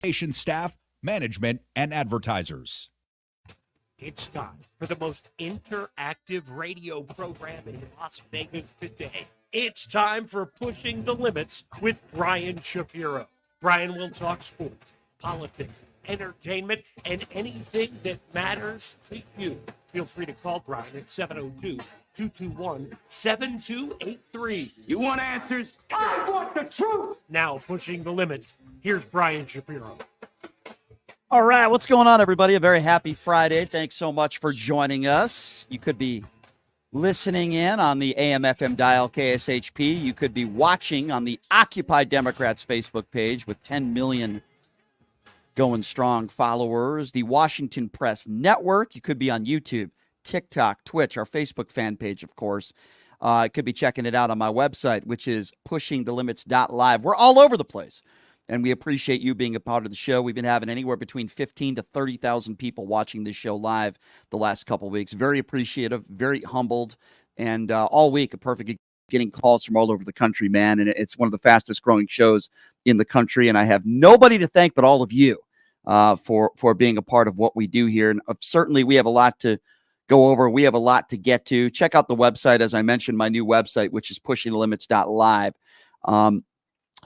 station staff, management, and advertisers. It's time for the most interactive radio program in Las Vegas today. It's time for Pushing the Limits with Brian Shapiro. Brian will talk sports, politics, entertainment, and anything that matters to you. Feel free to call Brian at 702-221-7283. You want answers? I want the truth! Now, Pushing the Limits, here's Brian Shapiro. All right, what's going on, everybody? A very happy Friday. Thanks so much for joining us. You could be listening in on the AM/FM dial KSHP. You could be watching on the Occupy Democrats Facebook page with 10 million going strong followers. The Washington Press Network. You could be on YouTube, TikTok, Twitch, our Facebook fan page, of course. You could be checking it out on my website, which is pushingthelimits.live. We're all over the place. And we appreciate you being a part of the show. We've been having anywhere between 15 to 30,000 people watching this show live the last couple of weeks. Very appreciative, very humbled, and all week a perfect getting calls from all over the country, man. And it's one of the fastest growing shows in the country. And I have nobody to thank but all of you for being a part of what we do here. And certainly we have a lot to go over. We have a lot to get to. Check out the website, as I mentioned, my new website, which is pushingthelimits.live.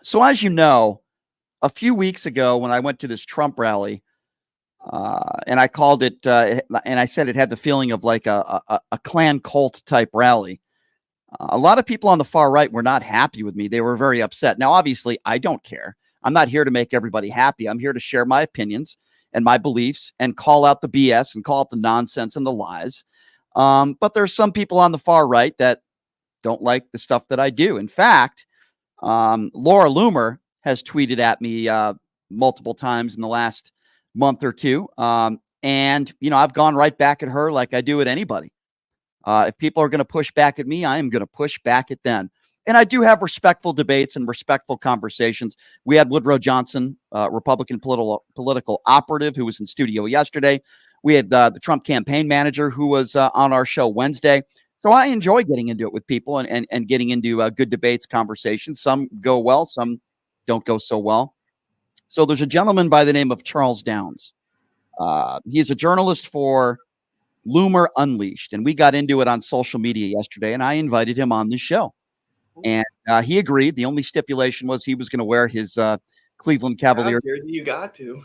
So as you know, a few weeks ago, when I went to this Trump rally, and I called it, and I said it had the feeling of like a Klan cult type rally. A lot of people on the far right were not happy with me. They were very upset. Now, obviously, I don't care. I'm not here to make everybody happy. I'm here to share my opinions and my beliefs and call out the BS and call out the nonsense and the lies. But there's some people on the far right that don't like the stuff that I do. In fact, Laura Loomer has tweeted at me multiple times in the last month or two. And, you know, I've gone right back at her like I do at anybody. If people are going to push back at me, I am going to push back at them. And I do have respectful debates and respectful conversations. We had Woodrow Johnson, Republican political operative, who was in studio yesterday. We had the Trump campaign manager who was on our show Wednesday. So I enjoy getting into it with people and getting into good debates, conversations. Some go well, some don't go so well. So there's a gentleman by the name of Charles Downs. He's a journalist for Loomer Unleashed, and we got into it on social media yesterday, and I invited him on the show. And he agreed. The only stipulation was he was going to wear his Cleveland Cavalier jersey. You got to.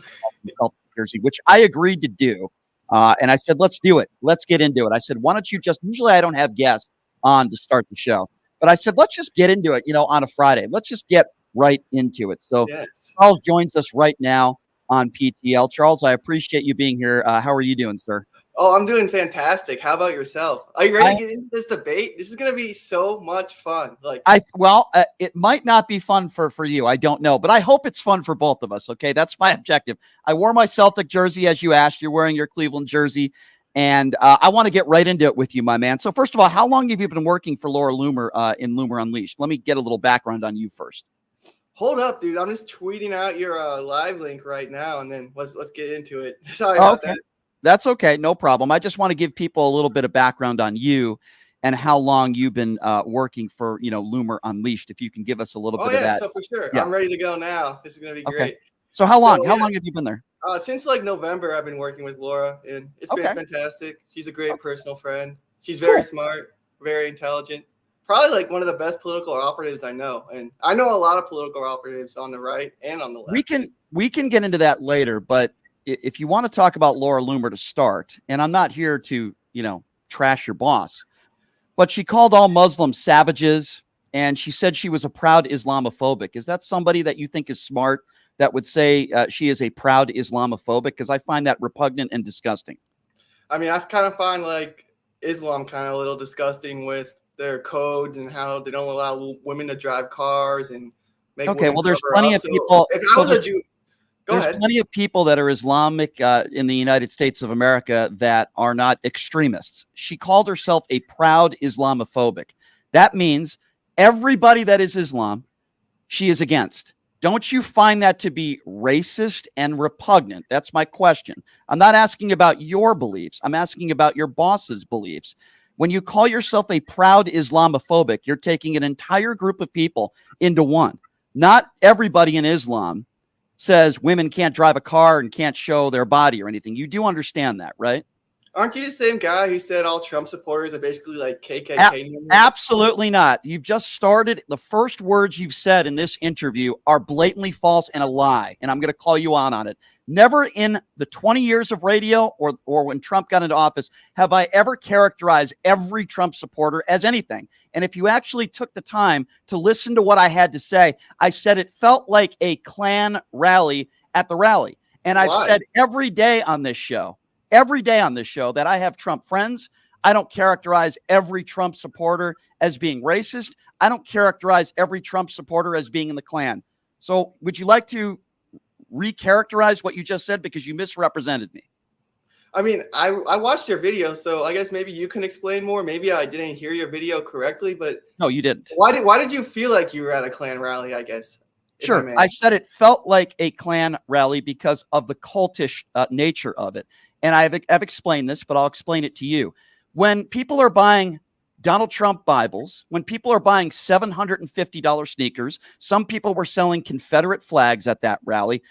Jersey, which I agreed to do. And I said, let's do it. Let's get into it. I said, why don't you usually I don't have guests on to start the show, but I said, let's just get into it, on a Friday. Let's just get right into it. So yes. Charles joins us right now on PTL. Charles, I appreciate you being here. How are you doing, sir? Oh, I'm doing fantastic. How about yourself? Are you ready to get into this debate? This is going to be so much fun. It might not be fun for you. I don't know, but I hope it's fun for both of us. Okay. That's my objective. I wore my Celtic jersey, as you asked. You're wearing your Cleveland jersey. And I want to get right into it with you, my man. So first of all, how long have you been working for Laura Loomer in Loomer Unleashed? Let me get a little background on you first. Hold up, dude. I'm just tweeting out your live link right now, and then let's get into it. Sorry about that. That's okay. No problem. I just want to give people a little bit of background on you and how long you've been working for, Loomer Unleashed. If you can give us a little bit of that. So for sure. Yeah. I'm ready to go now. This is going to be great. So how long have you been there? Since November, I've been working with Laura, and it's been fantastic. She's a great personal friend. She's very smart, very intelligent. Probably one of the best political operatives I know. And I know a lot of political operatives on the right and on the left. We can get into that later, but if you want to talk about Laura Loomer to start, and I'm not here to, trash your boss, but she called all Muslims savages, and she said she was a proud Islamophobic. Is that somebody that you think is smart that would say she is a proud Islamophobic? Because I find that repugnant and disgusting. I mean, I kind of find Islam kind of a little disgusting with their codes and how they don't allow women to drive cars and make. Okay, well, there's plenty of people. There's plenty of people that are Islamic in the United States of America that are not extremists. She called herself a proud Islamophobic. That means everybody that is Islam, she is against. Don't you find that to be racist and repugnant? That's my question. I'm not asking about your beliefs. I'm asking about your boss's beliefs. When you call yourself a proud Islamophobic, you're taking an entire group of people into one. Not everybody in Islam says women can't drive a car and can't show their body or anything. You do understand that, right? Aren't you the same guy who said all Trump supporters are basically like KKK members? Absolutely not. You've just started. The first words you've said in this interview are blatantly false and a lie, and I'm going to call you on it. Never in the 20 years of radio or when Trump got into office have I ever characterized every Trump supporter as anything. And if you actually took the time to listen to what I had to say, I said it felt like a Klan rally at the rally. And I've said every day on this show that I have Trump friends. I don't characterize every Trump supporter as being racist. I don't characterize every Trump supporter as being in the Klan. So would you like to recharacterize what you just said, because you misrepresented me? I mean, I watched your video, so I guess maybe you can explain more. Maybe I didn't hear your video correctly, but no, you didn't. Why did you feel like you were at a Klan rally, I guess? Sure. I said it felt like a Klan rally because of the cultish nature of it. And I've explained this, but I'll explain it to you. When people are buying Donald Trump Bibles, when people are buying $750 sneakers, some people were selling Confederate flags at that rally.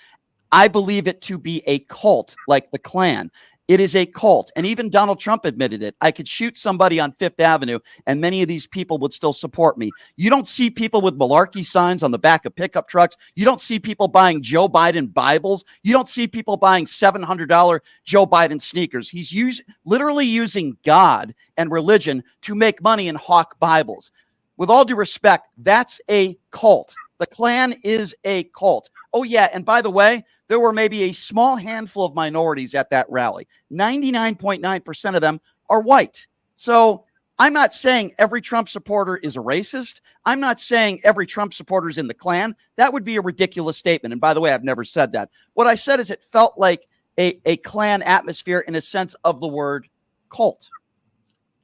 I believe it to be a cult like the Klan. It is a cult. And even Donald Trump admitted it. I could shoot somebody on Fifth Avenue and many of these people would still support me. You don't see people with malarkey signs on the back of pickup trucks. You don't see people buying Joe Biden Bibles. You don't see people buying $700 Joe Biden sneakers. He's literally using God and religion to make money and hawk Bibles. With all due respect, that's a cult. The Klan is a cult. Oh, yeah. And by the way, there were maybe a small handful of minorities at that rally. 99.9% of them are white. So I'm not saying every Trump supporter is a racist. I'm not saying every Trump supporter is in the Klan. That would be a ridiculous statement. And by the way, I've never said that. What I said is it felt like a Klan atmosphere in a sense of the word cult.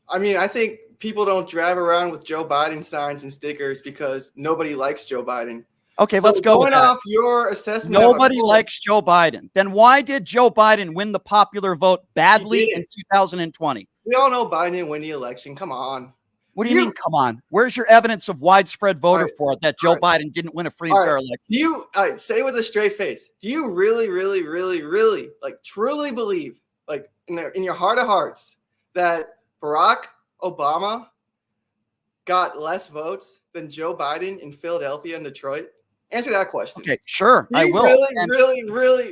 I mean, I think people don't drive around with Joe Biden signs and stickers because nobody likes Joe Biden. Okay, so let's go with that. Going off your assessment, nobody likes Joe Biden. Then why did Joe Biden win the popular vote badly in 2020? We all know Biden didn't win the election. Come on. What do you mean, come on? Where's your evidence of widespread voter fraud that Joe Biden didn't win a free and fair election? Do you say with a straight face, do you really, really, really, really, like truly believe, like in your heart of hearts, that Barack Obama got less votes than Joe Biden in Philadelphia and Detroit? Answer that question. Okay, sure. I will. Really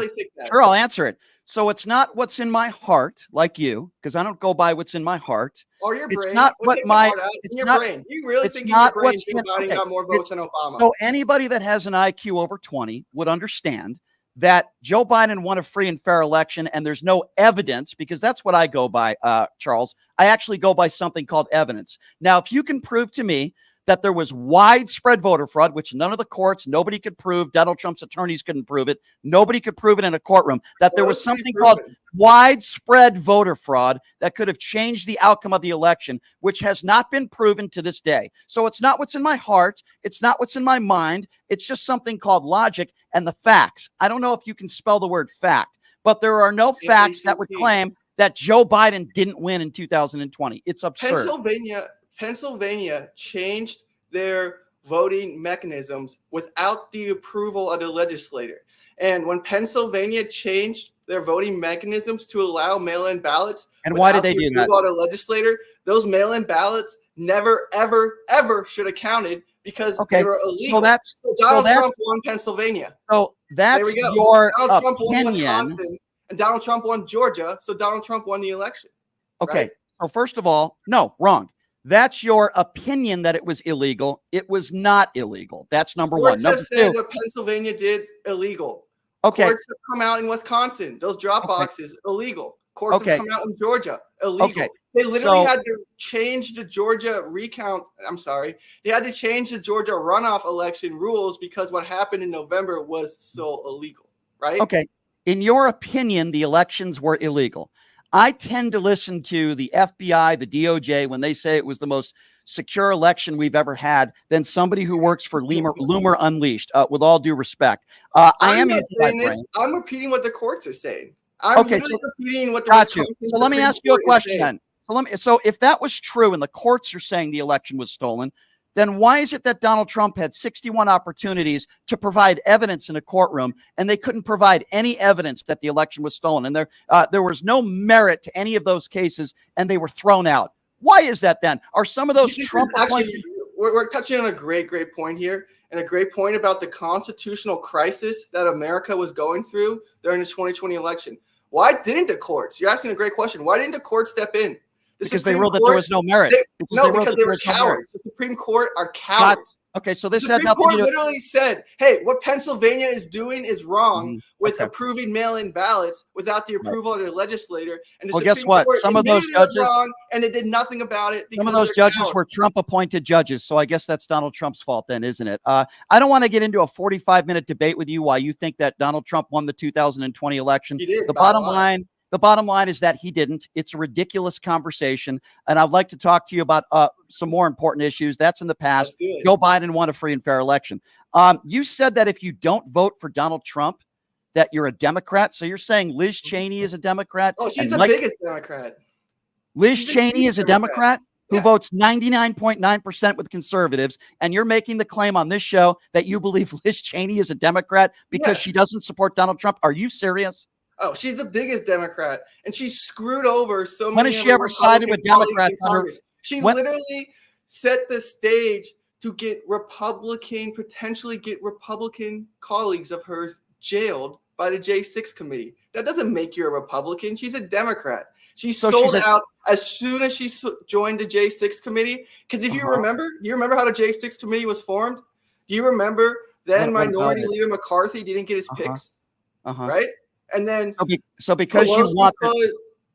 think that. Sure, I'll answer it. So it's not what's in my heart, like you, because I don't go by what's in my heart. Or your brain. It's not what my. It's your brain. You really think not in your brain what's Joe Biden got more votes than Obama? So anybody that has an IQ over 20 would understand that Joe Biden won a free and fair election, and there's no evidence, because that's what I go by, Charles. I actually go by something called evidence. Now, if you can prove to me that there was widespread voter fraud, which none of the courts, nobody could prove. Donald Trump's attorneys couldn't prove it. Nobody could prove it in a courtroom, that there was something called widespread voter fraud that could have changed the outcome of the election, which has not been proven to this day. So it's not what's in my heart. It's not what's in my mind. It's just something called logic and the facts. I don't know if you can spell the word fact, but there are no facts that would claim that Joe Biden didn't win in 2020. It's absurd. Pennsylvania changed their voting mechanisms without the approval of the legislator. And when Pennsylvania changed their voting mechanisms to allow mail-in ballots, and why did they do that? The legislator, those mail-in ballots never, ever, ever should have counted because they were illegal. So Donald Trump won Pennsylvania. So that's your Donald Trump won opinion. Wisconsin, and Donald Trump won Georgia. So Donald Trump won the election. Okay. Right? So first of all, no, wrong. That's your opinion that it was illegal. It was not illegal. That's number one. Number two, what Pennsylvania did illegal. Okay. Courts have come out in Wisconsin. Those drop boxes illegal. Courts have come out in Georgia illegal. Okay. They literally had to change the Georgia recount. I'm sorry. They had to change the Georgia runoff election rules because what happened in November was so illegal. Right? Okay. In your opinion, the elections were illegal. I tend to listen to the FBI, the DOJ, when they say it was the most secure election we've ever had, than somebody who works for Loomer Unleashed, with all due respect. I'm repeating what the courts are saying. Repeating what the got you. So let me ask you a question then. So if that was true and the courts are saying the election was stolen, then why is it that Donald Trump had 61 opportunities to provide evidence in a courtroom and they couldn't provide any evidence that the election was stolen? And there was no merit to any of those cases, and they were thrown out. Why is that then? Are some of those Trump appointed? We're touching on a great point here, and a great point about the constitutional crisis that America was going through during the 2020 election. Why didn't the courts? You're asking a great question. Why didn't the courts step in? Because they ruled that there was no merit. Because they were cowards. The Supreme Court are cowards. Okay, so this the Supreme Court literally said, hey, what Pennsylvania is doing is wrong with approving mail-in ballots without the approval of the legislator. And the Supreme guess what? Court Some of those judges wrong, and they did nothing about it. Some of those judges were Trump-appointed judges, so I guess that's Donald Trump's fault then, isn't it? I don't want to get into a 45-minute debate with you why you think that Donald Trump won the 2020 election. He did. The bottom line is that he didn't. It's a ridiculous conversation. And I'd like to talk to you about some more important issues. That's in the past. Joe Biden won a free and fair election. You said that if you don't vote for Donald Trump, that you're a Democrat. So you're saying Liz Cheney is a Democrat? Oh, she's the biggest Democrat. Liz Cheney is a Democrat who votes 99.9% with conservatives. And you're making the claim on this show that you believe Liz Cheney is a Democrat because she doesn't support Donald Trump. Are you serious? Oh, she's the biggest Democrat, and she screwed over so many. When has she ever sided with Democrats? She literally set the stage to get potentially get Republican colleagues of hers jailed by the J6 committee. That doesn't make you a Republican. She's a Democrat. She sold out as soon as she joined the J6 committee. Because if you remember how the J6 committee was formed? Do you remember then Minority Leader McCarthy didn't get his picks, right? And then so because you want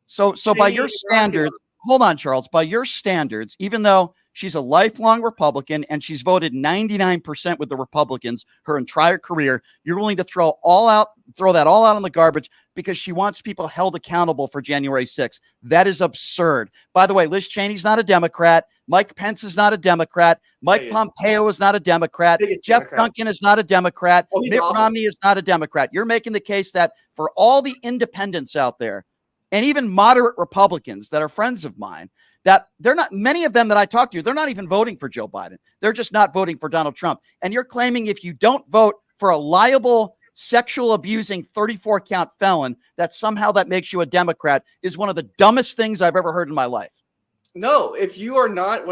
so by your standards, hold on, Charles, by your standards, even though she's a lifelong Republican and she's voted 99% with the Republicans her entire career, you're willing to throw that all out in the garbage because she wants people held accountable for January 6th. That is absurd. By the way, Liz Cheney's not a Democrat. Mike Pence is not a Democrat. Mike Pompeo is not a Democrat. Jeff Duncan is not a Democrat. Mitt Romney is not a Democrat. You're making the case that for all the independents out there and even moderate Republicans that are friends of mine, that they're not, many of them that I talk to, they're not even voting for Joe Biden. They're just not voting for Donald Trump. And you're claiming if you don't vote for a liable sexual abusing 34 count felon, that somehow that makes you a Democrat is one of the dumbest things I've ever heard in my life. No, if you are not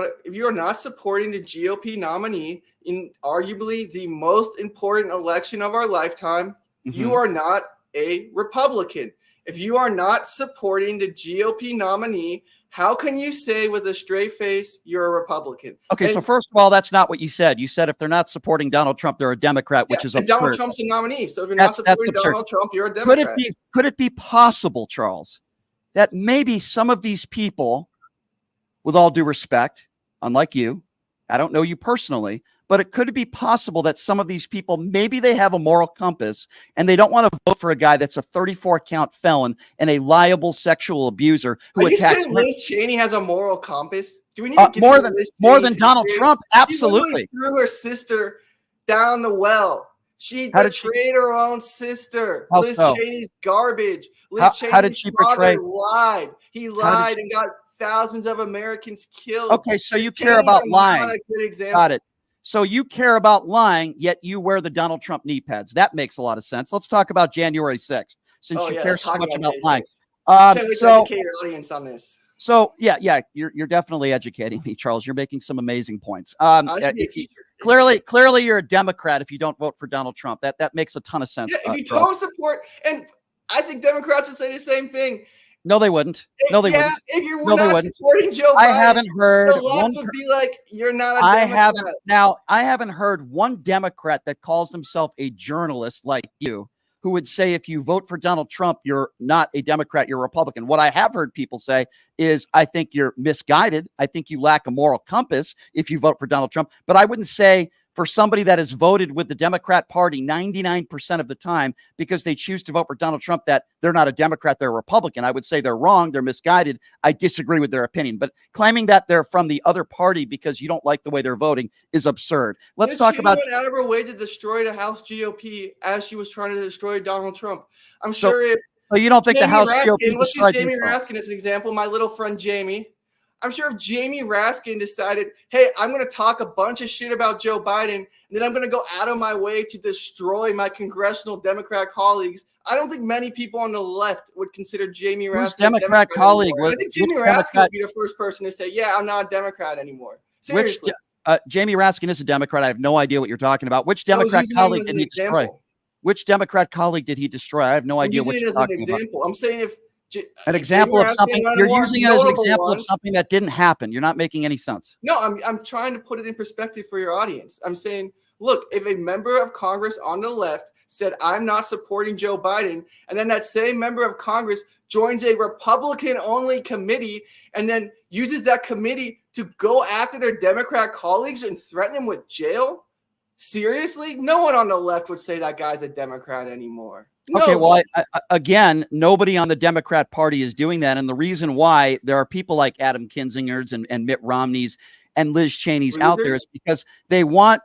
supporting the GOP nominee in arguably the most important election of our lifetime, you are not a Republican. If you are not supporting the GOP nominee, how can you say with a straight face you're a Republican? Okay, so first of all, that's not what you said. You said if they're not supporting Donald Trump, they're a Democrat, which is absurd. Donald Trump's a nominee, so if you're not supporting Donald Trump, you're a Democrat. Could it be possible, Charles, that maybe some of these people, with all due respect, unlike you, I don't know you personally, but it could be possible that some of these people, maybe they have a moral compass and they don't want to vote for a guy that's a 34 count felon and a liable sexual abuser who attacks. Are you saying Liz Cheney has a moral compass? Do we need to more than Donald Trump? Absolutely. She threw her sister down the well. She betrayed her own sister. Liz Cheney's garbage. How did she betray? Lied. He lied and got thousands of Americans killed. Okay, so you care about lying. Not a good example. Got it. So you care about lying, yet you wear the Donald Trump knee pads. That makes a lot of sense. Let's talk about January 6th, since you care so much about lying. Educate your audience on this. So yeah, you're definitely educating me, Charles. You're making some amazing points. Clearly, you're a Democrat if you don't vote for Donald Trump. That makes a ton of sense. Yeah, if you don't support, and I think Democrats would say the same thing. No, they wouldn't. Wouldn't. If you were not supporting Joe Biden, I haven't heard. The left would be like, "You're not a Democrat." I haven't heard one Democrat that calls himself a journalist like you who would say if you vote for Donald Trump, you're not a Democrat, you're a Republican. What I have heard people say is, I think you're misguided. I think you lack a moral compass if you vote for Donald Trump. But I wouldn't say for somebody that has voted with the Democrat Party 99% of the time because they choose to vote for Donald Trump that they're not a Democrat, they're a Republican. I would say they're wrong, they're misguided. I disagree with their opinion. But claiming that they're from the other party because you don't like the way they're voting is absurd. Let's talk about. She went out of her way to destroy the House GOP as she was trying to destroy Donald Trump. I'm sure if. So you don't think the House GOP let's use Jamie Raskin as an example. My little friend Jamie. I'm sure if Jamie Raskin decided, hey, I'm going to talk a bunch of shit about Joe Biden, and then I'm going to go out of my way to destroy my congressional Democrat colleagues, I don't think many people on the left would consider Jamie Raskin Whose Democrat colleague was? I think Jamie Raskin would be the first person to say, yeah, I'm not a Democrat anymore. Seriously. Jamie Raskin is a Democrat. I have no idea what you're talking about. Which Democrat colleague did he destroy? Which Democrat colleague did he destroy? I have no idea what you're talking about. I'm saying if an example of something you're using it as an example of something that didn't happen. You're not making any sense. No, I'm trying to put it in perspective for your audience. I'm saying, look, if a member of Congress on the left said, I'm not supporting Joe Biden, and then that same member of Congress joins a Republican-only committee and then uses that committee to go after their Democrat colleagues and threaten them with jail? Seriously? No one on the left would say that guy's a Democrat anymore. Okay, well, again, nobody on the Democrat Party is doing that. And the reason why there are people like Adam Kinzinger's and Mitt Romney's and Liz Cheney's out there is because they want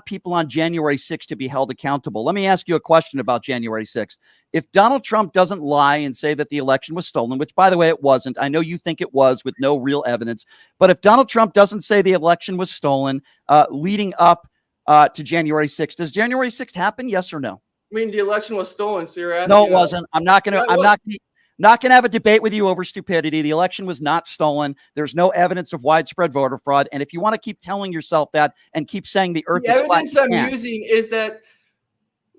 people on January 6th to be held accountable. Let me ask you a question about January 6th. If Donald Trump doesn't lie and say that the election was stolen, which, by the way, it wasn't. I know you think it was with no real evidence. But if Donald Trump doesn't say the election was stolen leading up to January 6th, does January 6th happen? Yes or no? I mean, the election was stolen, so you're asking. No, it wasn't. I'm not going to have a debate with you over stupidity. The election was not stolen. There's no evidence of widespread voter fraud. And if you want to keep telling yourself that and keep saying the earth is flat, the evidence I'm using is that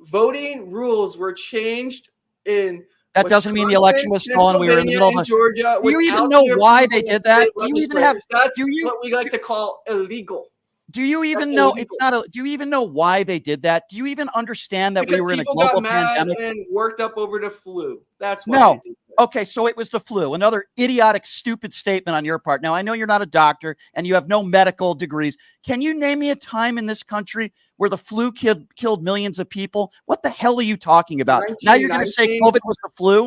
voting rules were changed in that doesn't mean the election was stolen. We were in the middle of Georgia. Do you even know why they did that? Do you even have? That's what we like to call illegal. Do you even know it's not a? Do you even know why they did that? Do you even understand that we were in a global pandemic and worked up over the flu? That's why. No. Okay, so it was the flu. Another idiotic, stupid statement on your part. Now, I know you're not a doctor and you have no medical degrees. Can you name me a time in this country where the flu killed millions of people? What the hell are you talking about? Now you're going to say COVID was the flu?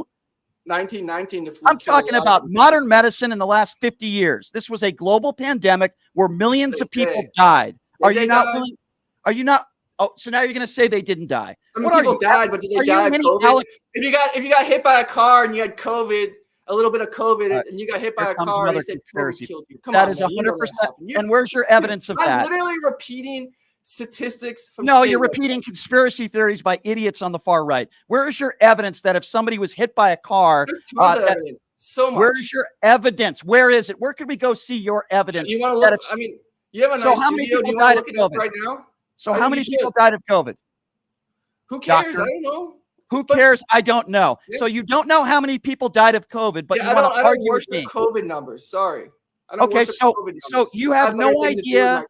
1919, the flu. I'm talking about modern medicine in the last 50 years. This was a global pandemic where millions of people died. Are you not? Oh, so now you're going to say they didn't die. I mean, people died, but did they die of COVID? If you got hit by a car and you had COVID, a little bit of COVID, and you got hit by a car and you said COVID killed you. Come on, that is 100%. And where's your evidence of that? I'm literally repeating statistics from you're repeating conspiracy theories by idiots on the far right. Where is your evidence that if somebody was hit by a car, so much. Where's your evidence? Where is it? Where could we go see your evidence? You want to look? I mean, you have a nice how many people died of COVID right now? So how many people died of COVID? Who cares? Doctor? I don't know. Who cares? I don't know. Yeah. So you don't know how many people died of COVID, but I don't worship COVID numbers. Sorry. Okay, so you have no idea.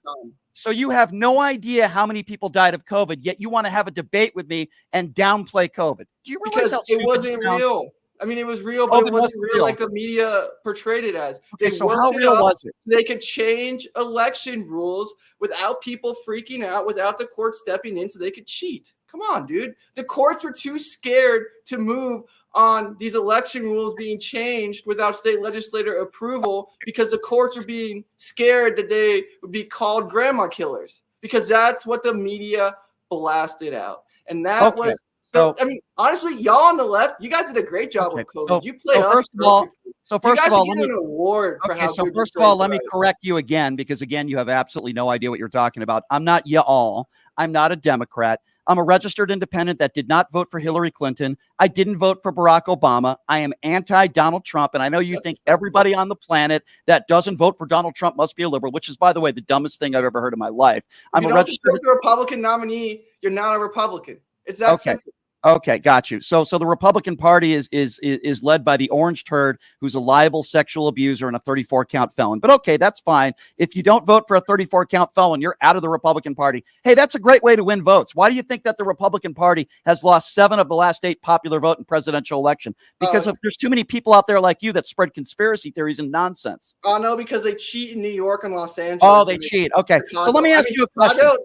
So you have no idea how many people died of COVID, yet you want to have a debate with me and downplay COVID. Do you realize because it wasn't real? I mean, it was real, but it wasn't real like the media portrayed it as. Okay, so how real was it? They could change election rules without people freaking out, without the court stepping in so they could cheat. Come on, dude. The courts were too scared to move on these election rules being changed without state legislator approval because the courts were being scared that they would be called grandma killers because that's what the media blasted out. And that was I mean, honestly, y'all on the left, you guys did a great job with COVID. You played us. First of all, let me an award for how good first of all, let me correct you again because again, you have absolutely no idea what you're talking about. I'm not y'all. I'm not a Democrat. I'm a registered independent that did not vote for Hillary Clinton. I didn't vote for Barack Obama. I am anti-Donald Trump. And I know you think everybody on the planet that doesn't vote for Donald Trump must be a liberal, which is, by the way, the dumbest thing I've ever heard in my life. I'm a registered Republican nominee. You're not a Republican. It's that simple. Okay, got you. So the Republican Party is led by the orange turd who's a liable sexual abuser and a 34-count felon. But okay, that's fine. If you don't vote for a 34-count felon, you're out of the Republican Party. Hey, that's a great way to win votes. Why do you think that the Republican Party has lost 7 of the last 8 popular vote in presidential election? Because there's too many people out there like you that spread conspiracy theories and nonsense. Oh, no, because they cheat in New York and Los Angeles. Oh, they cheat. Okay, Chicago. So let me ask you a question.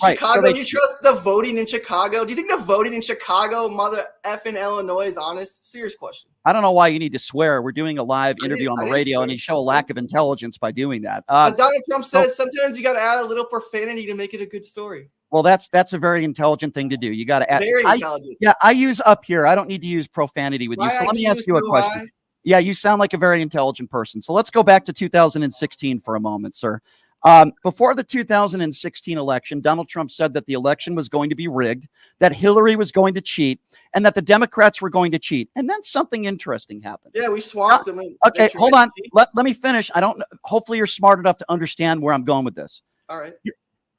Chicago, you trust the voting in Chicago? Do you think the voting in Chicago, mother effing Illinois is honest? Serious question. I don't know why you need to swear. We're doing a live interview on the radio, and you show a lack of intelligence by doing that. Donald Trump says sometimes you got to add a little profanity to make it a good story. Well, that's a very intelligent thing to do. You got to add. Very intelligent. I use up here. I don't need to use profanity with you. So let me ask you a question. Yeah, you sound like a very intelligent person. So let's go back to 2016 for a moment, sir. Before the 2016 election, Donald Trump said that the election was going to be rigged, that Hillary was going to cheat, and that the Democrats were going to cheat. And then something interesting happened. Yeah, we swamped them. Okay, hold on. Let me finish. I don't know. Hopefully you're smart enough to understand where I'm going with this. All right.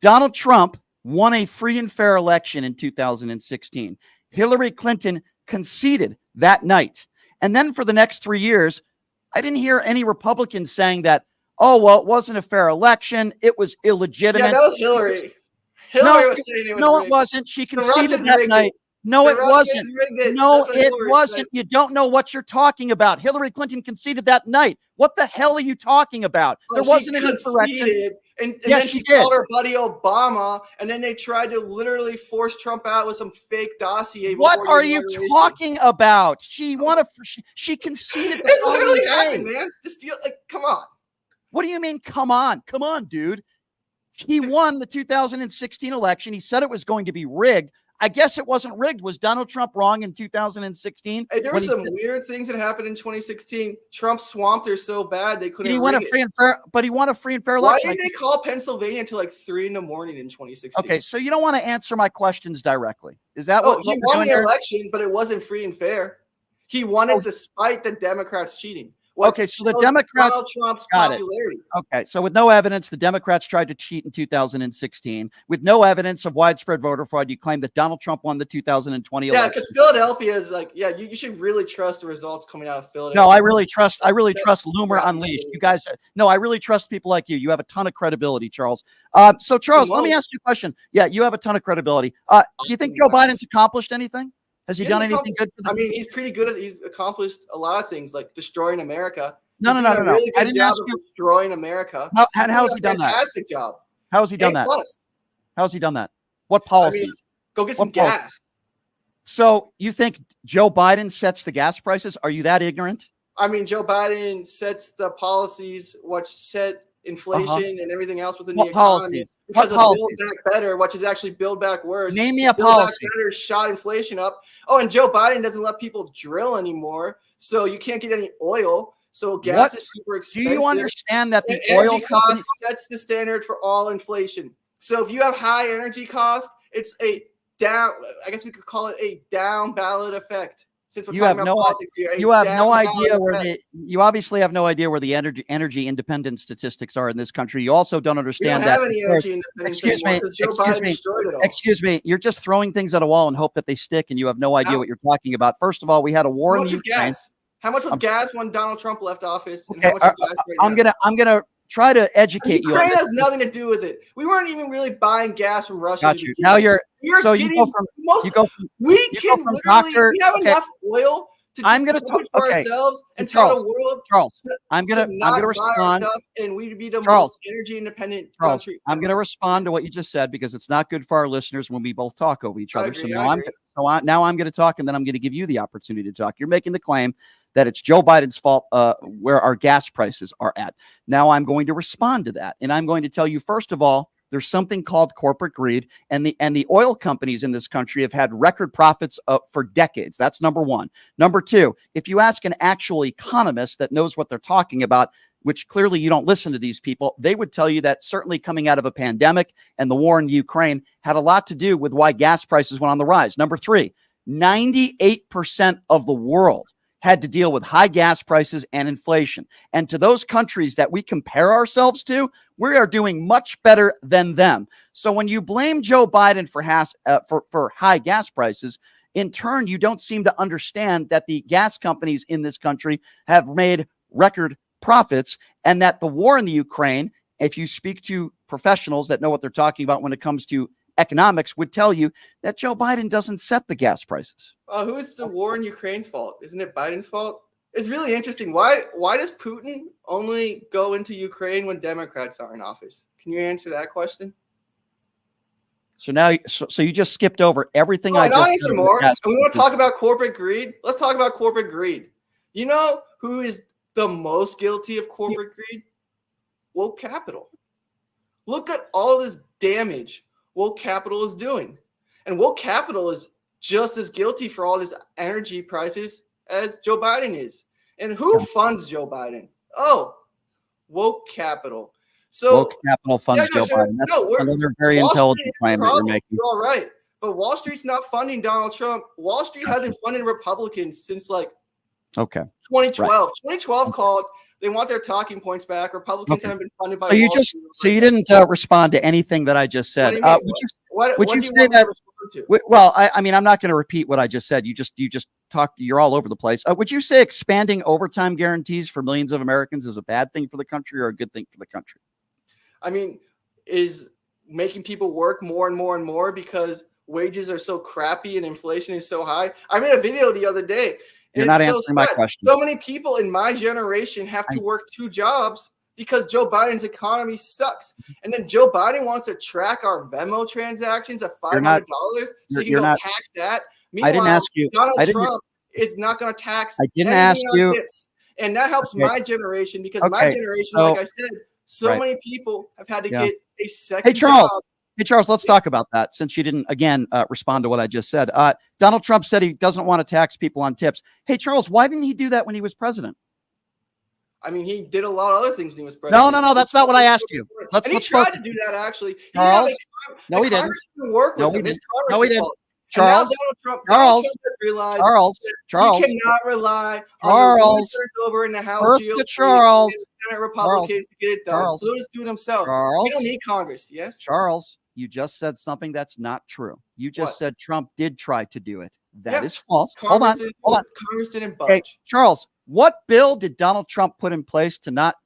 Donald Trump won a free and fair election in 2016. Hillary Clinton conceded that night. And then for the next 3 years, I didn't hear any Republicans saying that, oh, well, it wasn't a fair election. It was illegitimate. Yeah, that was Hillary. Hillary was saying it was No, rigged. it wasn't. She conceded that night. No, it wasn't. No, it wasn't. You don't know what you're talking about. Hillary Clinton conceded that night. What the hell are you talking about? There wasn't an insurrection. And then she called her buddy Obama, and then they tried to literally force Trump out with some fake dossier. What are you talking about? She won she conceded. It literally happened, man. This deal, like, come on. What do you mean, come on? Come on, dude. He won the 2016 election. He said it was going to be rigged. I guess it wasn't rigged. Was Donald Trump wrong in 2016? Hey, there were some weird things that happened in 2016. Trump swamped her so bad they couldn't. He won a free and fair, but he won a free and fair election. Why didn't they call Pennsylvania until like 3 a.m. in 2016? Okay, so you don't want to answer my questions directly. Is that what he won the election, but it wasn't free and fair. He won it despite the Democrats cheating. Okay, so the Democrats Donald Trump's popularity. Okay, so with no evidence, the Democrats tried to cheat in 2016. With no evidence of widespread voter fraud, you claim that Donald Trump won the 2020 election. Yeah, because Philadelphia is like, yeah, you should really trust the results coming out of Philadelphia. No, I really trust Loomer Unleashed. You guys, no, I really trust people like you. You have a ton of credibility, Charles. So Charles, let me ask you a question. Yeah, you have a ton of credibility. Do you think Joe Biden's accomplished anything? Has he done anything good for them? I mean, he's pretty good he's accomplished a lot of things, like destroying America. No. Really I didn't ask you destroying America. How has he done that? Fantastic job. How has he done that? How has he done that? What policies? I mean, go get some gas. So you think Joe Biden sets the gas prices? Are you that ignorant? I mean, Joe Biden sets the policies which set inflation and everything else within the economy. Because of Build Back Better, which is actually Build Back Worse. Name me a policy. Build Back Better shot inflation up. Oh, and Joe Biden doesn't let people drill anymore, so you can't get any oil. So gas is super expensive. Do you understand that the oil cost sets the standard for all inflation? So if you have high energy cost, it's a down. I guess we could call it a down ballot effect. Since we're talking about politics here, you have no idea you obviously have no idea where the energy independent statistics are in this country. You also don't understand that. Excuse me. You're just throwing things at a wall and hope that they stick, and you have no idea what you're talking about. First of all, we had a war in Ukraine. How much was gas when Donald Trump left office? And okay, how much is gas right now? I'm gonna try to educate you. Ukraine has nothing to do with it. We weren't even really buying gas from Russia. Got you. Now you go from we have enough oil to just for ourselves and tell the world. Charles, I'm gonna respond. And we'd be the most energy independent country. I'm gonna respond to what you just said because it's not good for our listeners when we both talk over each other. So now I'm going to talk, and then I'm going to give you the opportunity to talk. You're making the claim that it's Joe Biden's fault where our gas prices are at. Now I'm going to respond to that, and I'm going to tell you, first of all, there's something called corporate greed, and the oil companies in this country have had record profits for decades. That's number one. Number two, if you ask an actual economist that knows what they're talking about, which clearly you don't listen to these people, they would tell you that certainly coming out of a pandemic and the war in Ukraine had a lot to do with why gas prices went on the rise. Number three, 98% of the world had to deal with high gas prices and inflation. And to those countries that we compare ourselves to, we are doing much better than them. So when you blame Joe Biden for high gas prices, in turn, you don't seem to understand that the gas companies in this country have made record profits, and that the war in the Ukraine, if you speak to professionals that know what they're talking about when it comes to economics, would tell you that Joe Biden doesn't set the gas prices. Who is the war in Ukraine's fault? Isn't it Biden's fault? It's really interesting. Why does Putin only go into Ukraine when Democrats are in office? Can you answer that question? So now, so you just skipped over everything I just answer more. And we want to talk about corporate greed. Let's talk about corporate greed. You know who is the most guilty of corporate greed? Woke capital. Look at all this damage woke capital is doing. And woke capital is just as guilty for all these energy prices as Joe Biden is. And who funds Joe Biden? Oh, woke capital. So woke capital funds Joe Biden. That's another very intelligent claim that you're making. You're all right. But Wall Street's not funding Donald Trump. Wall Street hasn't funded Republicans since like 2012. Right. 2012 called. They want their talking points back. Republicans haven't been funded by Wall Street. So you didn't respond to anything that I just said. Would you say that? Well, I mean, I'm not going to repeat what I just said. You just talked. You're all over the place. Would you say expanding overtime guarantees for millions of Americans is a bad thing for the country or a good thing for the country? I mean, is making people work more and more and more because wages are so crappy and inflation is so high. I made a video the other day. You're not answering my question. So many people in my generation have to work 2 jobs because Joe Biden's economy sucks. And then Joe Biden wants to track our Venmo transactions of $500 so he can go tax that. Meanwhile, I didn't ask you. Donald Trump is not going to tax. I didn't ask you. Tips. And that helps my generation because my generation, like I said, many people have had to get a second job. Hey, Charles, let's talk about that since you didn't, again, respond to what I just said. Donald Trump said he doesn't want to tax people on tips. Hey, Charles, why didn't he do that when he was president? I mean, he did a lot of other things when he was president. No, that's not what I asked you. Let's tried to do that, actually. Charles? No, he didn't. No, he didn't. Charles, Charles, you cannot rely on the ministers over in the House GOP and the Senate Republicans to get it done. So just do it himself. We don't need Congress. Yes, Charles, you just said something that's not true. You just said Trump did try to do it. That is false. Hold on. Congress didn't budge. Hey, Charles, what bill did Donald Trump put in place to not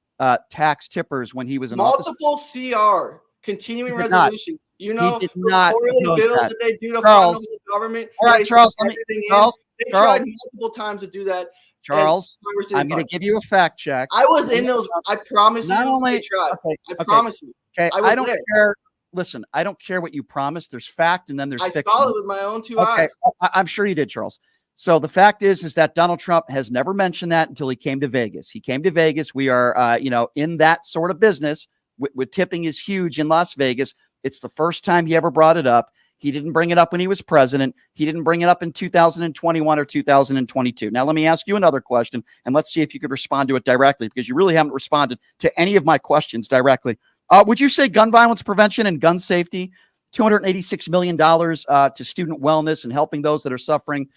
tax tippers when he was in office? Multiple CR, continuing resolutions. You know, he did not bills that they do to fund the government. All right, Charles. They tried multiple times to do that. Charles, I'm going to give you a fact check. I was in those. I promise you. They tried. I promise you. Okay, I don't care. Listen, I don't care what you promised. There's fact, and then there's fiction. I saw it with my own 2 eyes. I'm sure you did, Charles. So the fact is that Donald Trump has never mentioned that until he came to Vegas. He came to Vegas. We are, in that sort of business. With tipping is huge in Las Vegas. It's the first time he ever brought it up. He didn't bring it up when he was president. He didn't bring it up in 2021 or 2022. Now, let me ask you another question, and let's see if you could respond to it directly, because you really haven't responded to any of my questions directly. Would you say gun violence prevention and gun safety, $286 million to student wellness and helping those that are suffering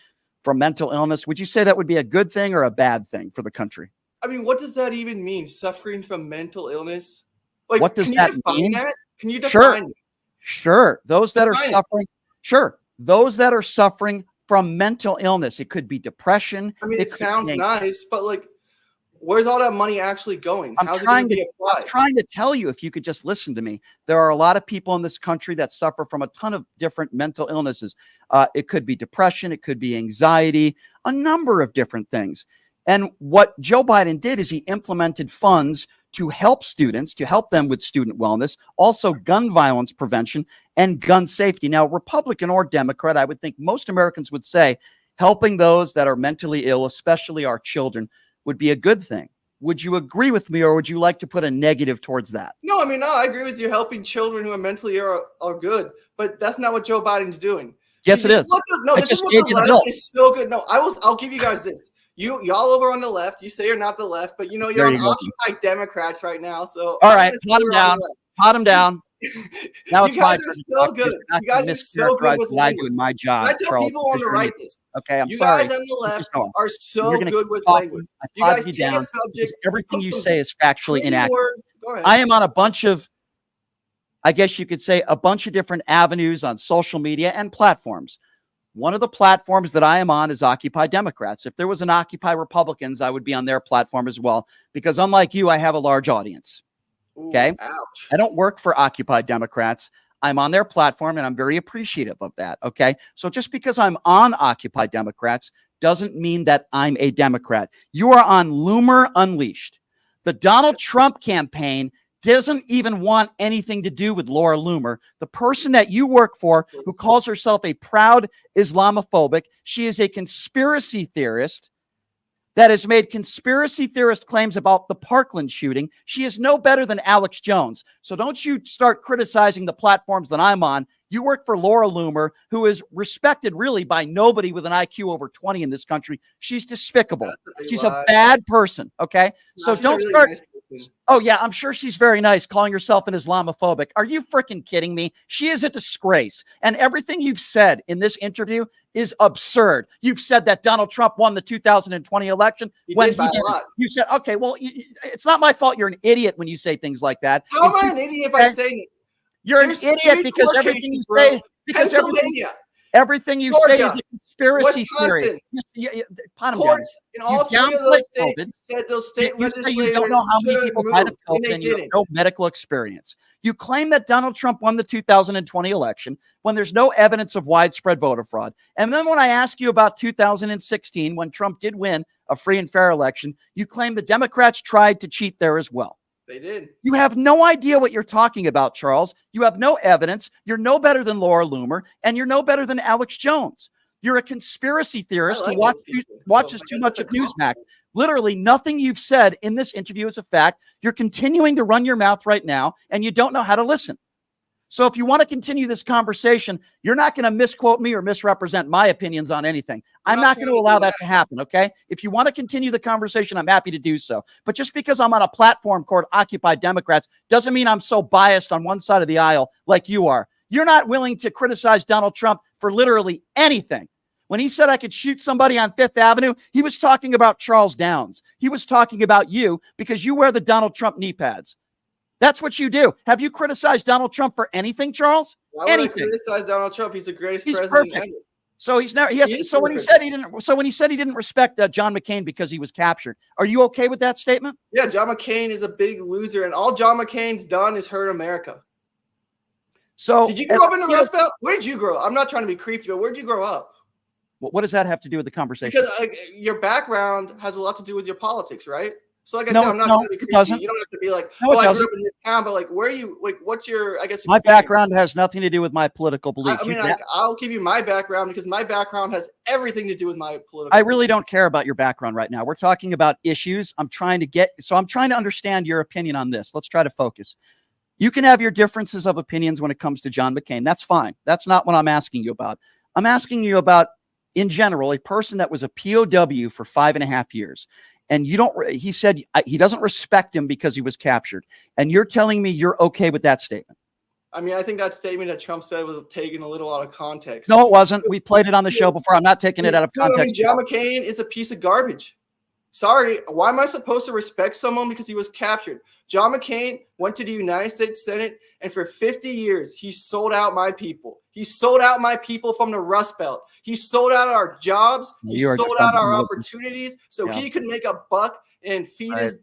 from mental illness, would you say that would be a good thing or a bad thing for the country? I mean, what does that even mean, suffering from mental illness? Like, what does that mean? Can you define it? Sure. Those that are suffering. Sure. Those that are suffering from mental illness. It could be depression. I mean, it sounds nice, but like, where's all that money actually going? I'm trying to tell you, if you could just listen to me. There are a lot of people in this country that suffer from a ton of different mental illnesses. It could be depression. It could be anxiety, a number of different things. And what Joe Biden did is he implemented funds to help students, to help them with student wellness, also gun violence prevention and gun safety. Now, Republican or Democrat, I would think most Americans would say helping those that are mentally ill, especially our children, would be a good thing. Would you agree with me, or would you like to put a negative towards that? No, I mean, no, I agree with you. Helping children who are mentally ill are good, but that's not what Joe Biden's doing. Yes, it is. This is what the left is so good. No, I'll give you guys this. Y'all over on the left, you say you're not the left, but you're on Occupy Democrats right now. So all right, pot him down. Pot him down. Now it's my turn. So good. You guys are so good with language. I do in my job. I tell people on the right this. Okay, I'm sorry. You guys on the left are so good with language. You guys take a subject. Everything you say is factually inaccurate. I am on a bunch of, I guess you could say, a bunch of different avenues on social media and platforms. One of the platforms that I am on is Occupy Democrats. If there was an Occupy Republicans, I would be on their platform as well, because unlike you, I have a large audience. Okay. Ooh, ouch. I don't work for Occupy Democrats. I'm on their platform, and I'm very appreciative of that. Okay. So just because I'm on Occupy Democrats doesn't mean that I'm a Democrat. You are on Loomer Unleashed. The Donald Trump campaign doesn't even want anything to do with Laura Loomer, the person that you work for, who calls herself a proud Islamophobic. She is a conspiracy theorist that has made conspiracy theorist claims about the Parkland shooting. She is no better than Alex Jones. So don't you start criticizing the platforms that I'm on. You work for Laura Loomer, who is respected really by nobody with an IQ over 20 in this country. She's despicable. She's a bad person. Okay. So don't start. Oh, yeah, I'm sure she's very nice, calling herself an Islamophobic. Are you freaking kidding me? She is a disgrace. And everything you've said in this interview is absurd. You've said that Donald Trump won the 2020 election when he did. You said, okay, well, it's not my fault you're an idiot when you say things like that. How am I an idiot if I say you're an idiot because everything you say, everything you say is a conspiracy theory. Courts in all three of those states said those state legislators you don't know how many people died of COVID and you have no medical experience. You claim that Donald Trump won the 2020 election when there's no evidence of widespread voter fraud. And then when I ask you about 2016, when Trump did win a free and fair election, you claim the Democrats tried to cheat there as well. They did. You have no idea what you're talking about, Charles. You have no evidence. You're no better than Laura Loomer, and you're no better than Alex Jones. You're a conspiracy theorist who watches too much of Newsmax. Literally nothing you've said in this interview is a fact. You're continuing to run your mouth right now, and you don't know how to listen. So if you want to continue this conversation, you're not going to misquote me or misrepresent my opinions on anything. I'm not going to allow that to happen, okay? If you want to continue the conversation, I'm happy to do so. But just because I'm on a platform called Occupy Democrats doesn't mean I'm so biased on one side of the aisle like you are. You're not willing to criticize Donald Trump for literally anything. When he said I could shoot somebody on Fifth Avenue, he was talking about Charles Downs. He was talking about you because you wear the Donald Trump knee pads. That's what you do. Have you criticized Donald Trump for anything, Charles? Why would I criticize Donald Trump? He's the greatest president ever. So he's not. So when he said he didn't respect John McCain because he was captured, are you okay with that statement? Yeah, John McCain is a big loser, and all John McCain's done is hurt America. So did you grow up in the Rust Belt? Where did you grow up? I'm not trying to be creepy, but where did you grow up? What does that have to do with the conversation? Because your background has a lot to do with your politics, right? So like I said, I'm not trying to be creepy. You don't have to be like, I grew up in this town, but like, where are you? Like, what's your, I guess, my background has nothing to do with my political beliefs. I mean, I'll give you my background because my background has everything to do with my political. I really don't care about your background right now. We're talking about issues. I'm trying to understand your opinion on this. Let's try to focus. You can have your differences of opinions when it comes to John McCain. That's fine. That's not what I'm asking you about. I'm asking you about, in general, a person that was a POW for 5.5 years. And he said he doesn't respect him because he was captured. And you're telling me you're okay with that statement? I mean, I think that statement that Trump said was taken a little out of context. No, it wasn't. We played it on the show before. I'm not taking it out of context. I mean, John McCain is a piece of garbage. Sorry, why am I supposed to respect someone because he was captured? John McCain went to the United States Senate, and for 50 years, he sold out my people. He sold out my people from the Rust Belt. He sold out our jobs. He sold out our opportunities so he could make a buck and feed his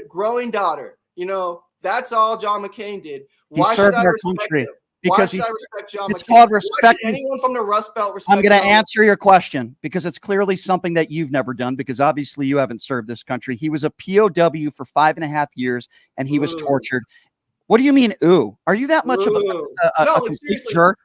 growing daughter. You know, that's all John McCain did. Why should I respect him? Because it's called respect. Anyone from the Rust Belt respect? I'm going to answer your question because it's clearly something that you've never done because obviously you haven't served this country. He was a POW for 5.5 years and he was tortured. What do you mean, ooh? Are you that much of a complete jerk?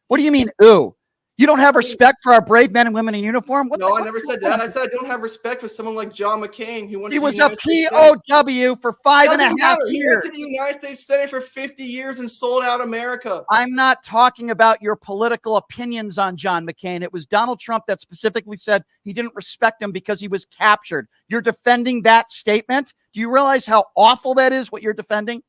What do you mean, ooh? You don't have respect for our brave men and women in uniform? No, I never said that. I said I don't have respect for someone like John McCain. He was a POW for 5.5 years. He went to the United States Senate for 50 years and sold out America. I'm not talking about your political opinions on John McCain. It was Donald Trump that specifically said he didn't respect him because he was captured. You're defending that statement? Do you realize how awful that is, what you're defending?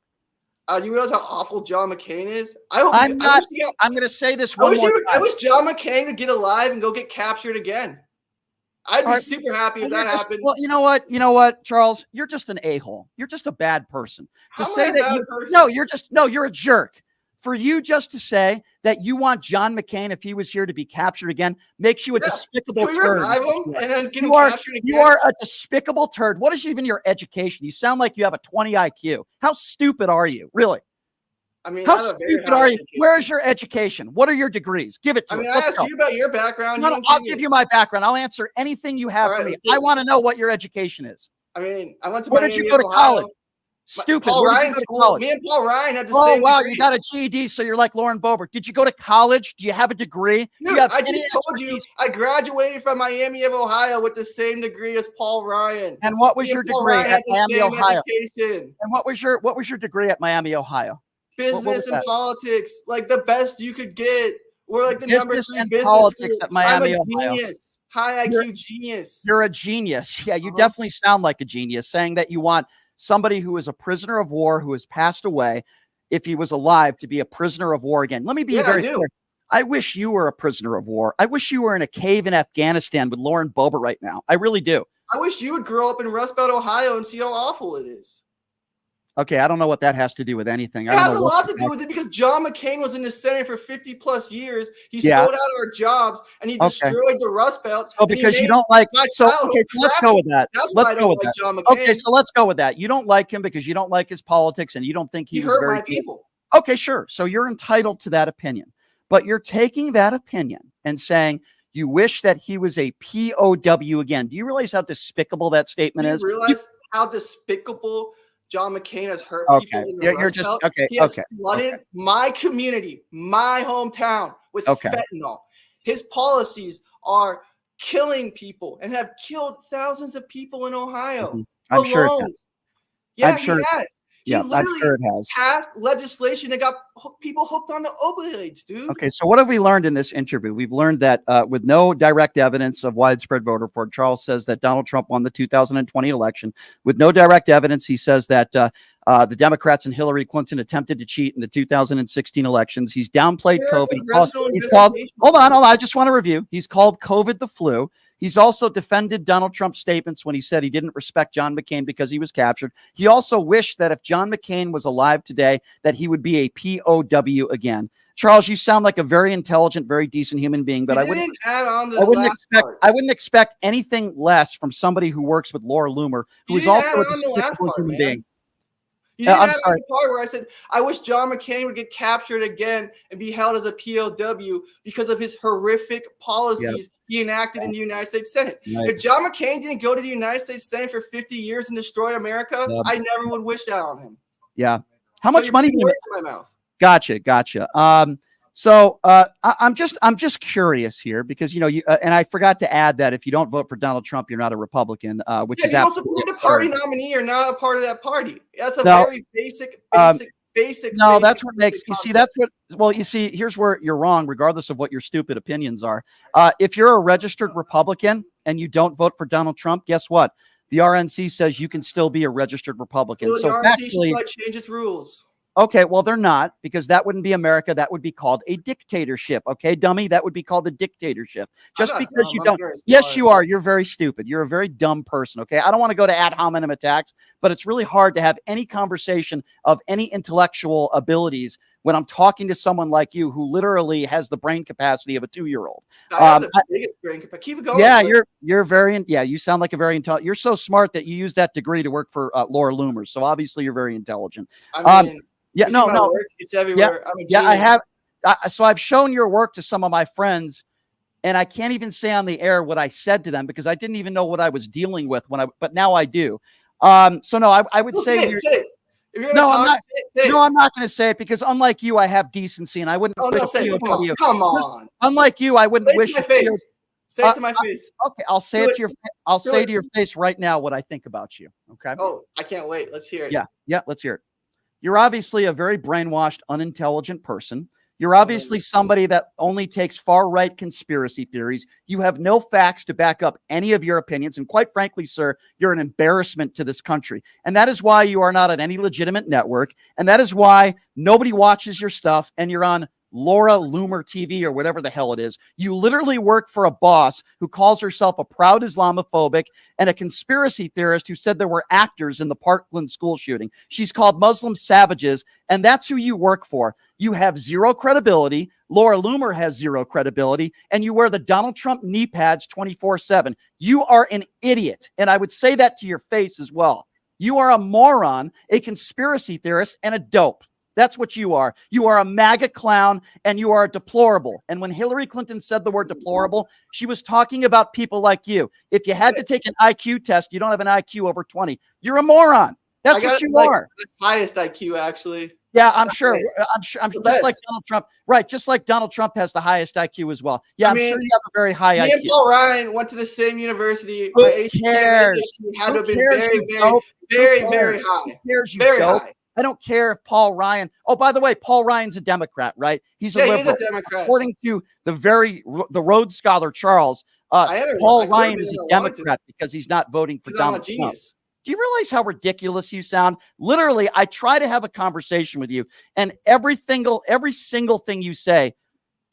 You realize how awful John McCain is? I'm going to say this one more time. I wish John McCain would get alive and go get captured again. I'd be super happy if that happened. Well, you know what, Charles? You're just an a-hole. You're just a bad person. You're a jerk. For you just to say that you want John McCain, if he was here, to be captured again, makes you a despicable turd. You are a despicable turd. What is even your education? You sound like you have a 20 IQ. How stupid are you? Really? I mean, how stupid are you? Where is your education? What are your degrees? Give it to us. I asked you about your background. No, I'll give you my background. I'll answer anything you have for me. I want to know what your education is. I mean, I went to Where did you go to college? Stupid. Paul Ryan school. Me and Paul Ryan had the same. Oh, wow. You got a GED, so you're like Lauren Boebert. Did you go to college? Do you have a degree? Dude, I just told you I graduated from Miami of Ohio with the same degree as Paul Ryan. And what was your degree at Miami, Ohio? And what was your degree at Miami, Ohio? Business and politics, like the best you could get. We're like the number 3 and business politics school. at Miami, I'm a Ohio. genius, high IQ genius. You're a genius. Yeah, you definitely sound like a genius, saying that you want somebody who is a prisoner of war who has passed away, if he was alive, to be a prisoner of war again. Let me be very clear. I wish you were a prisoner of war. I wish you were in a cave in Afghanistan with Lauren Boebert right now. I really do. I wish you would grow up in Rust Belt, Ohio, and see how awful it is. Okay, I don't know what that has to do with anything. It has a lot to do with it because John McCain was in the Senate for 50 plus years. He sold out our jobs and he destroyed the Rust Belt. So because you don't like, so let's go with that. That's why I don't like John McCain. Okay, so let's go with that. You don't like him because you don't like his politics and you don't think he was hurt very my people. Okay, sure. So you're entitled to that opinion, but you're taking that opinion and saying you wish that he was a POW again. Do you realize how despicable that statement is? Do you realize how despicable John McCain has hurt people in the Rust Belt? He has flooded my community, my hometown, with fentanyl. His policies are killing people and have killed thousands of people in Ohio. I'm sure it has. Yeah, he has. I'm sure it has. Passed legislation that got people hooked on the opioids, dude. Okay, so what have we learned in this interview? We've learned that with no direct evidence of widespread voter fraud, Charles says that Donald Trump won the 2020 election. With no direct evidence, he says that the Democrats and Hillary Clinton attempted to cheat in the 2016 elections. He's downplayed COVID. He's called, hold on, I just want to review. He's called COVID the flu. He's also defended Donald Trump's statements when he said he didn't respect John McCain because he was captured. He also wished that if John McCain was alive today, that he would be a POW again. Charles, you sound like a very intelligent, very decent human being, but I wouldn't expect anything less from somebody who works with Laura Loomer, who is also a despicable human being. You didn't have the part where I said, I wish John McCain would get captured again and be held as a POW because of his horrific policies he enacted in the United States Senate. If John McCain didn't go to the United States Senate for 50 years and destroy America, I never would wish that on him. Yeah. How much money do you make? In my mouth. Gotcha. So I'm just curious here because, you know, and I forgot to add that if you don't vote for Donald Trump, you're not a Republican, which is absolutely you don't support the party nominee. You're not a part of that party. That's a very basic. No, that's what makes you see. That's what. Well, you see, here's where you're wrong, regardless of what your stupid opinions are. If you're a registered Republican and you don't vote for Donald Trump, guess what? The RNC says you can still be a registered Republican. Well, so the RNC should change its rules. Okay, well, they're not, because that wouldn't be America. That would be called a dictatorship. Okay, dummy, that would be called a dictatorship. Just because you don't. Yes, you are. You're very stupid. You're a very dumb person. Okay, I don't want to go to ad hominem attacks, but it's really hard to have any conversation of any intellectual abilities when I'm talking to someone like you who literally has the brain capacity of a 2-year-old. I have the biggest brain capacity. Keep it going. Yeah, you're very, you sound like a very intelligent. You're so smart that you use that degree to work for Laura Loomer. So obviously you're very intelligent. I mean, no. It's everywhere. I have. So I've shown your work to some of my friends, and I can't even say on the air what I said to them because I didn't even know what I was dealing with but now I do. So no, I would say. I'm not going to say it because unlike you, I have decency and I wouldn't. Come on. Unlike you, I wouldn't wish. Say it to my face. Okay, I'll say it to your. I'll say to your face right now what I think about you. Okay. Oh, I can't wait. Let's hear it. Yeah. Let's hear it. You're obviously a very brainwashed, unintelligent person. You're obviously somebody that only takes far-right conspiracy theories. You have no facts to back up any of your opinions. And quite frankly, sir, you're an embarrassment to this country. And that is why you are not on any legitimate network. And that is why nobody watches your stuff and you're on Laura Loomer TV or whatever the hell it is. You literally work for a boss who calls herself a proud Islamophobic and a conspiracy theorist who said there were actors in the Parkland school shooting. She's called Muslim savages, and that's who you work for. You have zero credibility. Laura Loomer has zero credibility, and you wear the Donald Trump knee pads 24/7. You are an idiot, and I would say that to your face as well. You are a moron, a conspiracy theorist, and a dope. That's what you are. You are a MAGA clown and you are deplorable. And when Hillary Clinton said the word deplorable, she was talking about people like you. If you had to take an IQ test, you don't have an IQ over 20. You're a moron. That's what you are. The highest IQ, actually. Yeah, I'm sure. I'm just like Donald Trump. Right. Just like Donald Trump has the highest IQ as well. Yeah, I'm sure you have a very high IQ. Me and Paul Ryan went to the same university. Who cares? Had to have been very high. Very high. Very high. I don't care if Paul Ryan. Oh, by the way, Paul Ryan's a Democrat, right? He's a liberal. He's a Democrat. According to the Rhodes Scholar Charles, Paul Ryan is a Democrat because he's not voting for Donald Trump. Do you realize how ridiculous you sound? Literally, I try to have a conversation with you, and every single thing you say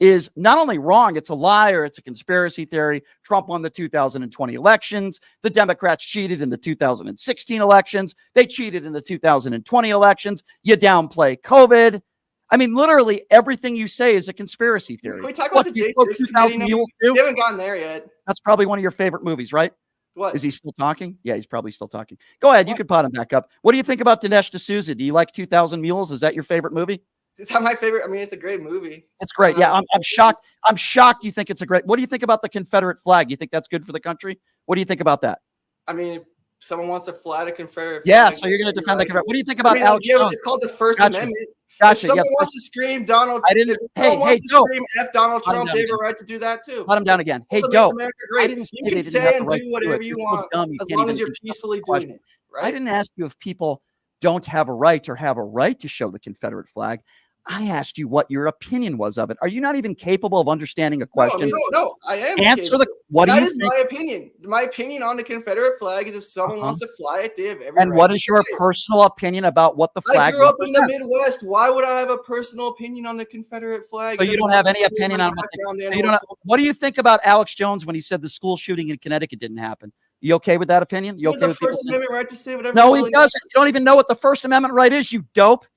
is not only wrong, it's a lie or it's a conspiracy theory. Trump won the 2020 elections. The Democrats cheated in the 2016 elections. They cheated in the 2020 elections. You downplay COVID. I mean, literally everything you say is a conspiracy theory. Can we talk about the J6 committee? We haven't gotten there yet. That's probably one of your favorite movies, right? What? Is he still talking? Yeah, he's probably still talking. Go ahead. You can pot him back up. What do you think about Dinesh D'Souza? Do you like 2000 Mules? Is that your favorite movie? It's not my favorite. I mean, it's a great movie. It's great. Yeah, I'm shocked. I'm shocked you think it's a great. What do you think about the Confederate flag? You think that's good for the country? What do you think about that? I mean, if someone wants to fly the Confederate flag. Yeah, so you're going to defend the Confederate. What do you think about Alex Jones? It's called the First Amendment. Gotcha. If someone wants to scream Donald, scream F Donald Trump, they have a right to do that too. Let him down again. Hey, Joe. I didn't you can say and do whatever you want as long as you're peacefully doing it. Right? I didn't ask you if people don't have a right or have a right to show the Confederate flag. I asked you what your opinion was of it. Are you not even capable of understanding a question? No, I am. Answer the. What do you think? That is my opinion. My opinion on the Confederate flag is if someone wants to fly it, they have every And right what is your personal opinion about what the flag? I grew up in the Midwest. Why would I have a personal opinion on the Confederate flag? So you don't have any opinion on what do you think about Alex Jones when he said the school shooting in Connecticut didn't happen? You okay with that opinion? You okay with the First Amendment right to say whatever? No, he doesn't. You don't even know what the First Amendment right is, you dope.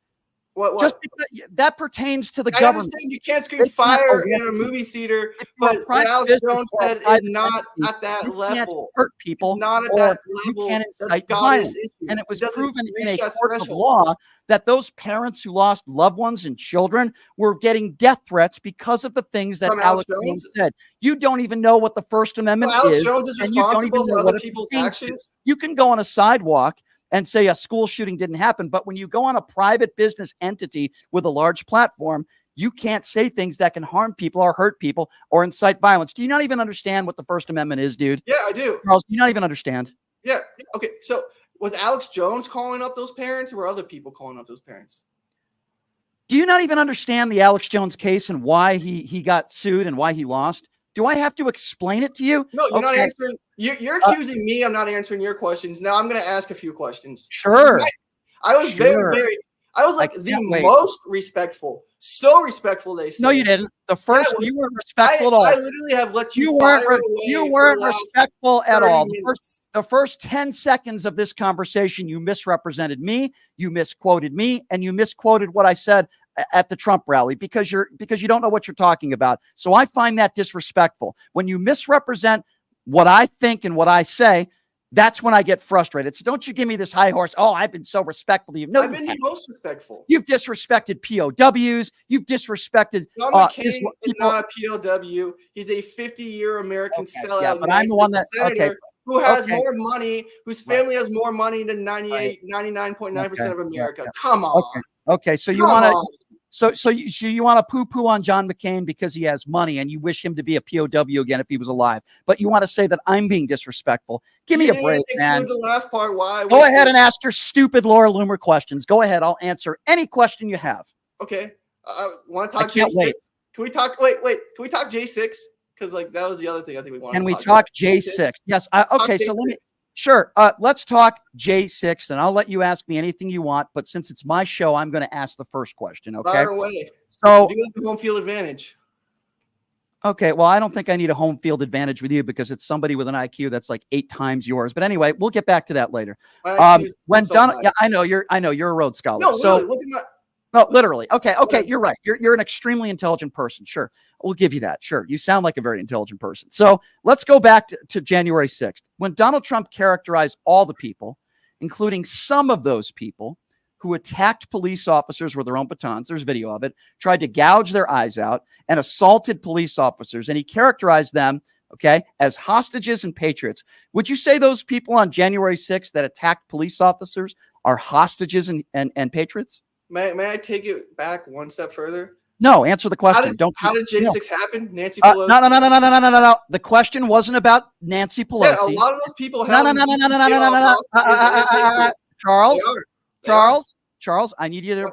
What? Just because that pertains to the government. Understand you can't scream fire in a movie theater, but what Alex Jones said is not at that level. You can't hurt people. It's not at that level. You can't incite violence. And it was proven in a court of law that those parents who lost loved ones and children were getting death threats because of the things that Alex Jones said. You don't even know what the First Amendment is. Alex Jones is responsible for other people's actions. You can go on a sidewalk and say a school shooting didn't happen. But when you go on a private business entity with a large platform, you can't say things that can harm people or hurt people or incite violence. Do you not even understand what the First Amendment is, dude? Yeah, I do. Charles, do you not even understand? Yeah. Okay. So was Alex Jones calling up those parents or were other people calling up those parents? Do you not even understand the Alex Jones case and why he got sued and why he lost? Do I have to explain it to you? No, you're not answering. You're accusing me. I'm not answering your questions. Now I'm going to ask a few questions. Sure. I was I was like most respectful. So respectful, they say. No, you didn't. The first, you weren't respectful at all. I literally have let you You weren't respectful at all. The first 10 seconds of this conversation, you misrepresented me, you misquoted me, and you misquoted what I said at the Trump rally because you don't know what you're talking about. So I find that disrespectful. When you misrepresent what I think and what I say, that's when I get frustrated. So don't you give me this high horse. Oh, I've been so respectful to you. No, I've been the most respectful. You've disrespected POWs. You've disrespected John McCain is not a POW. He's a 50-year American sellout. Yeah, but I'm the one that who has more money, whose family has more money than 99.9% of America. Come on. Okay. So you want to. So you want to poo-poo on John McCain because he has money and you wish him to be a POW again if he was alive. But you want to say that I'm being disrespectful. Give me a break, man. The last part, why? Go ahead and ask your stupid Laura Loomer questions. Go ahead. I'll answer any question you have. Okay. Want to talk J6? Can we talk? Wait. Can we talk J6? Because that was the other thing I think we wanted. Can we talk J6? Yes. Okay. So let me. Sure. Let's talk J6, and I'll let you ask me anything you want. But since it's my show, I'm going to ask the first question. Okay. Fire away. So you have home field advantage. Okay. Well, I don't think I need a home field advantage with you because it's somebody with an IQ that's like 8 times yours. But anyway, we'll get back to that later. When Donald, yeah, I know you're a Rhodes Scholar. No, so look at my. No, literally. Okay. You're right. You're an extremely intelligent person. Sure. We'll give you that. Sure. You sound like a very intelligent person. So let's go back to January 6th. When Donald Trump characterized all the people, including some of those people who attacked police officers with their own batons, there's video of it, tried to gouge their eyes out and assaulted police officers. And he characterized them, as hostages and patriots. Would you say those people on January 6th that attacked police officers are hostages and patriots? May I take it back one step further? No, answer the question. How did J6 happen? Nancy Pelosi. No. The question wasn't about Nancy Pelosi. Yeah, a lot of those people. No. Charles. Charles, I need you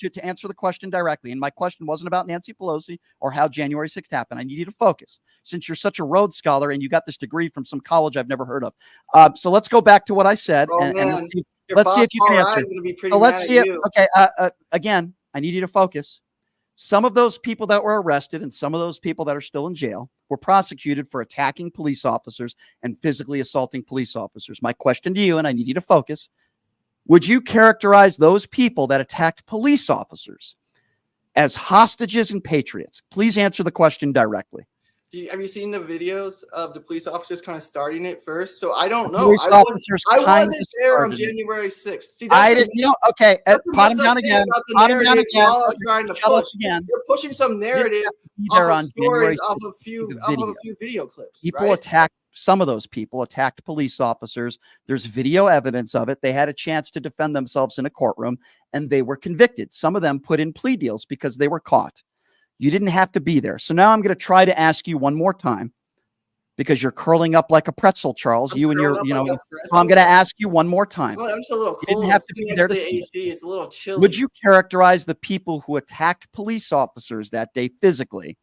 to answer the question directly. And my question wasn't about Nancy Pelosi or how January 6th happened. I need you to focus since you're such a Rhodes Scholar and you got this degree from some college I've never heard of. So let's go back to what I said. Oh, and Your let's see if you can Paul answer. Ryan's gonna be pretty So let's mad see at it. you. Okay. Again, I need you to focus. Some of those people that were arrested and some of those people that are still in jail were prosecuted for attacking police officers and physically assaulting police officers. My question to you, and I need you to focus, would you characterize those people that attacked police officers as hostages and patriots? Please answer the question directly. Have you seen the videos of the police officers kind of starting it first? So I don't know. Police officers I wasn't there on started it. January 6th. See, I didn't, okay, pot him down again. Pot him down again. Y'all are trying to push. Again. You're pushing some narrative There off on of stories, January off of a few video clips. People right? attacked, some of those people attacked police officers. There's video evidence of it. They had a chance to defend themselves in a courtroom and they were convicted. Some of them put in plea deals because they were caught. You didn't have to be there. So now I'm going to try to ask you one more time because you're curling up like a pretzel, Charles. So I'm going to ask you one more time. Well, I'm just a little cold. You didn't have to be there to the see AC. it. It's a little chilly. Would you characterize the people who attacked police officers that day physically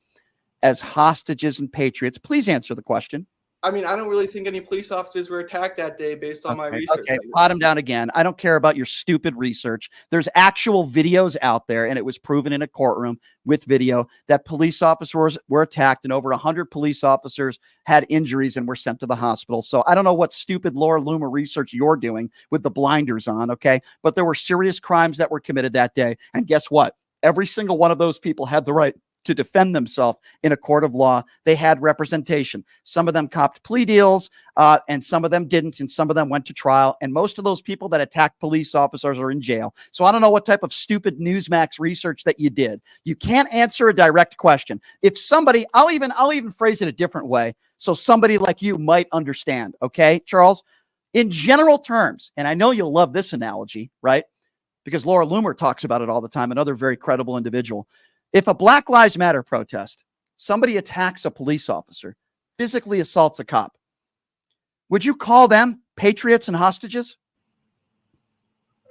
as hostages and patriots? Please answer the question. I mean, I don't really think any police officers were attacked that day based on my research. Okay, pot him down again. I don't care about your stupid research. There's actual videos out there, and it was proven in a courtroom with video that police officers were attacked, and over 100 police officers had injuries and were sent to the hospital. So I don't know what stupid Laura Loomer research you're doing with the blinders on, okay? But there were serious crimes that were committed that day, and guess what? Every single one of those people had the right to defend themselves in a court of law. They had representation. Some of them copped plea deals, and some of them didn't, and some of them went to trial. And most of those people that attacked police officers are in jail. So I don't know what type of stupid Newsmax research that you did. You can't answer a direct question. If somebody, I'll even phrase it a different way so somebody like you might understand. Okay, Charles? In general terms, and I know you'll love this analogy, right? Because Laura Loomer talks about it all the time, another very credible individual. If a Black Lives Matter protest, somebody attacks a police officer, physically assaults a cop, would you call them patriots and hostages?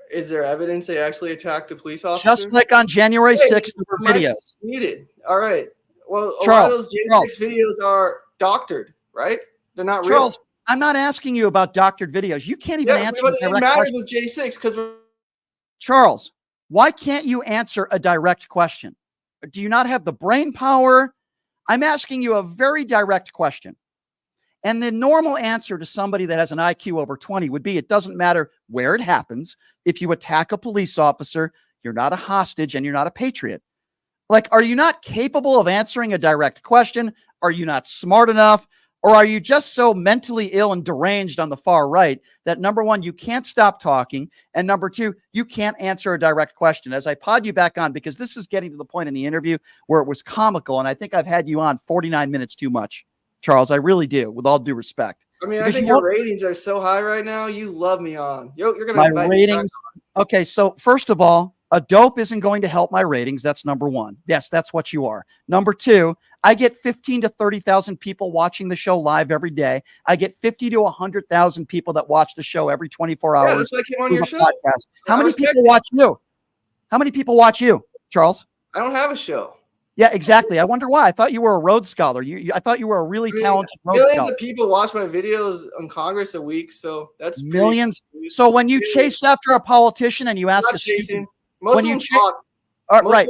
Is there evidence they actually attacked a police officer? Just like on January 6th, there were videos. Needed. All right. Well, a Charles, lot of those January 6 videos are doctored, right? They're not Charles, real. I'm not asking you about doctored videos. You can't even answer the direct matters question. with J6 because Charles, why can't you answer a direct question? Do you not have the brain power? I'm asking you a very direct question. And the normal answer to somebody that has an IQ over 20 would be, it doesn't matter where it happens. If you attack a police officer, you're not a hostage and you're not a patriot. Like, are you not capable of answering a direct question? Are you not smart enough? Or are you just so mentally ill and deranged on the far right that, number one, you can't stop talking, and number two, you can't answer a direct question? As I pod you back on, because this is getting to the point in the interview where it was comical, and I think I've had you on 49 minutes too much, Charles. I really do, with all due respect. I mean, I think your ratings are so high right now. You love me on. You're going to my ratings. Okay, so first of all, a dope isn't going to help my ratings. That's number one. Yes, that's what you are. Number two, I get 15 to 30,000 people watching the show live every day. I get 50 to 100,000 people that watch the show every 24 hours. Yeah, that's like on your show. Podcast. How many people watch you? How many people watch you, Charles? I don't have a show. Yeah, exactly. I wonder why. I thought you were a Rhodes Scholar. I thought you were a really talented Rhodes Scholar. Millions of people watch my videos on Congress a week, so that's millions. So when you chase after a politician and you ask a student, most when of you them talk. Right.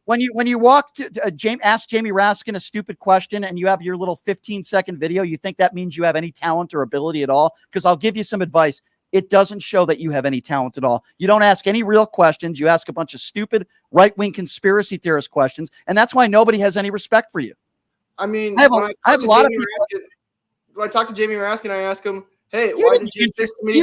When you walk to ask Jamie Raskin a stupid question and you have your little 15-second video, you think that means you have any talent or ability at all? Because I'll give you some advice. It doesn't show that you have any talent at all. You don't ask any real questions. You ask a bunch of stupid right-wing conspiracy theorist questions, and that's why nobody has any respect for you. I mean, I have a lot of people. When I talk to Jamie Raskin, I ask him, "Hey, why did J6 committee?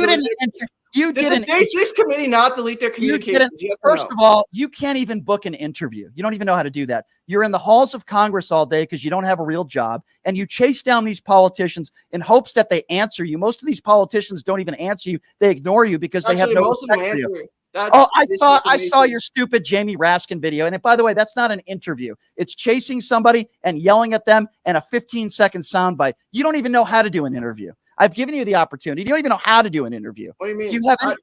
Did the J6 committee not delete their communications? First of all, you can't even book an interview. You don't even know how to do that. You're in the halls of Congress all day because you don't have a real job, and you chase down these politicians in hopes that they answer you. Most of these politicians don't even answer you; they ignore you because they have no respect for you. I saw your stupid Jamie Raskin video, and by the way, that's not an interview. It's chasing somebody and yelling at them and a 15-second soundbite. You don't even know how to do an interview. I've given you the opportunity. You don't even know how to do an interview. What do you mean?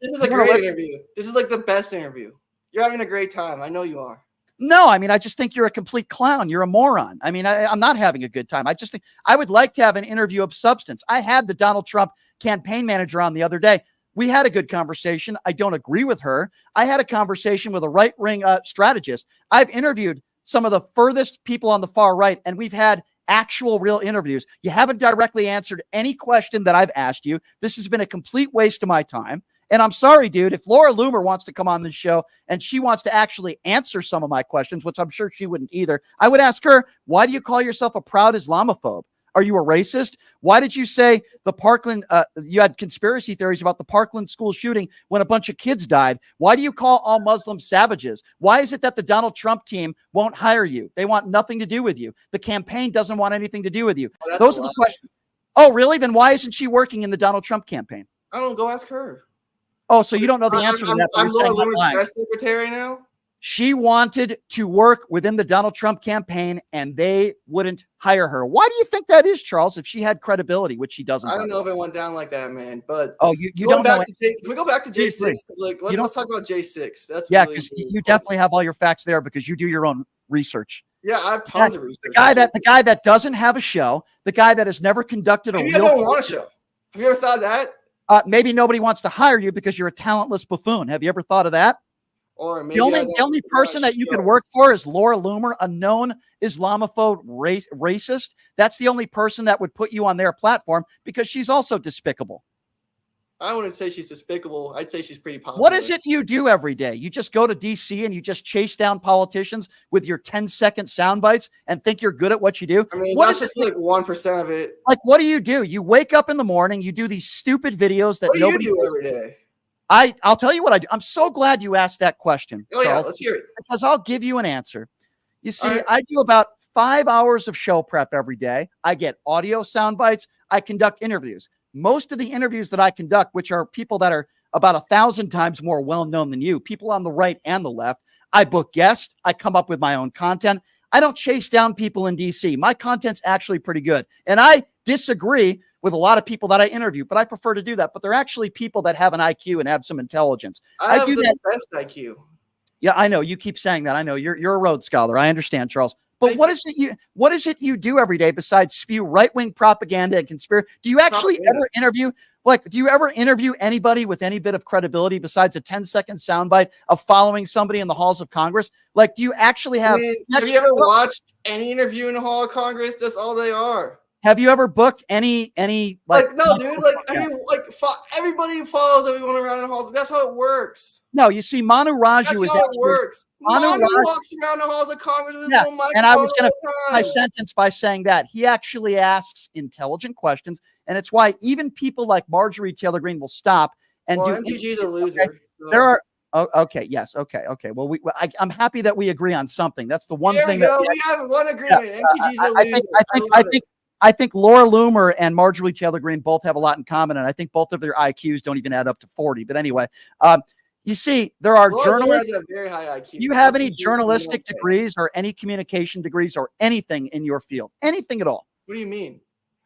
This is a great interview. This is like the best interview. You're having a great time. I know you are. No, I mean, I just think you're a complete clown. You're a moron. I mean, I'm not having a good time. I just think I would like to have an interview of substance. I had the Donald Trump campaign manager on the other day. We had a good conversation. I don't agree with her. I had a conversation with a right-wing strategist. I've interviewed some of the furthest people on the far right, and we've had actual real interviews. You haven't directly answered any question that I've asked you. This has been a complete waste of my time. And I'm sorry, dude, if Laura Loomer wants to come on this show and she wants to actually answer some of my questions, which I'm sure she wouldn't either, I would ask her, why do you call yourself a proud Islamophobe? Are you a racist? Why did you say the Parkland, you had conspiracy theories about the Parkland school shooting when a bunch of kids died? Why do you call all Muslims savages? Why is it that the Donald Trump team won't hire you? They want nothing to do with you. The campaign doesn't want anything to do with you. Those are the questions. Oh, really? Then why isn't she working in the Donald Trump campaign? I don't know. Go ask her. Oh, so you don't know the answer to that. I'm Laura Loomer's press secretary now. She wanted to work within the Donald Trump campaign, and they wouldn't hire her. Why do you think that is, Charles? If she had credibility, which she doesn't. I don't know if it went down like that, man. But you don't know. Can we go back to J6? Like, let's talk about J6. That's because you definitely have all your facts there because you do your own research. Yeah, I have tons of research. The guy that doesn't have a show, the guy that has never conducted a real. I don't want a show. Have you ever thought of that? Maybe nobody wants to hire you because you're a talentless buffoon. Have you ever thought of that? Or maybe the only person that you could work for is Laura Loomer, a known Islamophobe racist. That's the only person that would put you on their platform because she's also despicable. I wouldn't say she's despicable. I'd say she's pretty popular. What is it you do every day? You just go to D.C. and you just chase down politicians with your 10-second sound bites and think you're good at what you do? I mean, that's just like 1% of it. Like, what do? You wake up in the morning, you do these stupid videos that nobody do every day. I'll tell you what I do. I'm so glad you asked that question. Oh, Charles, yeah, let's hear it. Because I'll give you an answer. You see, I do about 5 hours of show prep every day. I get audio sound bites. I conduct interviews. Most of the interviews that I conduct, which are people that are about 1,000 times more well-known than you, people on the right and the left, I book guests. I come up with my own content. I don't chase down people in D.C. My content's actually pretty good. And I disagree with a lot of people that I interview, but I prefer to do that. But they're actually people that have an IQ and have some intelligence. I have the best IQ. Yeah, I know. You keep saying that. I know. You're a Rhodes Scholar. I understand, Charles. But what is it you do every day besides spew right-wing propaganda and conspiracy? Do you actually ever interview? Do you ever interview anybody with any bit of credibility besides a 10-second soundbite of following somebody in the halls of Congress? Do you actually have? Have you ever watched any interview in the hall of Congress? That's all they are. Have you ever booked any no, dude. Everybody follows everyone around in the halls. That's how it works. No, you see, Manu Raju That's how it works. Manu walks around the halls of Congress with his little microphone. And I was going to finish my sentence by saying that he actually asks intelligent questions, and it's why even people like Marjorie Taylor Greene will stop and do. MTG's a loser. Okay? There are. Oh, okay. Yes. Okay. Well, I'm happy that we agree on something. That's the one thing. We have one agreement. MTG's a loser. I think Laura Loomer and Marjorie Taylor Greene both have a lot in common, and I think both of their IQs don't even add up to 40. But anyway, you see, there are journalists. Has a very high IQ. Do you have any journalistic degrees or any communication degrees or anything in your field? Anything at all? What do you mean?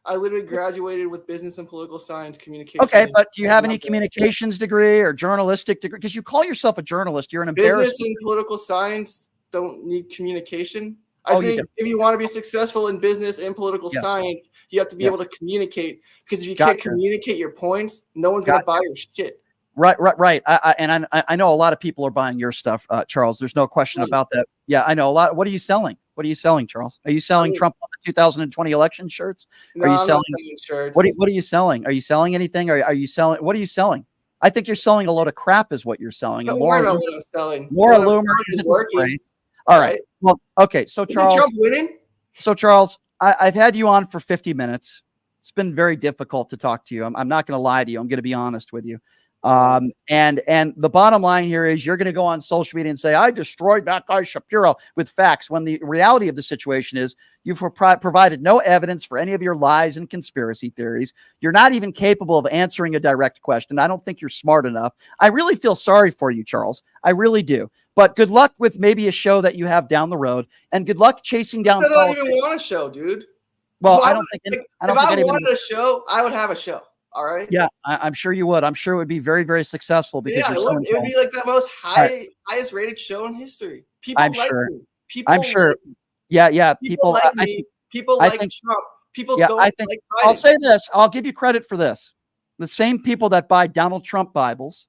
I literally graduated with business and political science communication. Okay, but do you have any communications degree or journalistic degree? Because you call yourself a journalist. You're an embarrassment. Business and political science don't need communication. I think if you want to be successful in business and political science, you have to be able to communicate. Because if you can't communicate your points, no one's going to buy your shit. Right. I know a lot of people are buying your stuff, Charles. There's no question about that. Yeah, I know a lot. What are you selling? What are you selling, Charles? Are you selling Trump on the 2020 election shirts? No, I'm not selling shirts. What are you selling? Are you selling anything? Are you selling? What are you selling? I think you're selling a load of crap, is what you're selling. Don't worry about what I'm selling. Laura Loomer is working. All right. Well, okay. So Charles, Trump winning? So Charles, I've had you on for 50 minutes. It's been very difficult to talk to you. I'm not going to lie to you. I'm going to be honest with you. And the bottom line here is you're going to go on social media and say, I destroyed that guy Shapiro with facts, when the reality of the situation is you've provided no evidence for any of your lies and conspiracy theories. You're not even capable of answering a direct question. I don't think you're smart enough. I really feel sorry for you, Charles. I really do. But good luck with maybe a show that you have down the road, and good luck chasing down. I don't even want a show, dude. Well, I don't think. If I wanted a show, I would have a show. All right. Yeah, I'm sure you would. I'm sure it would be very, very successful because Yeah, you're so it would be like the most highest rated show in history. People I'm like sure. me. People I'm sure. like me. Yeah. People like me. People I like think Trump. People Yeah, don't I think like I'll Biden. say this. I'll give you credit for this. The same people that buy Donald Trump Bibles,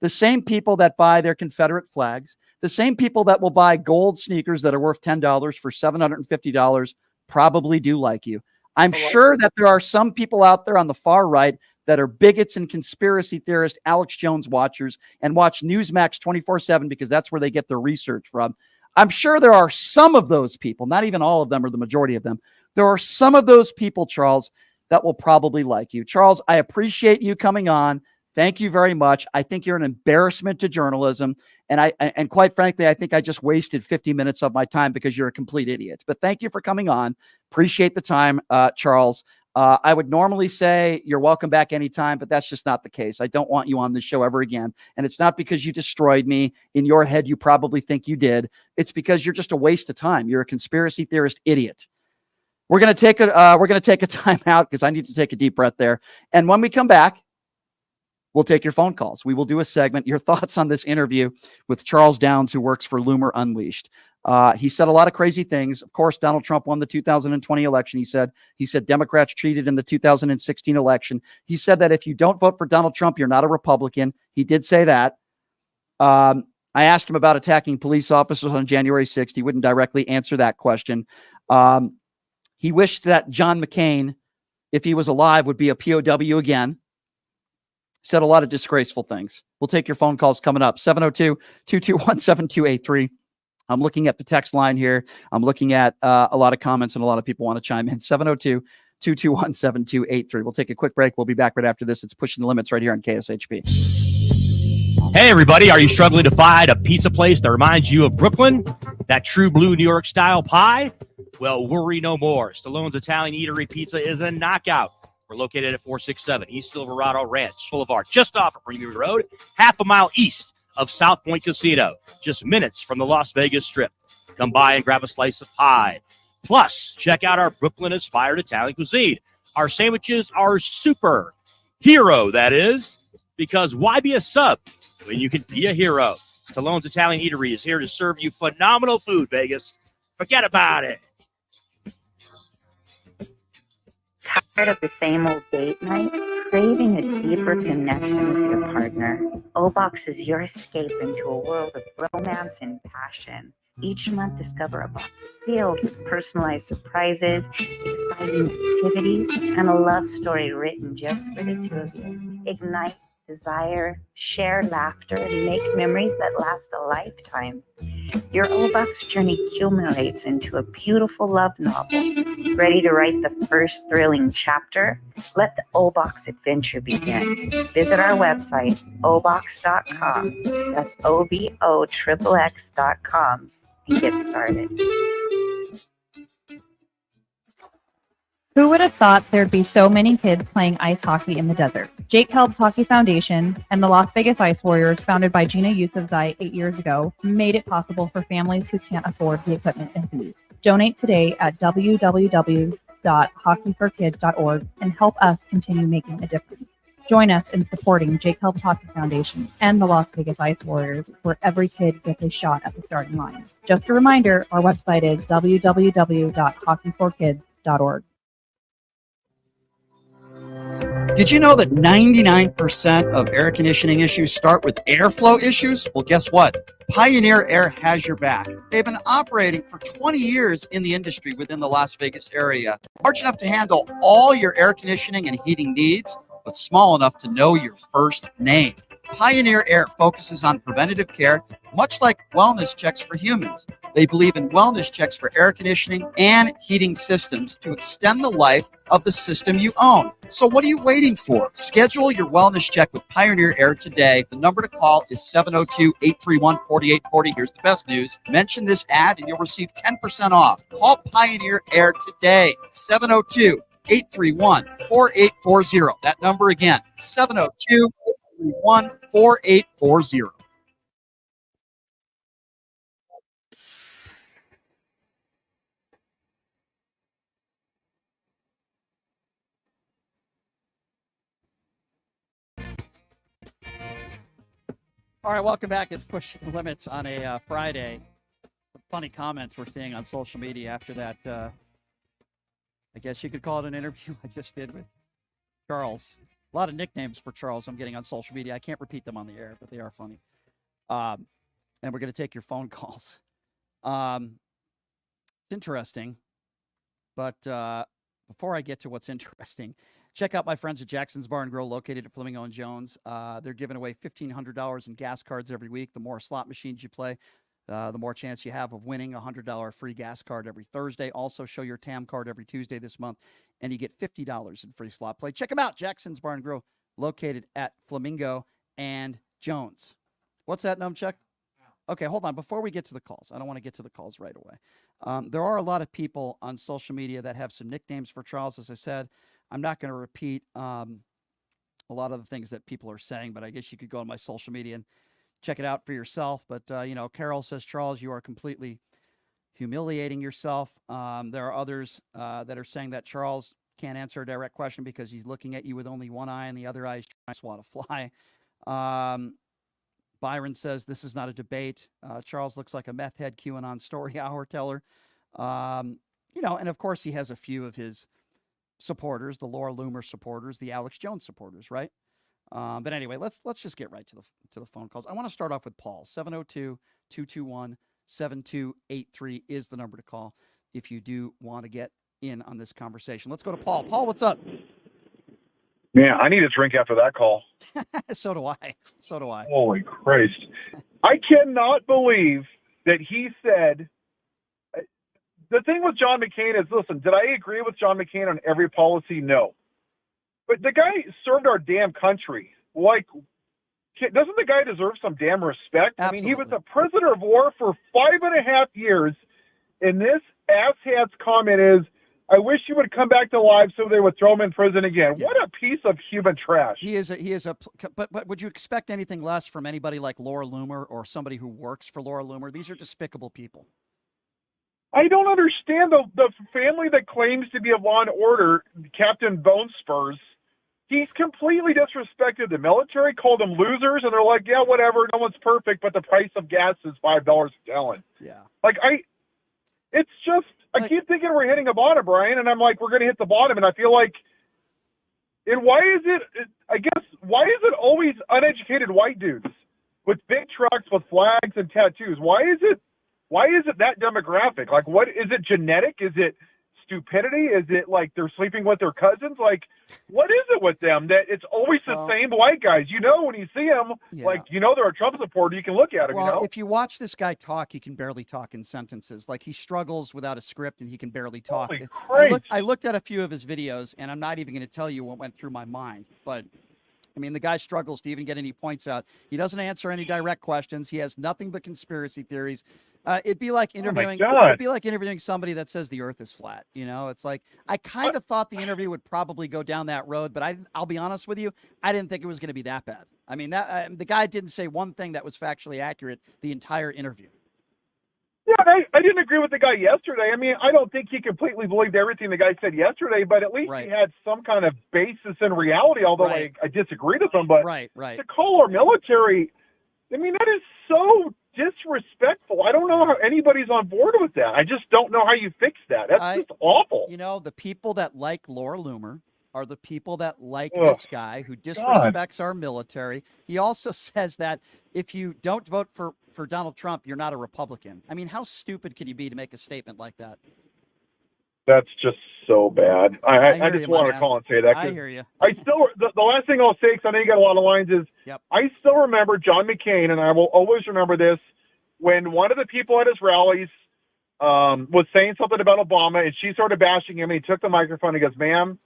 the same people that buy their Confederate flags, the same people that will buy gold sneakers that are worth $10 for $750 probably do like you. I'm sure that there are some people out there on the far right that are bigots and conspiracy theorists, Alex Jones watchers, and watch Newsmax 24/7 because that's where they get their research from. I'm sure there are some of those people, not even all of them or the majority of them. There are some of those people, Charles, that will probably like you. Charles, I appreciate you coming on. Thank you very much. I think you're an embarrassment to journalism. And quite frankly, I think I just wasted 50 minutes of my time because you're a complete idiot. But thank you for coming on. Appreciate the time, Charles. I would normally say you're welcome back anytime, but that's just not the case. I don't want you on this show ever again. And it's not because you destroyed me. In your head, you probably think you did. It's because you're just a waste of time. You're a conspiracy theorist idiot. We're going to take a time out because I need to take a deep breath there. And when we come back, we'll take your phone calls. We will do a segment, your thoughts on this interview with Charles Downs, who works for Loomer Unleashed. He said a lot of crazy things. Of course, Donald Trump won the 2020 election. He said Democrats cheated in the 2016 election. He said that if you don't vote for Donald Trump, you're not a Republican. He did say that. I asked him about attacking police officers on January 6th. He wouldn't directly answer that question. He wished that John McCain, if he was alive, would be a POW again. Said a lot of disgraceful things. We'll take your phone calls coming up. 702-221-7283. I'm looking at the text line here. I'm looking at a lot of comments, and a lot of people want to chime in. 702-221-7283. We'll take a quick break. We'll be back right after this. It's Pushing the Limits right here on KSHP. Hey, everybody. Are you struggling to find a pizza place that reminds you of Brooklyn? That true blue New York style pie? Well, worry no more. Stallone's Italian Eatery Pizza is a knockout. We're located at 467 East Silverado Ranch Boulevard, just off of Premium Road, half a mile east of South Point Casino, just minutes from the Las Vegas Strip. Come by and grab a slice of pie. Plus, check out our Brooklyn-inspired Italian cuisine. Our sandwiches are super. Hero, that is. Because why be a sub when you can be a hero? Stallone's Italian Eatery is here to serve you phenomenal food, Vegas. Forget about it. Tired of the same old date night? Craving a deeper connection with your partner? O-Box is your escape into a world of romance and passion. Each month, discover a box filled with personalized surprises, exciting activities, and a love story written just for the two of you. Ignite desire, share laughter, and make memories that last a lifetime. Your O-Box journey accumulates into a beautiful love novel. Ready to write the first thrilling chapter? Let the O-Box adventure begin. Visit our website, obox.com. That's OBOXXX.com and get started. Who would have thought there'd be so many kids playing ice hockey in the desert? Jake Helps Hockey Foundation and the Las Vegas Ice Warriors, founded by Gina Yusufzai 8 years ago, made it possible for families who can't afford the equipment and fees. Donate today at www.hockeyforkids.org and help us continue making a difference. Join us in supporting Jake Helps Hockey Foundation and the Las Vegas Ice Warriors, where every kid gets a shot at the starting line. Just a reminder, our website is www.hockeyforkids.org. Did you know that 99% of air conditioning issues start with airflow issues? Well, guess what? Pioneer Air has your back. They've been operating for 20 years in the industry within the Las Vegas area. Large enough to handle all your air conditioning and heating needs, but small enough to know your first name. Pioneer Air focuses on preventative care, much like wellness checks for humans. They believe in wellness checks for air conditioning and heating systems to extend the life of the system you own. So what are you waiting for? Schedule your wellness check with Pioneer Air today. The number to call is 702-831-4840. Here's the best news. Mention this ad and you'll receive 10% off. Call Pioneer Air today. 702-831-4840. That number again, 702-831-4840. All right, welcome back. It's Pushing the Limits on a Friday. Funny comments we're seeing on social media after that. I guess you could call it an interview I just did with Charles. A lot of nicknames for Charles I'm getting on social media. I can't repeat them on the air, but they are funny. And we're going to take your phone calls. It's interesting, but before I get to what's interesting, check out my friends at Jackson's Bar and Grill, located at Flamingo and Jones. They're giving away $1,500 in gas cards every week. The more slot machines you play, the more chance you have of winning a $100 free gas card every Thursday. Also, show your TAM card every Tuesday this month, and you get $50 in free slot play. Check them out, Jackson's Bar and Grill, located at Flamingo and Jones. What's that, Numchuck? Okay, hold on. Before we get to the calls, I don't want to get to the calls right away. There are a lot of people on social media that have some nicknames for Charles. As I said, I'm not going to repeat a lot of the things that people are saying, but I guess you could go on my social media and check it out for yourself. But, Carol says, Charles, you are completely humiliating yourself. There are others that are saying that Charles can't answer a direct question because he's looking at you with only one eye and the other eye is trying to swat a fly. Byron says, this is not a debate. Charles looks like a meth head QAnon story hour teller. And of course he has a few of his supporters, the Laura Loomer supporters, the Alex Jones supporters, right? But anyway, let's just get right to the phone calls. I want to start off with Paul. 702-221-7283 is the number to call if you do want to get in on this conversation. Let's go to Paul. Paul, what's up? Man, I need a drink after that call. So do I. Holy Christ. I cannot believe that he said, the thing with John McCain is, listen, did I agree with John McCain on every policy? No. But the guy served our damn country. Like, doesn't the guy deserve some damn respect? Absolutely. I mean, he was a prisoner of war for 5.5 years, and this asshat's comment is, I wish he would come back to life so they would throw him in prison again. Yeah. What a piece of human trash. But would you expect anything less from anybody like Laura Loomer or somebody who works for Laura Loomer? These are despicable people. I don't understand the family that claims to be a law and order, Captain Bone Spurs. He's completely disrespected the military, called them losers, and they're like, yeah, whatever, no one's perfect, but the price of gas is $5 a gallon. Yeah. It's just, I keep thinking we're hitting a bottom, Brian, and I'm like, we're going to hit the bottom, and I feel like, and why is it always uneducated white dudes with big trucks with flags and tattoos? Why is it that demographic? Like, what is it, genetic? Is it stupidity? Is it like they're sleeping with their cousins? Like, what is it with them that it's always the same white guys? When you see them, they're a Trump supporter, you can look at them, if you watch this guy talk, he can barely talk in sentences. Like, he struggles without a script and he can barely talk. I looked at a few of his videos, and I'm not even going to tell you what went through my mind, but I mean, the guy struggles to even get any points out. He doesn't answer any direct questions. He has nothing but conspiracy theories. It'd be like interviewing somebody that says the earth is flat. It's like, I kind of thought the interview would probably go down that road, but I'll be honest with you, I didn't think it was going to be that bad. I mean, the guy didn't say one thing that was factually accurate the entire interview. Yeah, I didn't agree with the guy yesterday. I mean, I don't think he completely believed everything the guy said yesterday, but at least he had some kind of basis in reality, although I disagreed with him. But to call our military, I mean, that is so disrespectful. I don't know how anybody's on board with that. I just don't know how you fix that. That's just awful. The people that like Laura Loomer are the people that like this guy who disrespects our military. He also says that if you don't vote for Donald Trump, you're not a Republican. I mean, how stupid could you be to make a statement like that? That's just so bad. I just wanted to call and say that. I hear you. The last thing I'll say, because I know you got a lot of lines, is I still remember John McCain, and I will always remember this, when one of the people at his rallies was saying something about Obama, and she started bashing him, and he took the microphone and goes, ma'am,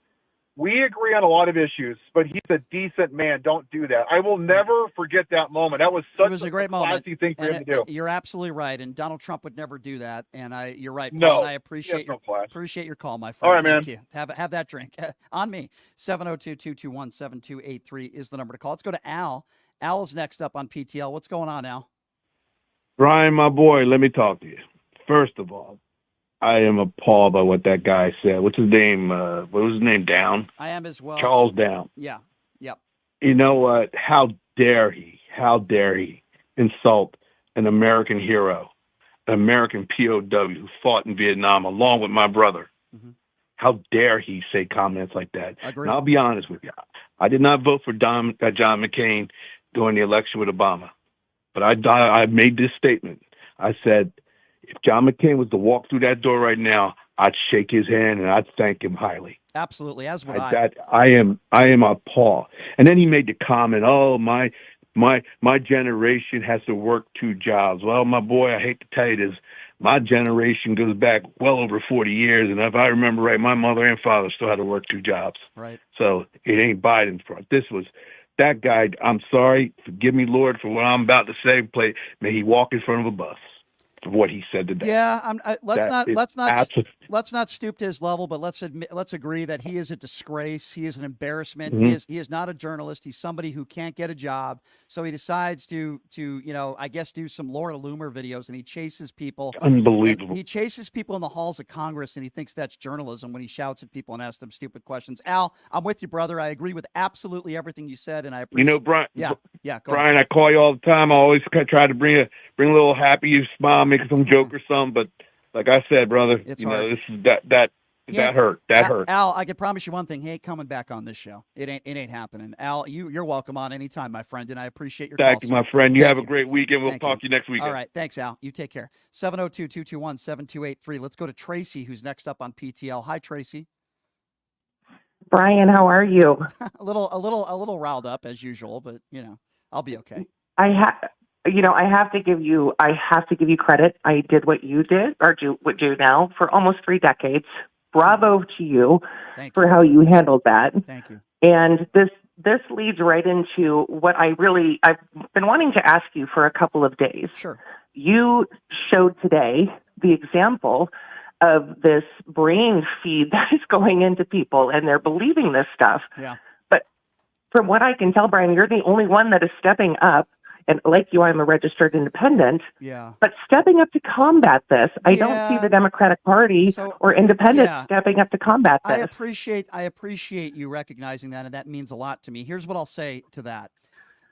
we agree on a lot of issues, but he's a decent man. Don't do that. I will never forget that moment. That was such a great classy thing for him to do. You're absolutely right, and Donald Trump would never do that. And you're right, Paul. No, and I appreciate your call, my friend. All right, man. Thank you. Have that drink on me. 702-221-7283 is the number to call. Let's go to Al. Al is next up on PTL. What's going on, Al? Brian, my boy, let me talk to you. First of all, I am appalled by what that guy said. What's his name? What was his name? Down? I am as well. Charles Down. Yeah. Yep. You know what? How dare he? How dare he? insult an American hero, an American POW who fought in Vietnam along with my brother. Mm-hmm. How dare he say comments like that? Agreed. And I'll be honest with you. I did not vote for John McCain during the election with Obama. But I made this statement. I said, if John McCain was to walk through that door right now, I'd shake his hand and I'd thank him highly. Absolutely, as would I. I am appalled. And then he made the comment, "Oh, my generation has to work 2 jobs." Well, my boy, I hate to tell you this. My generation goes back well over 40 years, and if I remember right, my mother and father still had to work 2 jobs. Right. So it ain't Biden's fault. That guy, I'm sorry, forgive me, Lord, for what I'm about to say. May he walk in front of a bus for what he said today. Yeah, let's not stoop to his level, but let's agree that he is a disgrace. He is an embarrassment. Mm-hmm. He is not a journalist. He's somebody who can't get a job. So he decides to I guess do some Laura Loomer videos, and he chases people. Unbelievable. He chases people in the halls of Congress, and he thinks that's journalism when he shouts at people and asks them stupid questions. Al, I'm with you, brother. I agree with absolutely everything you said, and I appreciate. Brian. Yeah. Go Brian, ahead. I call you all the time. I always try to bring a little happy smile, make some joke or something. But like I said, brother, It's you hard. know, this is that hurt. That hurt. Al, I can promise you one thing: he ain't coming back on this show. It ain't happening. Al, you're welcome on anytime, my friend, and I appreciate your Thank call. you, my friend. You Thank have a great weekend. We'll talk to you next weekend. All right, thanks, Al. You take care. 702-221-7283. Let's go to Tracy, who's next up on PTL. Hi, Tracy. Brian, how are you? a little riled up as usual, but I'll be okay. I have to give you credit. I did what you did or do now for almost 3 decades. Bravo to you for how you handled that. Thank you. And this leads right into what I've been wanting to ask you for a couple of days. Sure. You showed today the example of this brain feed that is going into people and they're believing this stuff. Yeah. But from what I can tell, Brian, you're the only one that is stepping up. And like you, I'm a registered independent. Yeah. But stepping up to combat this, I don't see the Democratic Party or independents stepping up to combat this. I appreciate you recognizing that, and that means a lot to me. Here's what I'll say to that.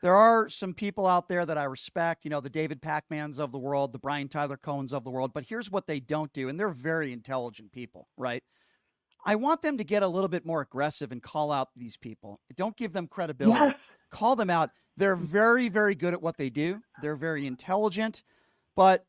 There are some people out there that I respect, the David Pacmans of the world, the Brian Tyler Cohens of the world, but here's what they don't do, and they're very intelligent people, right? I want them to get a little bit more aggressive and call out these people. Don't give them credibility. Yes. Call them out. They're very, very good at what they do. They're very intelligent. But,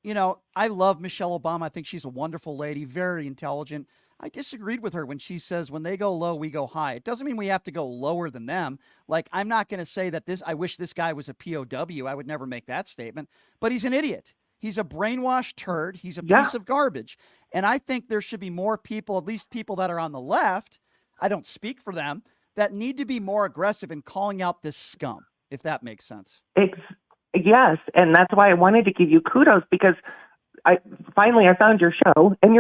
I love Michelle Obama. I think she's a wonderful lady, very intelligent. I disagreed with her when she says when they go low, we go high. It doesn't mean we have to go lower than them. Like, I'm not going to say that I wish this guy was a POW. I would never make that statement. But he's an idiot. He's a brainwashed turd. He's a piece of garbage. And I think there should be more people, at least people that are on the left, I don't speak for them, that need to be more aggressive in calling out this scum, if that makes sense. Yes, and that's why I wanted to give you kudos because I found your show, and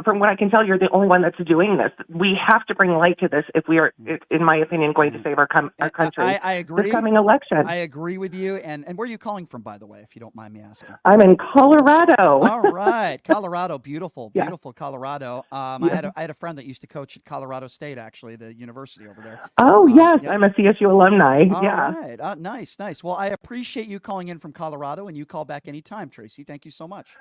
from what I can tell, you're the only one that's doing this. We have to bring light to this if we are, in my opinion, going to save our country. I agree. This coming election. I agree with you. And where are you calling from, by the way, if you don't mind me asking? I'm in Colorado. All right, Colorado, beautiful Colorado. I had a friend that used to coach at Colorado State, actually, the university over there. Oh yes, I'm a CSU alumni. All right, nice. Well, I appreciate you calling in from Colorado, and you call back anytime, Tracy. Thank you so much.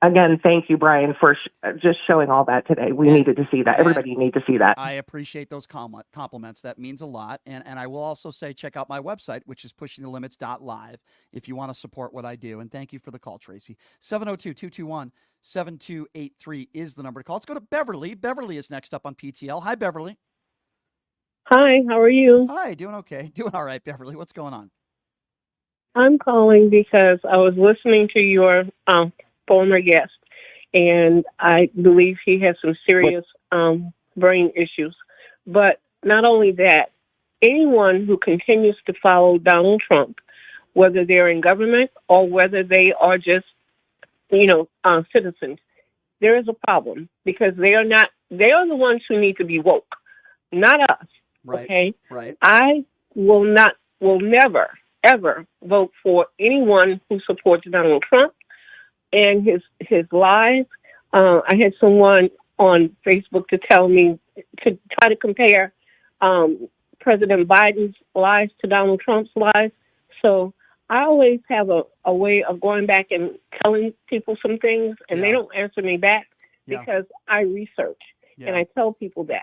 Again, thank you, Brian, for just showing all that today. We needed to see that. Everybody needs to see that. I appreciate those compliments. That means a lot. And I will also say, check out my website, which is pushingthelimits.live, if you want to support what I do. And thank you for the call, Tracy. 702-221-7283 is the number to call. Let's go to Beverly. Beverly is next up on PTL. Hi, Beverly. Hi, how are you? Hi, doing okay. Doing all right, Beverly. What's going on? I'm calling because I was listening to your former guest, and I believe he has some serious brain issues. But not only that, anyone who continues to follow Donald Trump, whether they're in government or whether they are just, citizens, there is a problem because they are the ones who need to be woke, not us. Right. Okay. Right. I will never, ever vote for anyone who supports Donald Trump and his lies. I had someone on Facebook to tell me to try to compare President Biden's lies to Donald Trump's lies. So I always have a way of going back and telling people some things, and they don't answer me back because I research and I tell people that.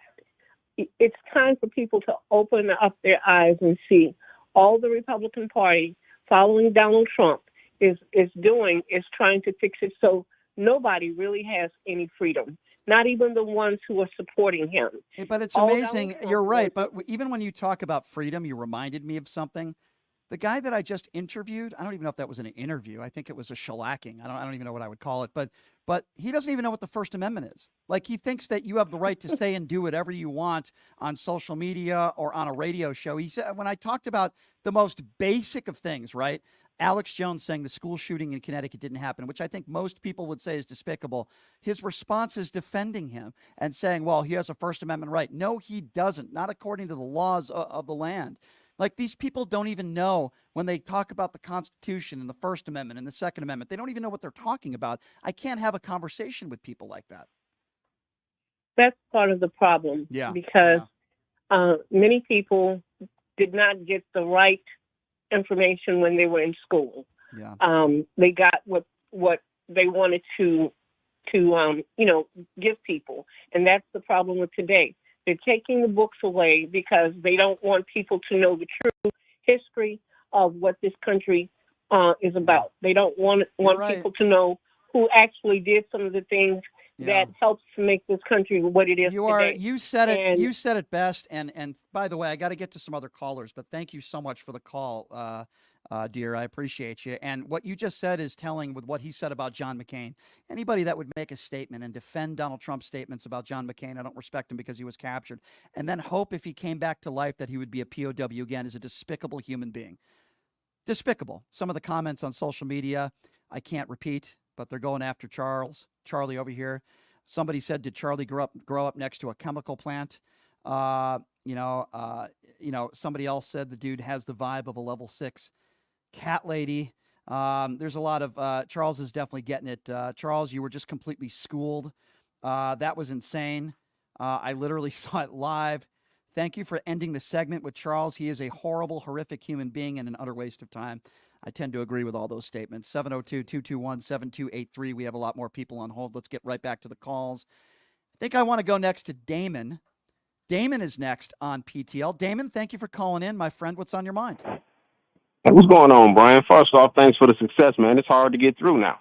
It's time for people to open up their eyes and see all the Republican Party following Donald Trump is doing is trying to fix it so nobody really has any freedom, not even the ones who are supporting him. But it's amazing. You're right. But even when you talk about freedom, you reminded me of something. The guy that I just interviewed, I don't even know if that was an interview. I think it was a shellacking. I don't even know what I would call it. But he doesn't even know what the First Amendment is. Like, he thinks that you have the right to say and do whatever you want on social media or on a radio show. He said, when I talked about the most basic of things, right? Alex Jones saying the school shooting in Connecticut didn't happen, which I think most people would say is despicable. His response is defending him and saying, well, he has a First Amendment right. No, he doesn't. Not according to the laws of the land. Like, these people don't even know when they talk about the Constitution and the First Amendment and the Second Amendment. They don't even know what they're talking about. I can't have a conversation with people like that. That's part of the problem. Because many people did not get the right information when they were in school. They got what they wanted to give people. And that's the problem with today. They're taking the books away because they don't want people to know the true history of what this country is about. They don't want people to know who actually did some of the things that helps to make this country what it is today. You said it. You said it best. And by the way, I got to get to some other callers, but thank you so much for the call, dear. I appreciate you. And what you just said is telling with what he said about John McCain. Anybody that would make a statement and defend Donald Trump's statements about John McCain, I don't respect him because he was captured, and then hope if he came back to life that he would be a POW again, is a despicable human being. Despicable. Some of the comments on social media, I can't repeat, but they're going after Charlie over here. Somebody said, did Charlie grow up next to a chemical plant? Somebody else said the dude has the vibe of a level 6 cat lady. There's a lot of Charles is definitely getting it. Charles, you were just completely schooled. That was insane. I literally saw it live. Thank you for ending the segment with Charles. He is a horrible, horrific human being and an utter waste of time. I tend to agree with all those statements. 702-221-7283. We have a lot more people on hold. Let's get right back to the calls. I think I want to go next to Damon. Damon is next on PTL. Damon, thank you for calling in, my friend. What's on your mind? Hey, what's going on, Brian? First off, thanks for the success, man. It's hard to get through now.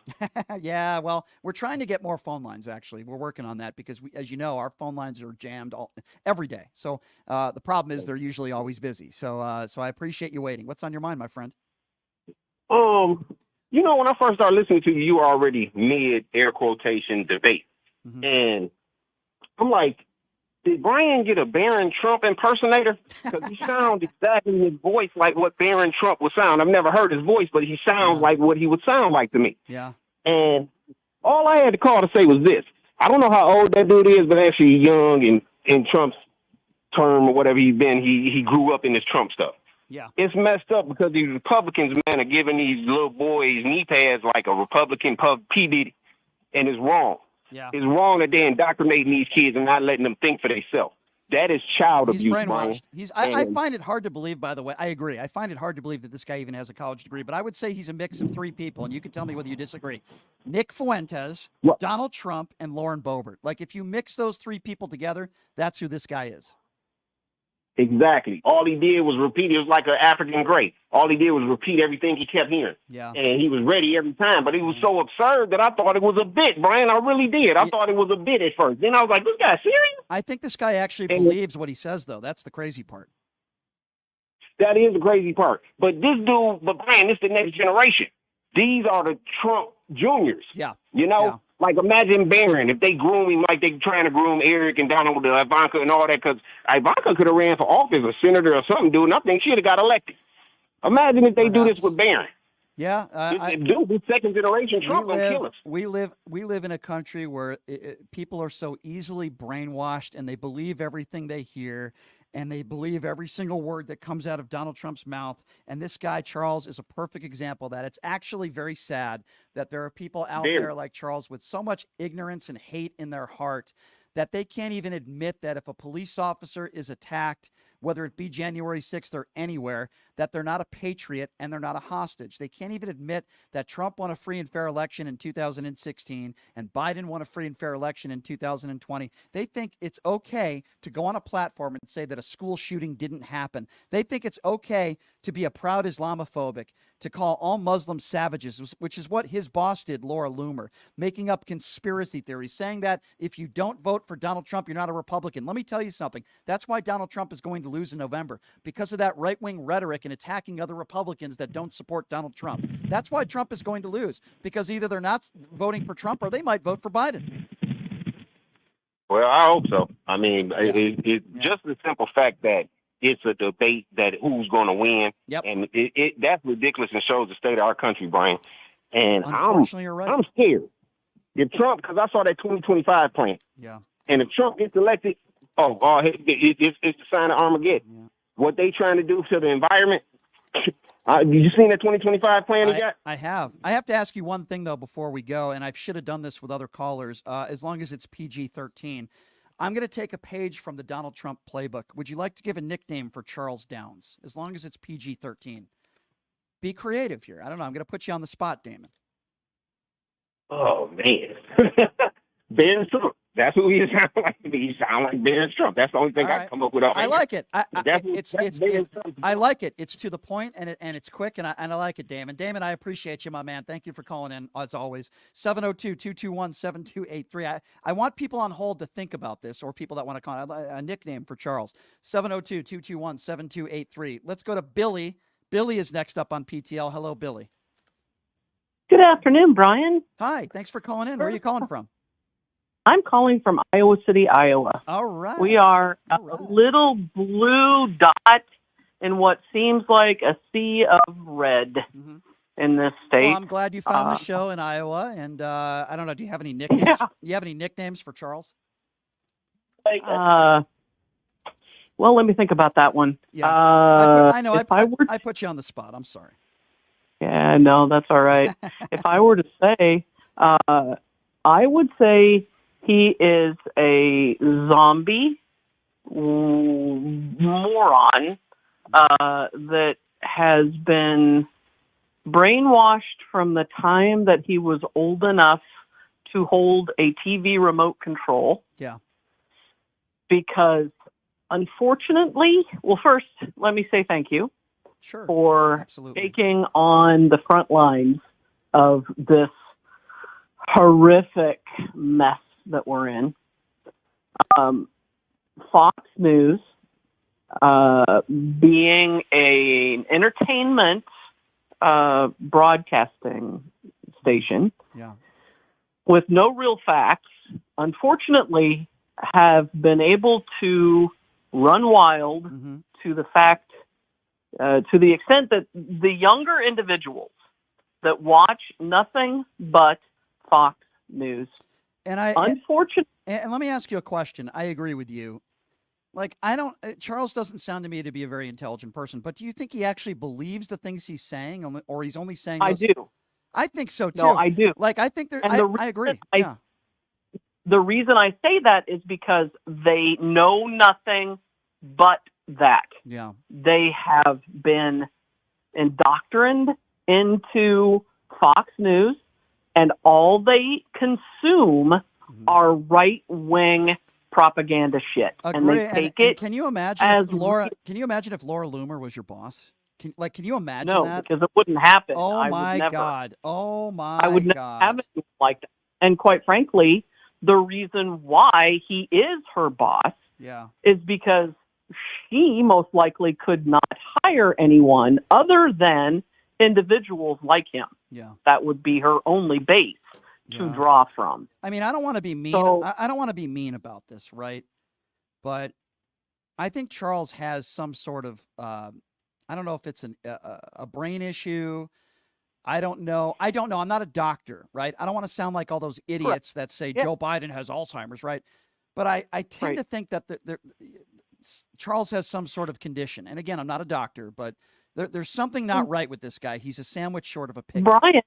Yeah, well, we're trying to get more phone lines, actually. We're working on that because, as you know, our phone lines are jammed every day. So the problem is they're usually always busy. So I appreciate you waiting. What's on your mind, my friend? When I first started listening to you, you were already mid air quotation debate. Mm-hmm. And I'm like, did Brian get a Barron Trump impersonator? Because he sounds exactly his voice like what Barron Trump would sound. I've never heard his voice, but he sounds like what he would sound like to me. Yeah. And all I had to call to say was this. I don't know how old that dude is, but actually young in Trump's term or whatever he's been, he grew up in this Trump stuff. Yeah. It's messed up because these Republicans, man, are giving these little boys knee pads like a Republican P. Diddy. And it's wrong. Yeah. It's wrong that they're indoctrinating these kids and not letting them think for themselves. That is child abuse, brainwashed. Brian. I find it hard to believe, by the way. I agree. I find it hard to believe that this guy even has a college degree, but I would say he's a mix of three people, and you can tell me whether you disagree. Nick Fuentes, Donald Trump, and Lauren Boebert. Like, if you mix those three people together, that's who this guy is. Exactly. All he did was repeat. It was like an African great. All he did was repeat everything he kept hearing. Yeah. And he was ready every time. But it was so absurd that I thought it was a bit, Brian. I really did. I thought it was a bit at first. Then I was like, this guy's serious? I think this guy actually believes what he says, though. That's the crazy part. That is the crazy part. But Brian, this is the next generation. These are the Trump juniors. Yeah. Yeah. Like, imagine Barron, if they groom him like they trying to groom Eric and Donald, Ivanka and all that, because Ivanka could have ran for office, a senator or something, dude, and I think she'd have got elected. Imagine if they do this with Barron. Yeah. Dude, this second generation Trump will kill us. We live in a country where people are so easily brainwashed and they believe everything they hear. And they believe every single word that comes out of Donald Trump's mouth. And this guy, Charles, is a perfect example of that. It's actually very sad that there are people out there like Charles with so much ignorance and hate in their heart that they can't even admit that if a police officer is attacked, whether it be January 6th or anywhere, that they're not a patriot and they're not a hostage. They can't even admit that Trump won a free and fair election in 2016 and Biden won a free and fair election in 2020. They think it's okay to go on a platform and say that a school shooting didn't happen. They think it's okay to be a proud Islamophobic, to call all Muslims savages, which is what his boss did, Laura Loomer, making up conspiracy theories, saying that if you don't vote for Donald Trump, you're not a Republican. Let me tell you something. That's why Donald Trump is going to lose in November, because of that right-wing rhetoric and attacking other Republicans that don't support Donald Trump. That's why Trump is going to lose, because either they're not voting for Trump or they might vote for Biden. Well, I hope so. I mean, it's just the simple fact that it's a debate that who's going to win. Yep. And that's ridiculous and shows the state of our country, Brian. And unfortunately, you're right. I'm scared. If Trump, because I saw that 2025 plan. Yeah. And if Trump gets elected, it's the sign of Armageddon. Yeah. What they trying to do to the environment. You seen that 2025 plan he got? I have. I have to ask you one thing, though, before we go, and I should have done this with other callers, as long as it's PG-13. I'm going to take a page from the Donald Trump playbook. Would you like to give a nickname for Charles Downs, as long as it's PG-13? Be creative here. I don't know. I'm going to put you on the spot, Damon. Oh, man. Ben Trump. That's who he sounds like to me. He sounds like Ben Trump. That's the only thing I come up with. I like it. I like it. It's to the point, and it's quick, and I like it, Damon. Damon, I appreciate you, my man. Thank you for calling in, as always. 702-221-7283. I want people on hold to think about this, or people that want to call a nickname for Charles. 702-221-7283. Let's go to Billy. Billy is next up on PTL. Hello, Billy. Good afternoon, Brian. Hi. Thanks for calling in. Where are you calling from? I'm calling from Iowa City, Iowa. All right. We are a little blue dot in what seems like a sea of red in this state. Well, I'm glad you found the show in Iowa. And I don't know, do you have any nicknames? Yeah. Do you have any nicknames for Charles? Well, let me think about that one. Yeah. I put you on the spot. I'm sorry. Yeah, no, that's all right. If I were to say, I would say he is a zombie moron that has been brainwashed from the time that he was old enough to hold a TV remote control. Yeah. Because unfortunately, well, first, let me say thank you for taking on the front lines of this horrific mess that we're in. Fox News, being an entertainment broadcasting station with no real facts, unfortunately have been able to run wild to the fact, to the extent that the younger individuals that watch nothing but Fox News. And and let me ask you a question. I agree with you. Like, Charles doesn't sound to me to be a very intelligent person, but do you think he actually believes the things he's saying, or he's only saying those? I do. I think so too. No, I do. Like, I think I agree. The reason I say that is because they know nothing but that. Yeah. They have been indoctrined into Fox News, and all they consume are right-wing propaganda shit. And they take it. Can you imagine if Laura? Can you imagine if Laura Loomer was your boss? Can you imagine that? No, because it wouldn't happen. Oh my God! Oh my! I would never have it like that. And quite frankly, the reason why he is her boss, is because she most likely could not hire anyone other than individuals like him. Yeah, that would be her only base to draw from. I mean, I don't want to be mean. I don't want to be mean about this, right? But I think Charles has some sort of, I don't know if it's a brain issue. I don't know. I'm not a doctor, right? I don't want to sound like all those idiots that say Joe Biden has Alzheimer's, right? But I tend to think that Charles has some sort of condition. And again, I'm not a doctor, but there's something not right with this guy. He's a sandwich short of a pig. Brian,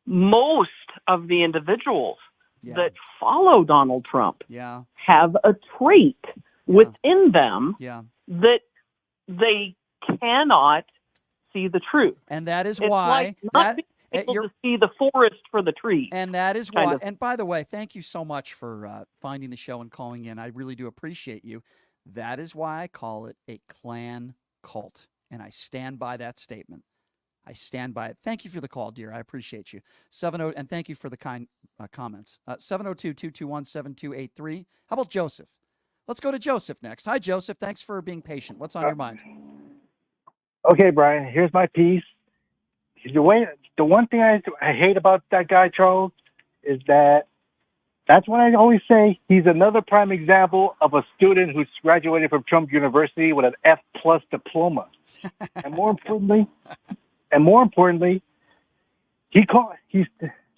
most of the individuals that follow Donald Trump Yeah. have a trait within them Yeah. that they cannot see the truth. And that is It's why like not being able to see the forest for the trees. And that is kind why. of. And by the way, thank you so much for finding the show and calling in. I really do appreciate you. That is why I call it a Klan cult, and I stand by that statement. I stand by it. Thank you for the call, dear. I appreciate you. 70, and thank you for the kind comments. 702-221-7283. How about Joseph? Let's go to Joseph next. Hi, Joseph. Thanks for being patient. What's on your mind? Okay, Brian, here's my piece. The one thing I hate about that guy, Charles, is that's what I always say. He's another prime example of a student who's graduated from Trump University with an F+ diploma. And more importantly, he's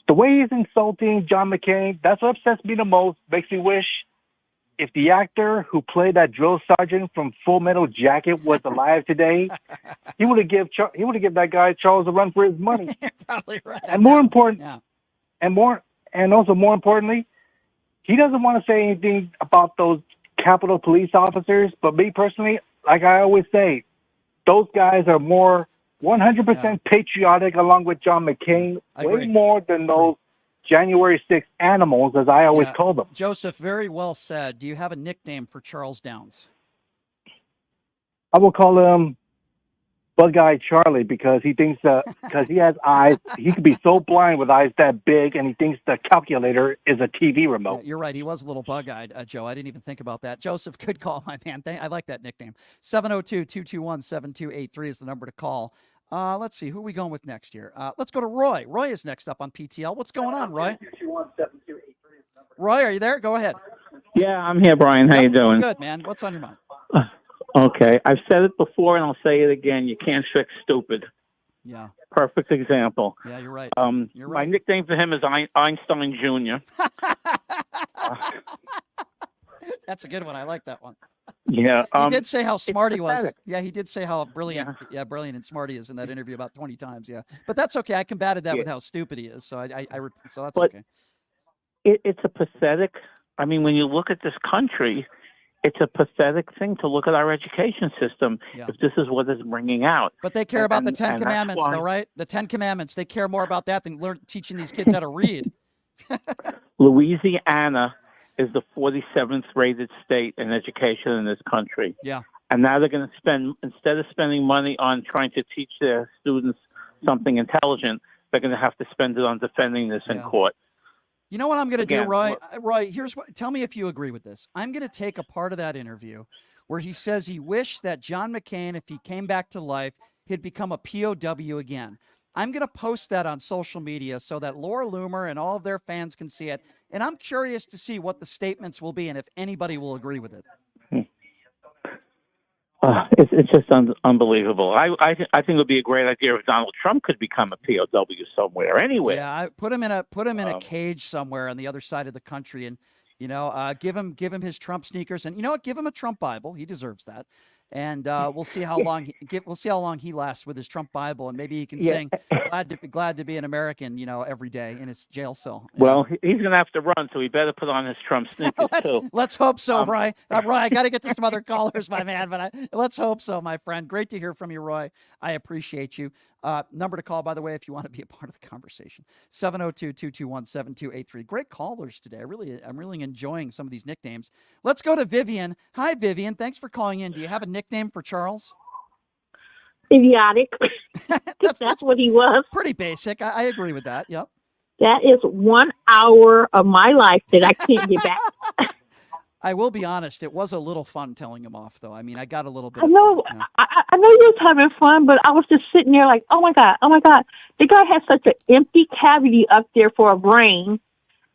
the way he's insulting John McCain. That's what upsets me the most. Makes me wish if the actor who played that drill sergeant from Full Metal Jacket was alive today, he would have given that guy Charles a run for his money. Probably right. And more importantly, he doesn't want to say anything about those Capitol Police officers. But me personally, like I always say, those guys are more 100% patriotic, along with John McCain, way more than those January 6th animals, as I always call them. Joseph, very well said. Do you have a nickname for Charles Downs? I will call him Bug Eye Charlie because he thinks because he has eyes, he could be so blind with eyes that big, and he thinks the calculator is a TV remote. Yeah, you're right. He was a little bug-eyed, Joe. I didn't even think about that. Joseph, good call, my man. I like that nickname. 702-221-7283 is the number to call. Let's see. Who are we going with next here? Let's go to Roy. Roy is next up on PTL. What's going on, Roy? Roy, are you there? Go ahead. Yeah, I'm here, Brian. How you doing? Good, man. What's on your mind? Okay. I've said it before, and I'll say it again. You can't fix stupid. Yeah. Perfect example. Yeah, you're right. You're My right. nickname for him is Einstein Jr. That's a good one. I like that one. Yeah. He did say how smart he was. pathetic. Yeah, he did say how brilliant, brilliant and smart he is in that interview about 20 times. Yeah, but that's okay. I combated that with how stupid he is. So so that's okay. It's a pathetic. I mean, when you look at this country, it's a pathetic thing to look at our education system if this is what it's bringing out. But they care about the Ten Commandments, though, right? The Ten Commandments. They care more about that than teaching these kids how to read. Louisiana is the 47th rated state in education in this country. Yeah. And now they're going to spend, instead of spending money on trying to teach their students something intelligent, they're going to have to spend it on defending this in court. You know what I'm going to do, Again, Roy? Roy, here's what. Tell me if you agree with this. I'm going to take a part of that interview where he says he wished that John McCain, if he came back to life, he'd become a POW again. I'm going to post that on social media so that Laura Loomer and all of their fans can see it. And I'm curious to see what the statements will be and if anybody will agree with it. It's just unbelievable. I think it would be a great idea if Donald Trump could become a POW somewhere anyway. Yeah, I put him in a cage somewhere on the other side of the country, and give him his Trump sneakers, and you know what? Give him a Trump Bible. He deserves that. And we'll see how long he lasts with his Trump Bible, and maybe he can sing "Glad to be an American," every day in his jail cell. Well, he's going to have to run, so he better put on his Trump sneakers too. Let's hope so, Roy. Roy, I got to get to some other callers, my man, but let's hope so, my friend. Great to hear from you, Roy. I appreciate you. Number to call, by the way, if you want to be a part of the conversation, 702-221-7283. Great callers today. I'm really enjoying some of these nicknames. Let's go to Vivian. Hi, Vivian. Thanks for calling in. Do you have a nickname for Charles? Idiotic. That's what he was. Pretty basic. I agree with that. Yep. That is 1 hour of my life that I can't get back. I will be honest. It was a little fun telling him off, though. I mean, I got a little bit. I know. I know you was having fun, but I was just sitting there like, oh my god. The guy has such an empty cavity up there for a brain,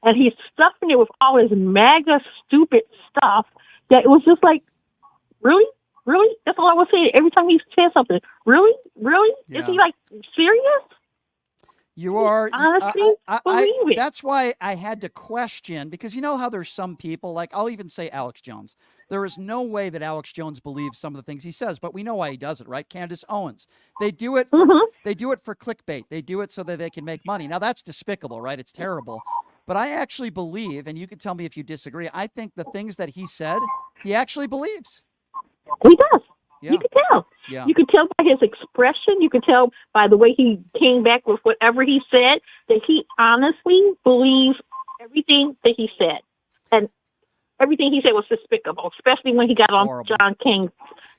and he's stuffing it with all his MAGA stupid stuff. That it was just like, really. That's all I was saying every time he said something. Really. Yeah. Is he like serious? You are honestly believe it. That's why I had to question, because you know how there's some people, like I'll even say Alex Jones. There is no way that Alex Jones believes some of the things he says, but we know why he does it, right? Candace Owens. They do it for clickbait. They do it so that they can make money. Now that's despicable, right? It's terrible. But I actually believe, and you can tell me if you disagree, I think the things that he said, he actually believes. He does. Yeah. You can tell. Yeah. You can tell by his expression. You can tell by the way he came back with whatever he said that he honestly believes everything that he said. And everything he said was despicable, especially when he got on John King.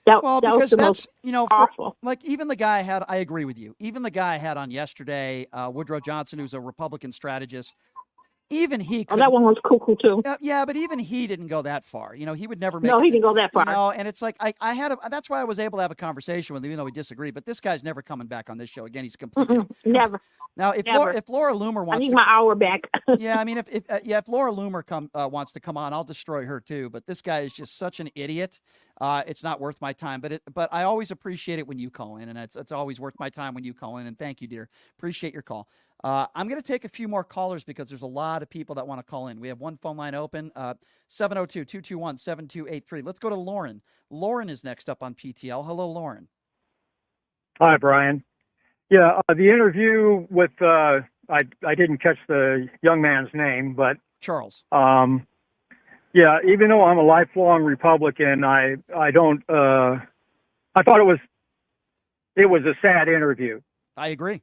That was the most awful. Like even the guy I agree with you. Even the guy I had on yesterday, Woodrow Johnson, who's a Republican strategist, even he could. Oh, that one was cool too. Yeah, but even he didn't go that far. He would never make. No, he didn't go that far. And it's like I had. That's why I was able to have a conversation with him, even though we disagree. But this guy's never coming back on this show again. He's completely never. Now, if Laura Loomer wants, I need my hour back. Yeah, I mean, if Laura Loomer wants to come on, I'll destroy her too. But this guy is just such an idiot. It's not worth my time. But I always appreciate it when you call in, and it's always worth my time when you call in. And thank you, dear. Appreciate your call. I'm going to take a few more callers because there's a lot of people that want to call in. We have one phone line open, 702-221-7283. Let's go to Lauren. Lauren is next up on PTL. Hello, Lauren. Hi, Brian. Yeah, the interview with, I didn't catch the young man's name, but Charles. Yeah, even though I'm a lifelong Republican, I don't, I thought it was a sad interview. I agree.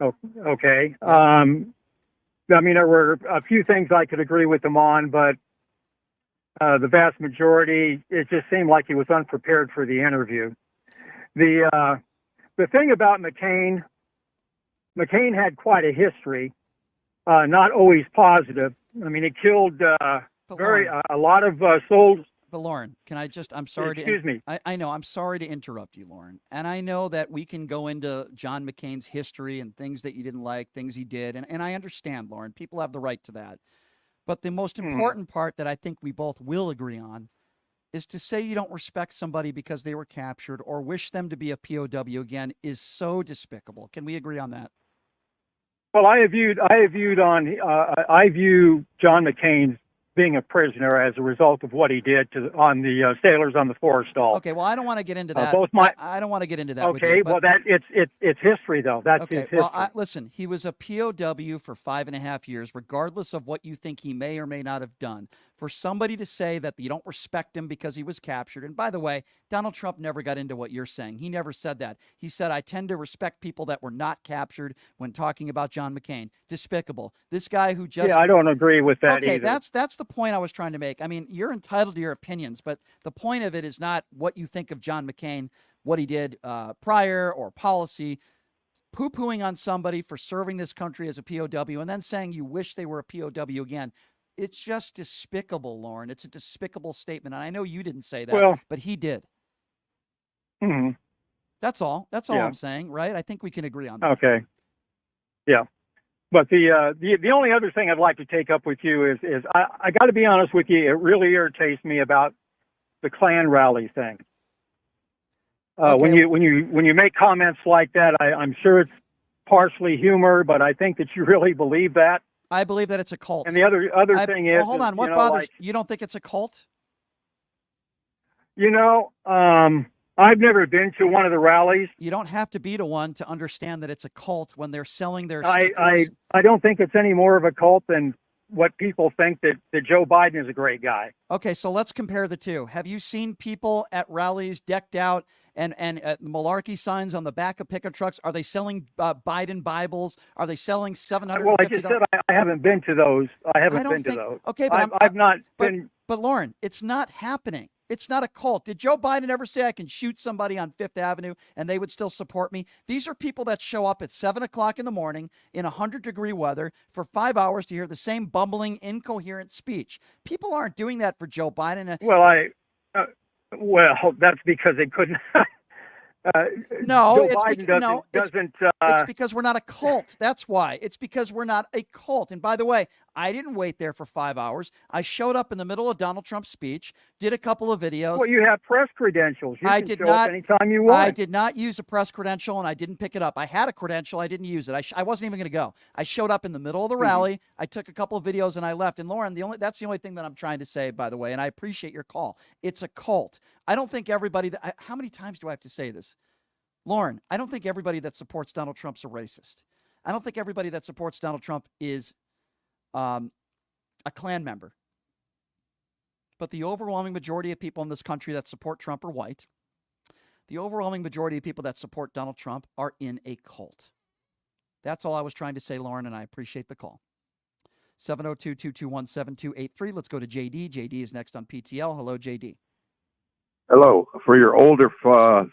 Oh, okay. I mean, there were a few things I could agree with him on, but the vast majority, it just seemed like he was unprepared for the interview. The thing about McCain had quite a history, not always positive. I mean, he killed a lot of souls. But Lauren, I'm sorry Excuse me. I know, I'm sorry to interrupt you, Lauren. And I know that we can go into John McCain's history and things that you didn't like, things he did. And I understand, Lauren, people have the right to that. But the most important part that I think we both will agree on is to say you don't respect somebody because they were captured or wish them to be a POW again is so despicable. Can we agree on that? Well, I view John McCain's being a prisoner as a result of what he did on the sailors on the Forrestal. Okay, well, I don't want to get into that. I don't want to get into that. Okay, with you, well, it's history though. That's okay. His history. Well, listen, he was a POW for 5.5 years, regardless of what you think he may or may not have done. For somebody to say that you don't respect him because he was captured, and by the way, Donald Trump never got into what you're saying. He never said that. He said, I tend to respect people that were not captured when talking about John McCain. Despicable. This guy who just... Yeah, I don't agree with that either. Okay, that's the point I was trying to make. I mean, you're entitled to your opinions, but the point of it is not what you think of John McCain, what he did prior or policy. Poo-pooing on somebody for serving this country as a POW and then saying you wish they were a POW again. It's just despicable, Lauren. It's a despicable statement. And I know you didn't say that, but he did. Mm-hmm. That's all. That's all I'm saying, right? I think we can agree on that. Okay. Yeah. But the only other thing I'd like to take up with you is I got to be honest with you, it really irritates me about the Klan rally thing. When you make comments like that, I'm sure it's partially humor, but I think that you really believe that. I believe that it's a cult. And the other thing is, hold on. What bothers you? Don't think it's a cult? I've never been to one of the rallies. You don't have to be to one to understand that it's a cult when they're selling their. I don't think it's any more of a cult than what people think that Joe Biden is a great guy. Okay, so let's compare the two. Have you seen people at rallies decked out and malarkey signs on the back of pickup trucks? Are they selling Biden Bibles? Are they selling $750? Well, I just said I haven't been to those. I haven't been to those. Okay, but I've not been. But Lauren, it's not happening. It's not a cult. Did Joe Biden ever say I can shoot somebody on Fifth Avenue and they would still support me? These are people that show up at 7 o'clock in the morning in 100-degree weather for 5 hours to hear the same bumbling, incoherent speech. People aren't doing that for Joe Biden. Well, that's because they couldn't. No, it's because we're not a cult. That's why. It's because we're not a cult. And by the way, I didn't wait there for 5 hours. I showed up in the middle of Donald Trump's speech, did a couple of videos. Well, you have press credentials. You can show up anytime you want. I did not use a press credential, and I didn't pick it up. I had a credential. I didn't use it. I wasn't even going to go. I showed up in the middle of the rally. I took a couple of videos, and I left. And Lauren, that's the only thing that I'm trying to say, by the way, and I appreciate your call. It's a cult. I don't think everybody how many times do I have to say this? Lauren, I don't think everybody that supports Donald Trump's a racist. I don't think everybody that supports Donald Trump is a Klan member. But the overwhelming majority of people in this country that support Trump are white. The overwhelming majority of people that support Donald Trump are in a cult. That's all I was trying to say, Lauren, and I appreciate the call. 702-221-7283. Let's go to JD. JD is next on PTL. Hello, JD. Hello. For your older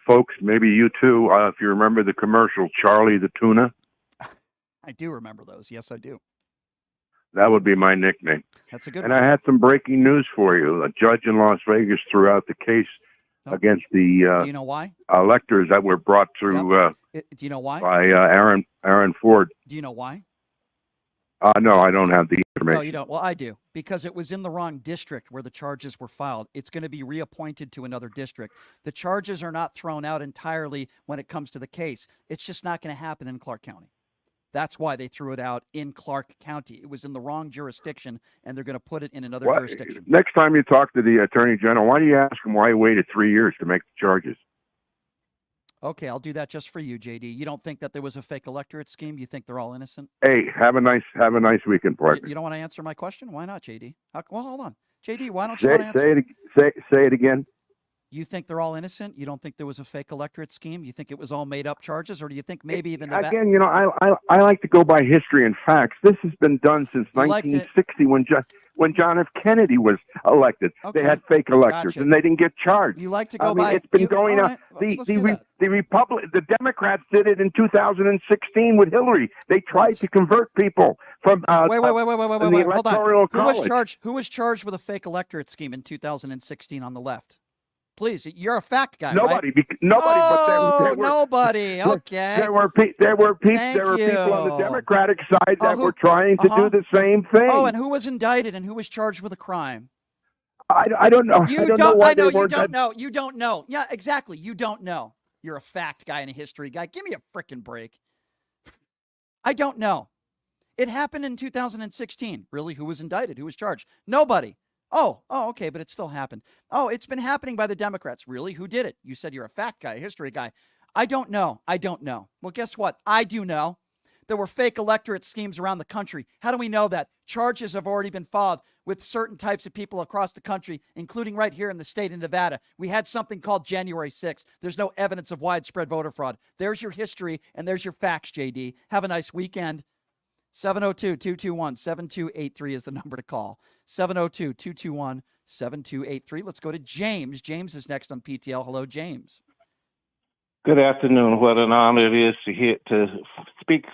folks, maybe you too, if you remember the commercial, Charlie the Tuna. I do remember those. Yes, I do. That would be my nickname. That's a good And one. I had some breaking news for you. A judge in Las Vegas threw out the case against the Do you know why? electors that were brought through Do you know why? by Aaron Ford. Do you know why? No, I don't have the information. No, you don't. Well, I do, because it was in the wrong district where the charges were filed. It's going to be reappointed to another district. The charges are not thrown out entirely when it comes to the case. It's just not going to happen in Clark County. That's why they threw it out in Clark County. It was in the wrong jurisdiction, and they're going to put it in another jurisdiction. Next time you talk to the Attorney General, why do you ask him why he waited 3 years to make the charges? Okay, I'll do that just for you, JD. You don't think that there was a fake electorate scheme? You think they're all innocent? Hey, have a nice weekend, partner. You don't want to answer my question? Why not, JD? Well, hold on. JD, why don't you want to Say answer? say it again. You think they're all innocent? You don't think there was a fake electorate scheme? You think it was all made up charges? Or do you think maybe even the Again, you know, I like to go by history and facts. This has been done since You like to- 1960 when John F. Kennedy was elected. Okay. They had fake electors Gotcha. and they didn't get charged. You like to go I mean, by... it's been going all on. right, let's do that. The Democrats did it in 2016 with Hillary. They tried to convert people from Wait. the Hold on. Electoral College. Who was charged with a fake electorate scheme in 2016 on the left? Please, you're a fact guy, Nobody, right? nobody. Oh, but there were nobody. Okay. There were people Thank on the you. Democratic side that were trying to do the same thing. Oh, and who was indicted and who was charged with a crime? I don't know. You I don't don't. know why I know they you weren't. don't know. You don't know. Yeah, exactly. You don't know. You're a fact guy and a history guy. Give me a frickin' break. I don't know. It happened in 2016. Really? Who was indicted? Who was charged? Nobody. Oh, okay, but it still happened. Oh, it's been happening by the Democrats. Really? Who did it? You said you're a fact guy, a history guy. I don't know. Well, guess what? I do know. There were fake electorate schemes around the country. How do we know that? Charges have already been filed with certain types of people across the country, including right here in the state of Nevada. We had something called January 6th. There's no evidence of widespread voter fraud. There's your history, and there's your facts, JD. Have a nice weekend. 702-221-7283 is the number to call. 702-221-7283. Let's go to James. James is next on PTL. Hello, James. Good afternoon. What an honor it is to speak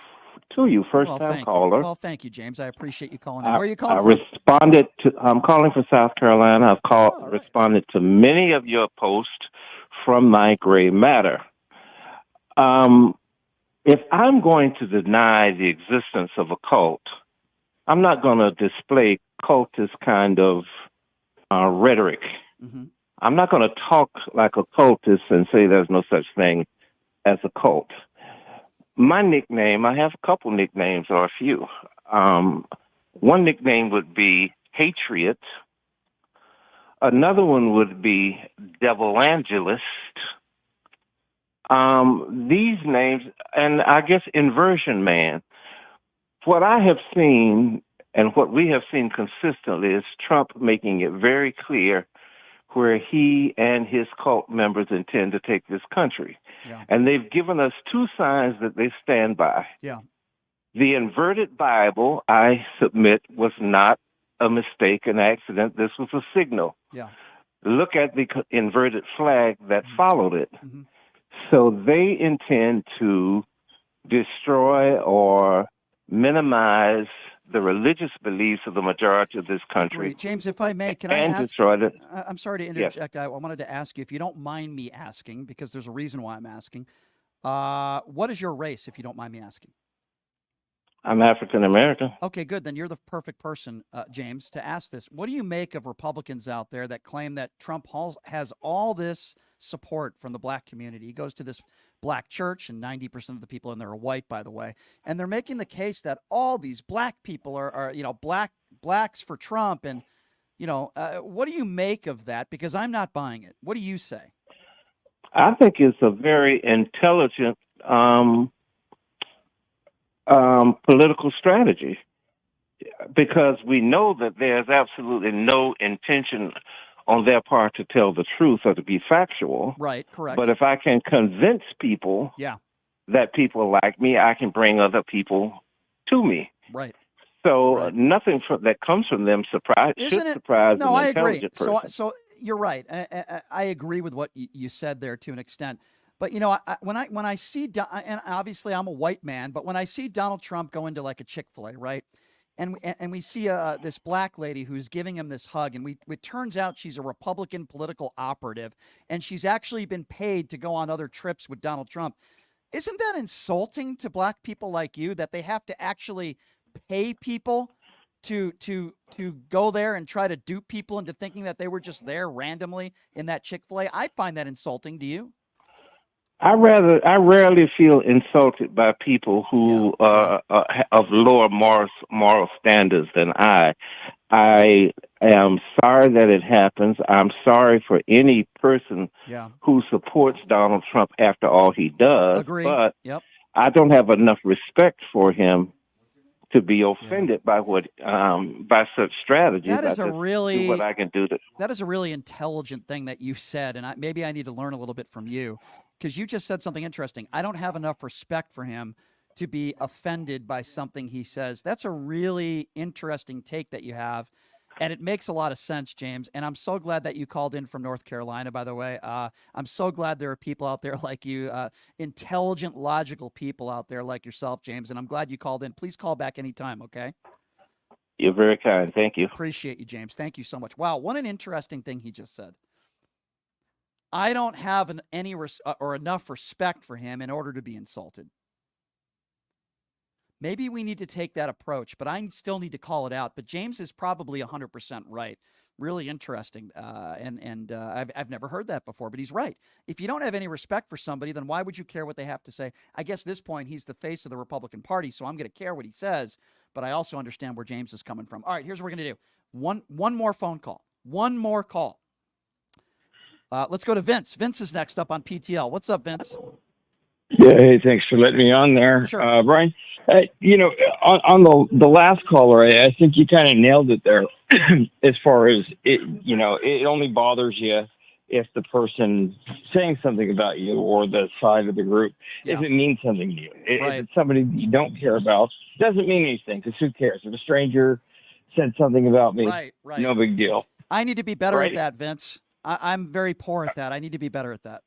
to you, first-time caller. Well, thank you, James. I appreciate you calling in. Where are you calling from? I'm calling from South Carolina. I've responded to many of your posts from my gray matter. If I'm going to deny the existence of a cult, I'm not going to display cultist kind of rhetoric. Mm-hmm. I'm not going to talk like a cultist and say there's no such thing as a cult. My nickname, I have a couple nicknames or a few. One nickname would be Patriot. Another one would be Devilangelist. These names, and I guess Inversion Man. What I have seen and what we have seen consistently is Trump making it very clear where he and his cult members intend to take this country. Yeah. And they've given us two signs that they stand by. Yeah. The inverted Bible, I submit, was not a mistake, an accident. This was a signal. Yeah. Look at the inverted flag that followed it. Mm-hmm. So they intend to destroy or minimize the religious beliefs of the majority of this country. James, if I may, can I and ask? Destroy it. I'm sorry to interject. I wanted to ask you, if you don't mind me asking, because there's a reason why I'm asking. What is your race, if you don't mind me asking? I'm African American. Okay, good. Then you're the perfect person, James, to ask this. What do you make of Republicans out there that claim that Trump has all this support from the black community? He goes to this black church, and 90% of the people in there are white, by the way. And they're making the case that all these black people are blacks for Trump. And, what do you make of that? Because I'm not buying it. What do you say? I think it's a very intelligent political strategy. because we know that there's absolutely no intention on their part to tell the truth or to be factual. Right, correct. But if I can convince people that people like me, I can bring other people to me. Right. So nothing that comes from them should surprise No, an I agree. intelligent person. So you're right. I agree with what you said there to an extent. But you know, when I see, and obviously I'm a white man, but when I see Donald Trump go into like a Chick-fil-A, right, and we see this black lady who's giving him this hug, and it turns out she's a Republican political operative, and she's actually been paid to go on other trips with Donald Trump. Isn't that insulting to black people like you that they have to actually pay people to go there and try to dupe people into thinking that they were just there randomly in that Chick-fil-A? I find that insulting. Do you? I rarely feel insulted by people who of lower moral standards than I. I am sorry that it happens. I'm sorry for any person who supports Donald Trump after all he does. Agree. But Yep. I don't have enough respect for him to be offended by by such strategies. That is I just do what I can do to. That is a really intelligent thing that you said, and maybe I need to learn a little bit from you, because you just said something interesting. I don't have enough respect for him to be offended by something he says. That's a really interesting take that you have, and it makes a lot of sense, James. And I'm so glad that you called in from North Carolina, by the way. I'm so glad there are people out there like you, intelligent, logical people out there like yourself, James, and I'm glad you called in. Please call back anytime, okay? You're very kind. Thank you. Appreciate you, James. Thank you so much. Wow, what an interesting thing he just said. I don't have enough respect for him in order to be insulted. Maybe we need to take that approach, but I still need to call it out. But James is probably 100% right. Really interesting, and I've never heard that before, but he's right. If you don't have any respect for somebody, then why would you care what they have to say? I guess at this point he's the face of the Republican Party, so I'm going to care what he says. But I also understand where James is coming from. All right, here's what we're going to do. One more phone call. One more call. Let's go to Vince. Vince is next up on PTL. What's up, Vince? Yeah, hey, thanks for letting me on there, sure. Brian. On the last caller, I think you kind of nailed it there. As far as it, it only bothers you if the person saying something about you or the side of the group, if it means something to you. If it's somebody that you don't care about, it doesn't mean anything, because who cares? If a stranger said something about me, no big deal. I need to be better at that, Vince. I'm very poor at that. I need to be better at that.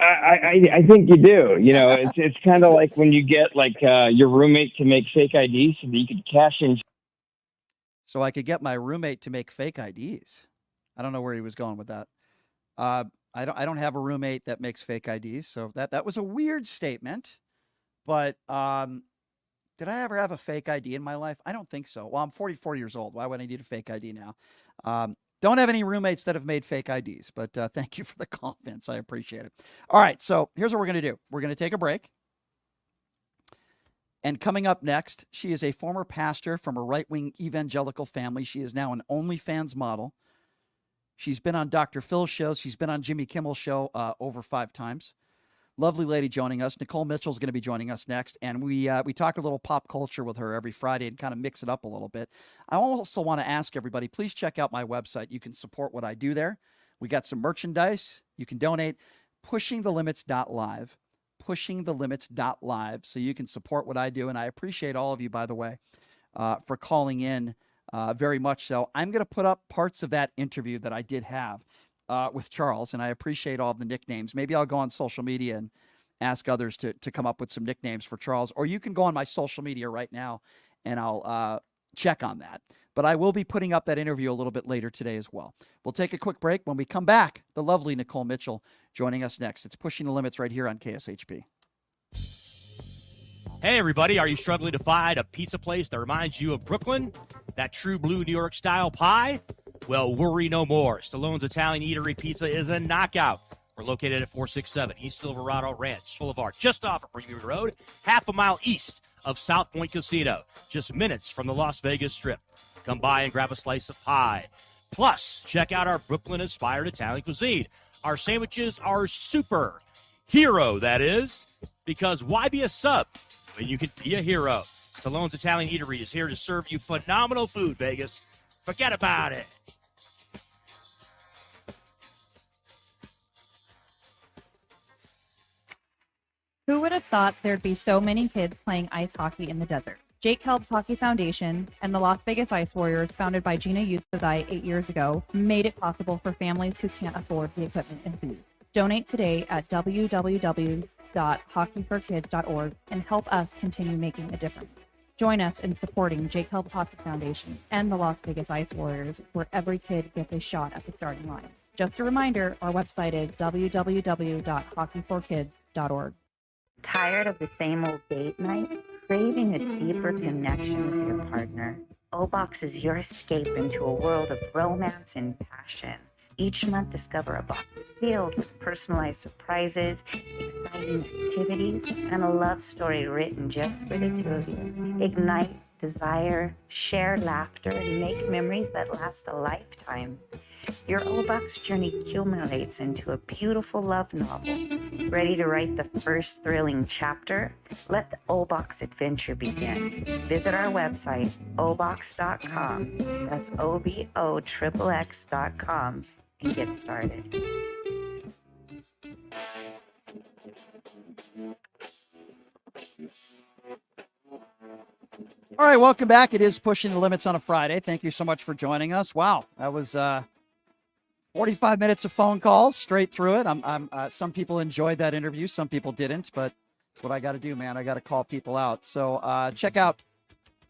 I think you do. It's kind of like when you get your roommate to make fake IDs so that you could cash in. So I could get my roommate to make fake IDs. I don't know where he was going with that. I don't have a roommate that makes fake IDs, so that was a weird statement. But did I ever have a fake ID in my life? I don't think so. Well, I'm 44 years old. Why would I need a fake ID now? Don't have any roommates that have made fake IDs, but thank you for the call, Vince. I appreciate it. All right, so here's what we're going to do. We're going to take a break. And coming up next, she is a former pastor from a right-wing evangelical family. She is now an OnlyFans model. She's been on Dr. Phil's show. She's been on Jimmy Kimmel's show over 5 times. Lovely lady joining us. Nicole Mitchell is going to be joining us next, and we talk a little pop culture with her every Friday and kind of mix it up a little bit. I also want to ask everybody, please check out my website. You can support what I do there. We got some merchandise. You can donate. PushingTheLimits.live. PushingTheLimits.live, so you can support what I do, and I appreciate all of you, by the way, for calling in very much so. I'm going to put up parts of that interview that I did have with Charles, and I appreciate all of the nicknames. Maybe I'll go on social media and ask others to come up with some nicknames for Charles, or you can go on my social media right now, and I'll check on that. But I will be putting up that interview a little bit later today as well. We'll take a quick break. When we come back, the lovely Nicole Mitchell joining us next. It's Pushing the Limits right here on KSHP. Hey, everybody. Are you struggling to find a pizza place that reminds you of Brooklyn? That true blue New York style pie? Well, worry no more. Stallone's Italian Eatery Pizza is a knockout. We're located at 467 East Silverado Ranch Boulevard, just off of Premium Road, half a mile east of South Point Casino, just minutes from the Las Vegas Strip. Come by and grab a slice of pie. Plus, check out our Brooklyn-inspired Italian cuisine. Our sandwiches are super. Hero, that is. Because why be a sub when you can be a hero? Stallone's Italian Eatery is here to serve you phenomenal food, Vegas. Forget about it. Who would have thought there'd be so many kids playing ice hockey in the desert? Jake Helps Hockey Foundation and the Las Vegas Ice Warriors, founded by Gina Yusazai 8 years ago, made it possible for families who can't afford the equipment and food. Donate today at www.hockeyforkids.org and help us continue making a difference. Join us in supporting Jake Helps Hockey Foundation and the Las Vegas Ice Warriors, where every kid gets a shot at the starting line. Just a reminder, our website is www.hockeyforkids.org. Tired of the same old date night? Craving a deeper connection with your partner? O-Box is your escape into a world of romance and passion. Each month, discover a box filled with personalized surprises, exciting activities, and a love story written just for the two of you. Ignite desire, share laughter, and make memories that last a lifetime. Your O-Box journey culminates into a beautiful love novel. Ready to write the first thrilling chapter? Let the O-Box adventure begin. Visit our website, obox.com. That's OBOXXX.com and get started. All right, welcome back. It is Pushing the Limits on a Friday. Thank you so much for joining us. Wow, that was 45 minutes of phone calls straight through it. Some people enjoyed that interview, some people didn't, but it's what I got to do, man. I got to call people out. So check out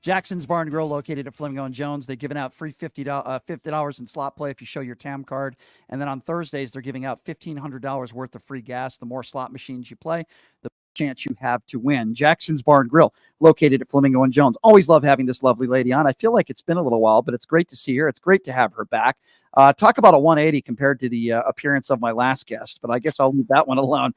Jackson's Bar and Grill, located at Flamingo and Jones. They're giving out free $50 in slot play if you show your TAM card. And then on Thursdays, they're giving out $1,500 worth of free gas. The more slot machines you play, the chance you have to win. Jackson's Bar and Grill, located at Flamingo and Jones. Always love having this lovely lady on. I feel like it's been a little while, but it's great to see her. It's great to have her back. Talk about a 180 compared to the appearance of my last guest, but I guess I'll leave that one alone.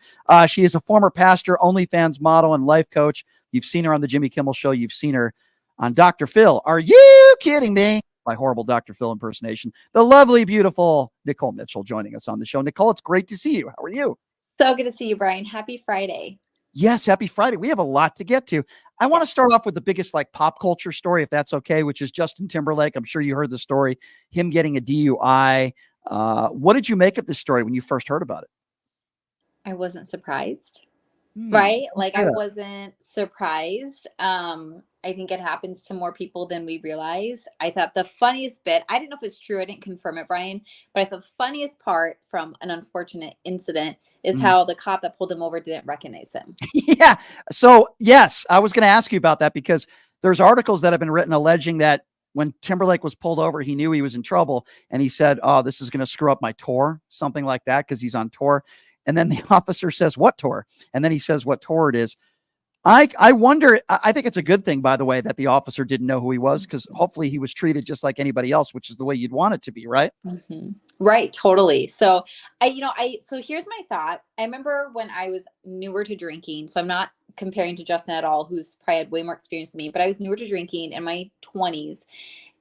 She is a former pastor, OnlyFans model, and life coach. You've seen her on the Jimmy Kimmel Show. You've seen her on Dr. Phil. Are you kidding me? My horrible Dr. Phil impersonation. The lovely, beautiful Nicole Mitchell joining us on the show. Nicole, it's great to see you. How are you? So good to see you, Brian. Happy Friday. Yes, happy Friday. We have a lot to get to. I want to start off with the biggest pop culture story, if that's okay, which is Justin Timberlake. I'm sure you heard the story, him getting a DUI. What did you make of this story when you first heard about it? I wasn't surprised, right? Yeah. I wasn't surprised. I think it happens to more people than we realize. I thought the funniest bit, I didn't know if it's true. I didn't confirm it, Brian, but I thought the funniest part from an unfortunate incident is how the cop that pulled him over didn't recognize him. Yeah. So, yes, I was going to ask you about that because there's articles that have been written alleging that when Timberlake was pulled over, he knew he was in trouble. And he said, oh, this is going to screw up my tour, something like that, because he's on tour. And then the officer says, what tour? And then he says what tour it is. I wonder, I think it's a good thing, by the way, that the officer didn't know who he was, because hopefully he was treated just like anybody else, which is the way you'd want it to be, right? Mm-hmm. Right, totally. So so here's my thought. I remember when I was newer to drinking, so I'm not comparing to Justin at all, who's probably had way more experience than me, but I was newer to drinking in my 20s.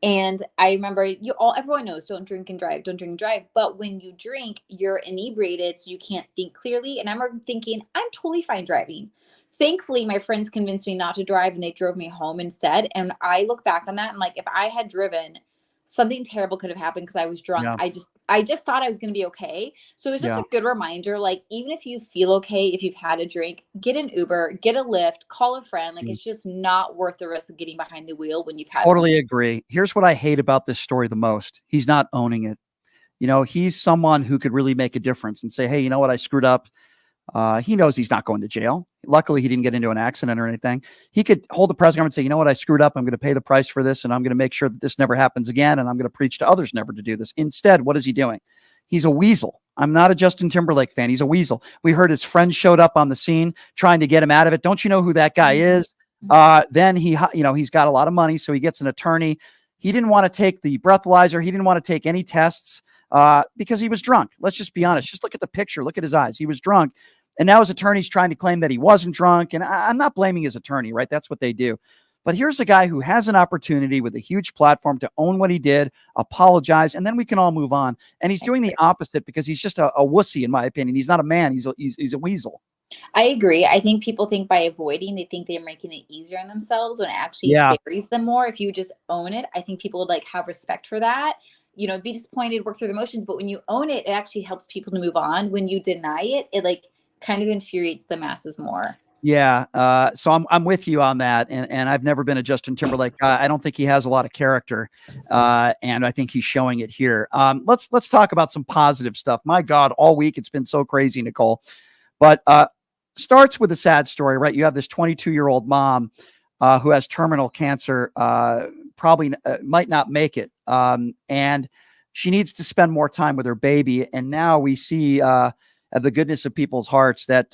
And I remember everyone knows, don't drink and drive. But when you drink, you're inebriated, so you can't think clearly. And I remember thinking, I'm totally fine driving. Thankfully, my friends convinced me not to drive and they drove me home instead. And I look back on that and if I had driven, something terrible could have happened because I was drunk. Yeah. I just thought I was going to be okay. So it's just a good reminder, even if you feel okay, if you've had a drink, get an Uber, get a Lyft, call a friend. It's just not worth the risk of getting behind the wheel when you've had Totally agree. Here's what I hate about this story the most. He's not owning it. He's someone who could really make a difference and say, hey, you know what? I screwed up. He knows he's not going to jail. Luckily, he didn't get into an accident or anything. He could hold the press conference and say, you know what? I screwed up. I'm going to pay the price for this. And I'm going to make sure that this never happens again. And I'm going to preach to others never to do this. Instead, what is he doing? He's a weasel. I'm not a Justin Timberlake fan. He's a weasel. We heard his friend showed up on the scene trying to get him out of it. Don't you know who that guy is? Then he's got a lot of money. So he gets an attorney. He didn't want to take the breathalyzer. He didn't want to take any tests because he was drunk. Let's just be honest. Just look at the picture. Look at his eyes. He was drunk. And now his attorney's trying to claim that he wasn't drunk. And I'm not blaming his attorney, right? That's what they do. But here's a guy who has an opportunity with a huge platform to own what he did, apologize, and then we can all move on. And he's doing the opposite because he's just a wussy, in my opinion. He's not a man. He's a weasel. I agree. I think people think by avoiding, they think they're making it easier on themselves when it actually Yeah. buries them more. If you just own it, I think people would like have respect for that. You know, be disappointed, work through the motions, but when you own it, it actually helps people to move on. When you deny it, it like kind of infuriates the masses more. Yeah, so I'm with you on that, and I've never been a Justin Timberlake guy. I don't think he has a lot of character, and I think he's showing it here. Let's talk about some positive stuff. My God, all week it's been so crazy, Nicole. But starts with a sad story, right? You have this 22-year-old mom who has terminal cancer, probably might not make it, and she needs to spend more time with her baby. And now we see the goodness of people's hearts that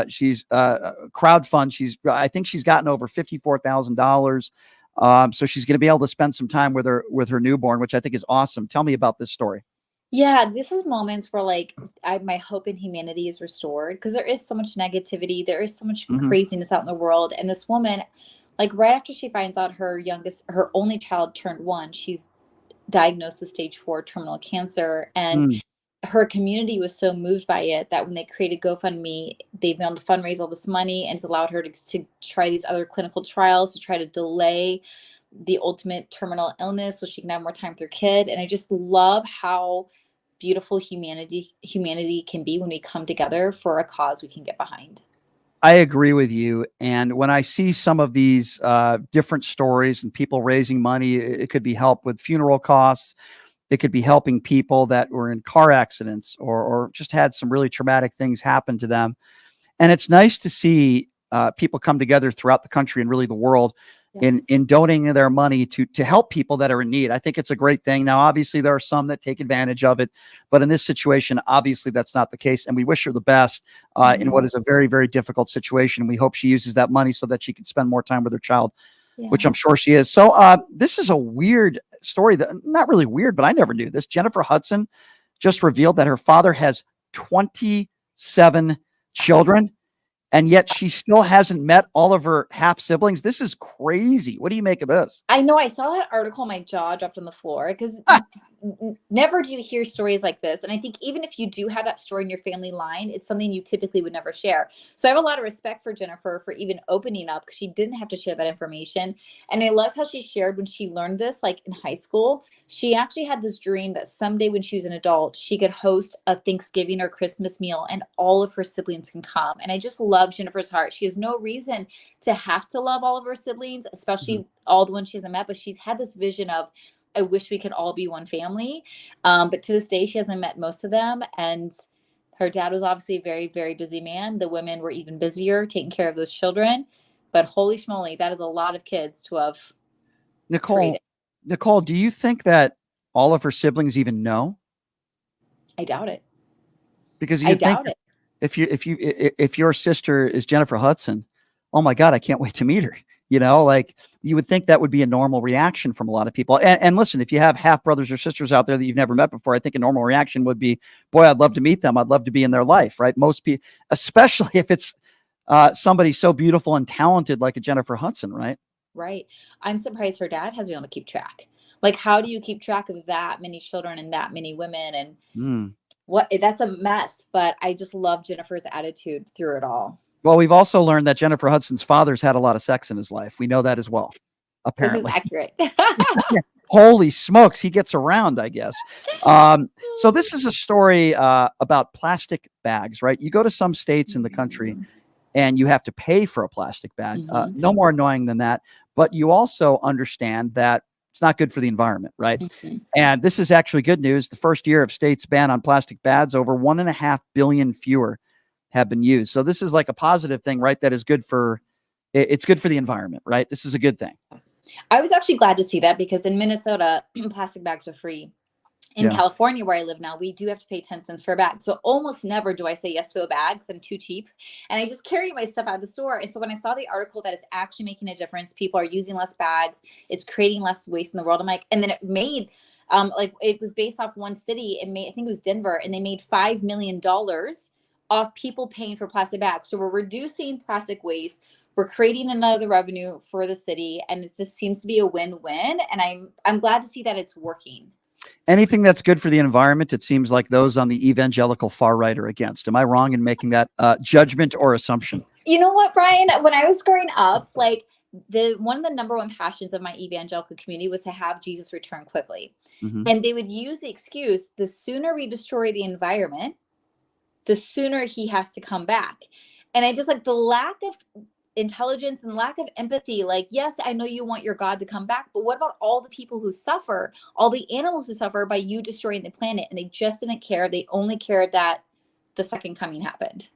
she's crowdfund. I think she's gotten over $54,000. So she's going to be able to spend some time with her newborn, which I think is awesome. Tell me about this story. Yeah, this is moments where like my hope in humanity is restored because there is so much negativity. There is so much craziness out in the world. And this woman, like right after she finds out her only child turned 1, she's diagnosed with stage 4 terminal cancer. And her community was so moved by it that when they created GoFundMe, they've been able to fundraise all this money, and it's allowed her to try these other clinical trials to try to delay the ultimate terminal illness so she can have more time with her kid. And I just love how beautiful humanity can be when we come together for a cause we can get behind. I agree with you. And when I see some of these different stories and people raising money, it could be help with funeral costs. It could be helping people that were in car accidents or just had some really traumatic things happen to them. And it's nice to see people come together throughout the country and really the world in donating their money to help people that are in need. I think it's a great thing. Now, obviously, there are some that take advantage of it, but in this situation, obviously, that's not the case. And we wish her the best in what is a very, very difficult situation. We hope she uses that money so that she can spend more time with her child, which I'm sure she is. So this is a weird story, that not really weird, but I never knew this. Jennifer Hudson just revealed that her father has 27 children. And yet she still hasn't met all of her half siblings. This is crazy. What do you make of this? I know. I saw that article. My jaw dropped on the floor because never do you hear stories like this. And I think even if you do have that story in your family line, it's something you typically would never share. So I have a lot of respect for Jennifer for even opening up because she didn't have to share that information. And I loved how she shared when she learned this, like in high school. She actually had this dream that someday when she was an adult, she could host a Thanksgiving or Christmas meal and all of her siblings can come. And I just love Jennifer's heart. She has no reason to have to love all of her siblings, especially all the ones she hasn't met, but she's had this vision of, I wish we could all be one family. But to this day, she hasn't met most of them. And her dad was obviously a very, very busy man. The women were even busier taking care of those children. But holy schmoly, that is a lot of kids to have created. Nicole, do you think that all of her siblings even know? I doubt it. Because you think if your sister is Jennifer Hudson, oh my God, I can't wait to meet her. You know, like you would think that would be a normal reaction from a lot of people. And listen, if you have half brothers or sisters out there that you've never met before, I think a normal reaction would be, boy, I'd love to meet them. I'd love to be in their life, right? Most people, especially if it's somebody so beautiful and talented like a Jennifer Hudson, right? Right. I'm surprised her dad has been able to keep track. Like, how do you keep track of that many children and that many women? And that's a mess. But I just love Jennifer's attitude through it all. Well, we've also learned that Jennifer Hudson's father's had a lot of sex in his life. We know that as well, apparently. This is accurate. Holy smokes, he gets around, I guess. So this is a story about plastic bags, right? You go to some states in the country and you have to pay for a plastic bag. No more annoying than that. But you also understand that it's not good for the environment, right? And this is actually good news. The first year of states' ban on plastic bags, over 1.5 billion fewer have been used. So this is like a positive thing, right? That is good for, it's good for the environment, right? This is a good thing. I was actually glad to see that because in Minnesota, plastic bags are free. In California, where I live now, we do have to pay 10 cents for a bag. So almost never do I say yes to a bag because I'm too cheap. And I just carry my stuff out of the store. And so when I saw the article that it's actually making a difference, people are using less bags, it's creating less waste in the world. I'm like, and then it made, like it was based off one city. It made, I think it was Denver, and they made $5 million off people paying for plastic bags. So we're reducing plastic waste. We're creating another revenue for the city. And it just seems to be a win-win. And I'm glad to see that it's working. Anything that's good for the environment, it seems like those on the evangelical far right are against. Am I wrong in making that judgment or assumption? You know what, Brian? When I was growing up, like one of the number one passions of my evangelical community was to have Jesus return quickly. Mhm. And they would use the excuse, the sooner we destroy the environment, the sooner he has to come back. And I just like the lack of intelligence and lack of empathy. Like, yes, I know you want your God to come back, but what about all the people who suffer, all the animals who suffer by you destroying the planet? And they just didn't care. They only cared that the second coming happened.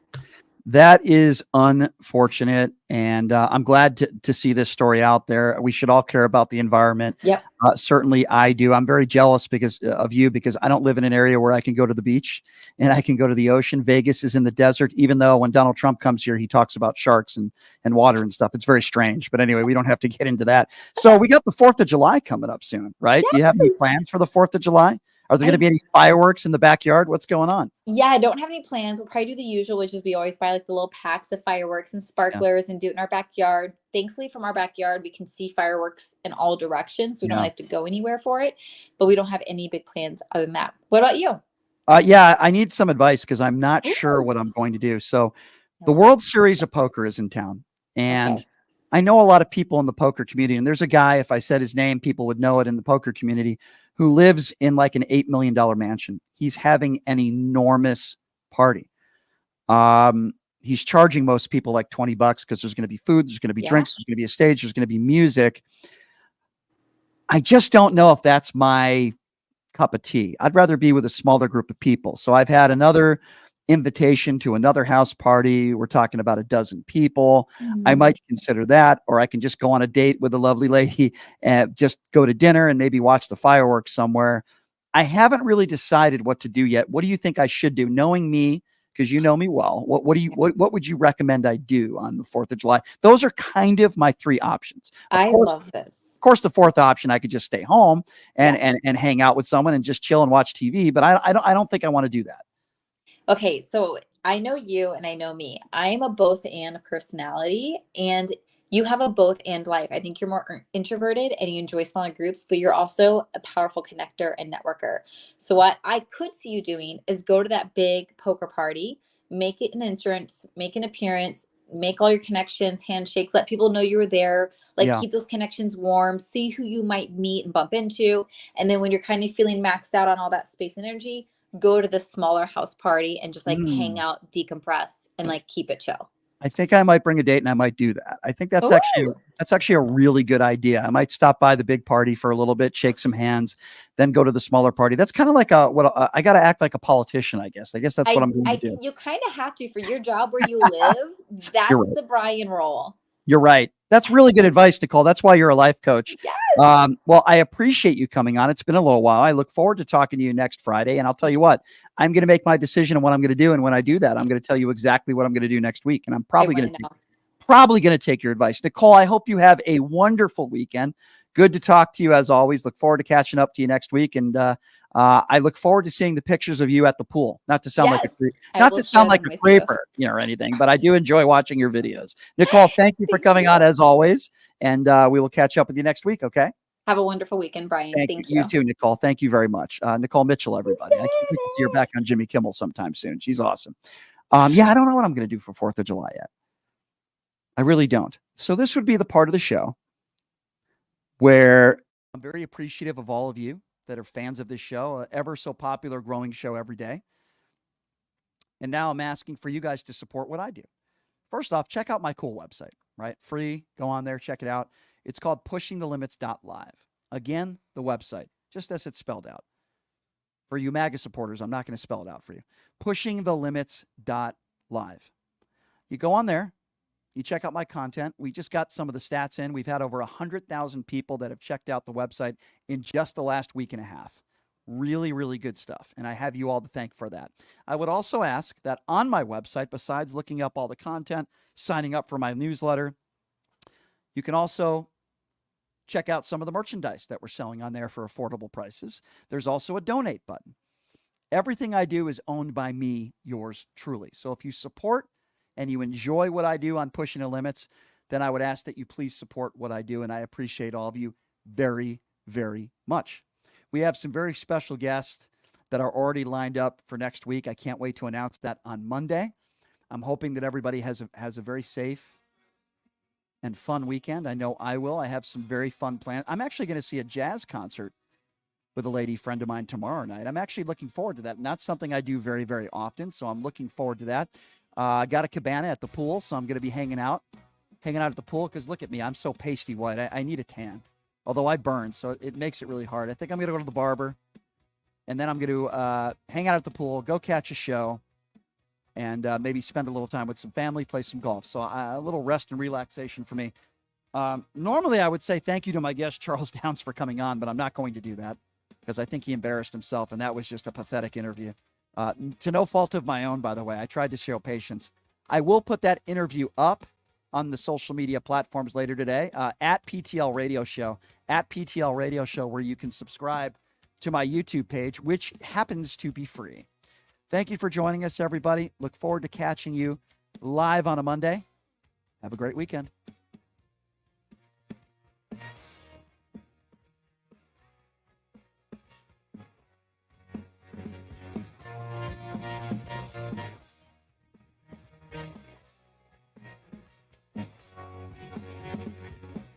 That is unfortunate, and I'm glad to see this story out there. We should all care about the environment. Yep. Certainly I do. I'm very jealous because of you, because I don't live in an area where I can go to the beach and I can go to the ocean. Vegas is in the desert, even though when Donald Trump comes here, he talks about sharks and water and stuff. It's very strange. But anyway, we don't have to get into that. So we got the 4th of July coming up soon, right? Do you have any plans for the 4th of July? Are there going to be any fireworks in the backyard? What's going on? Yeah, I don't have any plans. We'll probably do the usual, which is we always buy like the little packs of fireworks and sparklers and do it in our backyard. Thankfully, from our backyard, we can see fireworks in all directions. So we don't have to go anywhere for it, but we don't have any big plans other than that. What about you? Yeah, I need some advice because I'm not sure what I'm going to do. So the World Series of Poker is in town, and I know a lot of people in the poker community, and there's a guy, if I said his name, people would know it in the poker community, who lives in like an $8 million mansion. He's having an enormous party. He's charging most people like $20 because there's going to be food, there's going to be drinks, there's going to be a stage, there's going to be music. I just don't know if that's my cup of tea. I'd rather be with a smaller group of people. So I've had another invitation to another house party. We're talking about a dozen people. I might consider that, or I can just go on a date with a lovely lady and just go to dinner and maybe watch the fireworks somewhere. I haven't really decided what to do yet. What do you think I should do? Knowing me, because you know me well, what would you recommend I do on the 4th of July? Those are kind of my 3 options. I love this. Of course, the 4th option, I could just stay home and hang out with someone and just chill and watch TV. But I don't think I want to do that. Okay, so I know you and I know me. I'm a both and personality, and you have a both and life. I think you're more introverted and you enjoy smaller groups, but you're also a powerful connector and networker. So what I could see you doing is go to that big poker party, make it an entrance, make an appearance, make all your connections, handshakes, let people know you were there, keep those connections warm, see who you might meet and bump into. And then when you're kind of feeling maxed out on all that space and energy, go to the smaller house party and just hang out, decompress, and keep it chill. I think I might bring a date and I might do that. I think that's actually a really good idea. I might stop by the big party for a little bit, shake some hands, then go to the smaller party. That's kind of like I got to act like a politician, I guess. I guess that's what I'm going to do. You kind of have to for your job where you live. That's the Brian role. You're right. That's really good advice, Nicole. That's why you're a life coach. Yes. Well, I appreciate you coming on. It's been a little while. I look forward to talking to you next Friday. And I'll tell you what, I'm going to make my decision on what I'm going to do. And when I do that, I'm going to tell you exactly what I'm going to do next week. And I'm probably going to take your advice. Nicole, I hope you have a wonderful weekend. Good to talk to you as always. Look forward to catching up to you next week. And I look forward to seeing the pictures of you at the pool. Not to sound like a creeper, or anything, but I do enjoy watching your videos. Nicole, thank you for coming on as always. And we will catch up with you next week. Okay. Have a wonderful weekend, Brian. Thank you. You too, Nicole. Thank you very much. Nicole Mitchell, everybody. I can't wait to see her back on Jimmy Kimmel sometime soon. She's awesome. I don't know what I'm going to do for 4th of July yet. I really don't. So this would be the part of the show where I'm very appreciative of all of you that are fans of this show, ever so popular, growing show every day. And now I'm asking for you guys to support what I do. First off, check out my cool website, right? Free. Go on there, check it out. It's called pushingthelimits.live. Again, the website, just as it's spelled out. For you MAGA supporters, I'm not going to spell it out for you. pushingthelimits.live. You go on there. You check out my content. We just got some of the stats in. We've had over 100,000 people that have checked out the website in just the last week and a half. Really, really good stuff. And I have you all to thank for that. I would also ask that on my website, besides looking up all the content, signing up for my newsletter, you can also check out some of the merchandise that we're selling on there for affordable prices. There's also a donate button. Everything I do is owned by me, yours truly. So if you support and you enjoy what I do on Pushing the Limits, then I would ask that you please support what I do, and I appreciate all of you very, very much. We have some very special guests that are already lined up for next week. I can't wait to announce that on Monday. I'm hoping that everybody has a very safe and fun weekend. I know I will. I have some very fun plans. I'm actually going to see a jazz concert with a lady friend of mine tomorrow night. I'm actually looking forward to that. Not something I do very, very often, so I'm looking forward to that. I got a cabana at the pool, so I'm going to be hanging out at the pool because look at me. I'm so pasty white. I need a tan, although I burn, so it makes it really hard. I think I'm going to go to the barber, and then I'm going to hang out at the pool, go catch a show, and maybe spend a little time with some family, play some golf. So a little rest and relaxation for me. Normally, I would say thank you to my guest, Charles Downs, for coming on, but I'm not going to do that because I think he embarrassed himself, and that was just a pathetic interview. To no fault of my own, by the way. I tried to show patience. I will put that interview up on the social media platforms later today, at PTL Radio Show, where you can subscribe to my YouTube page, which happens to be free. Thank you for joining us, everybody. Look forward to catching you live on a Monday. Have a great weekend.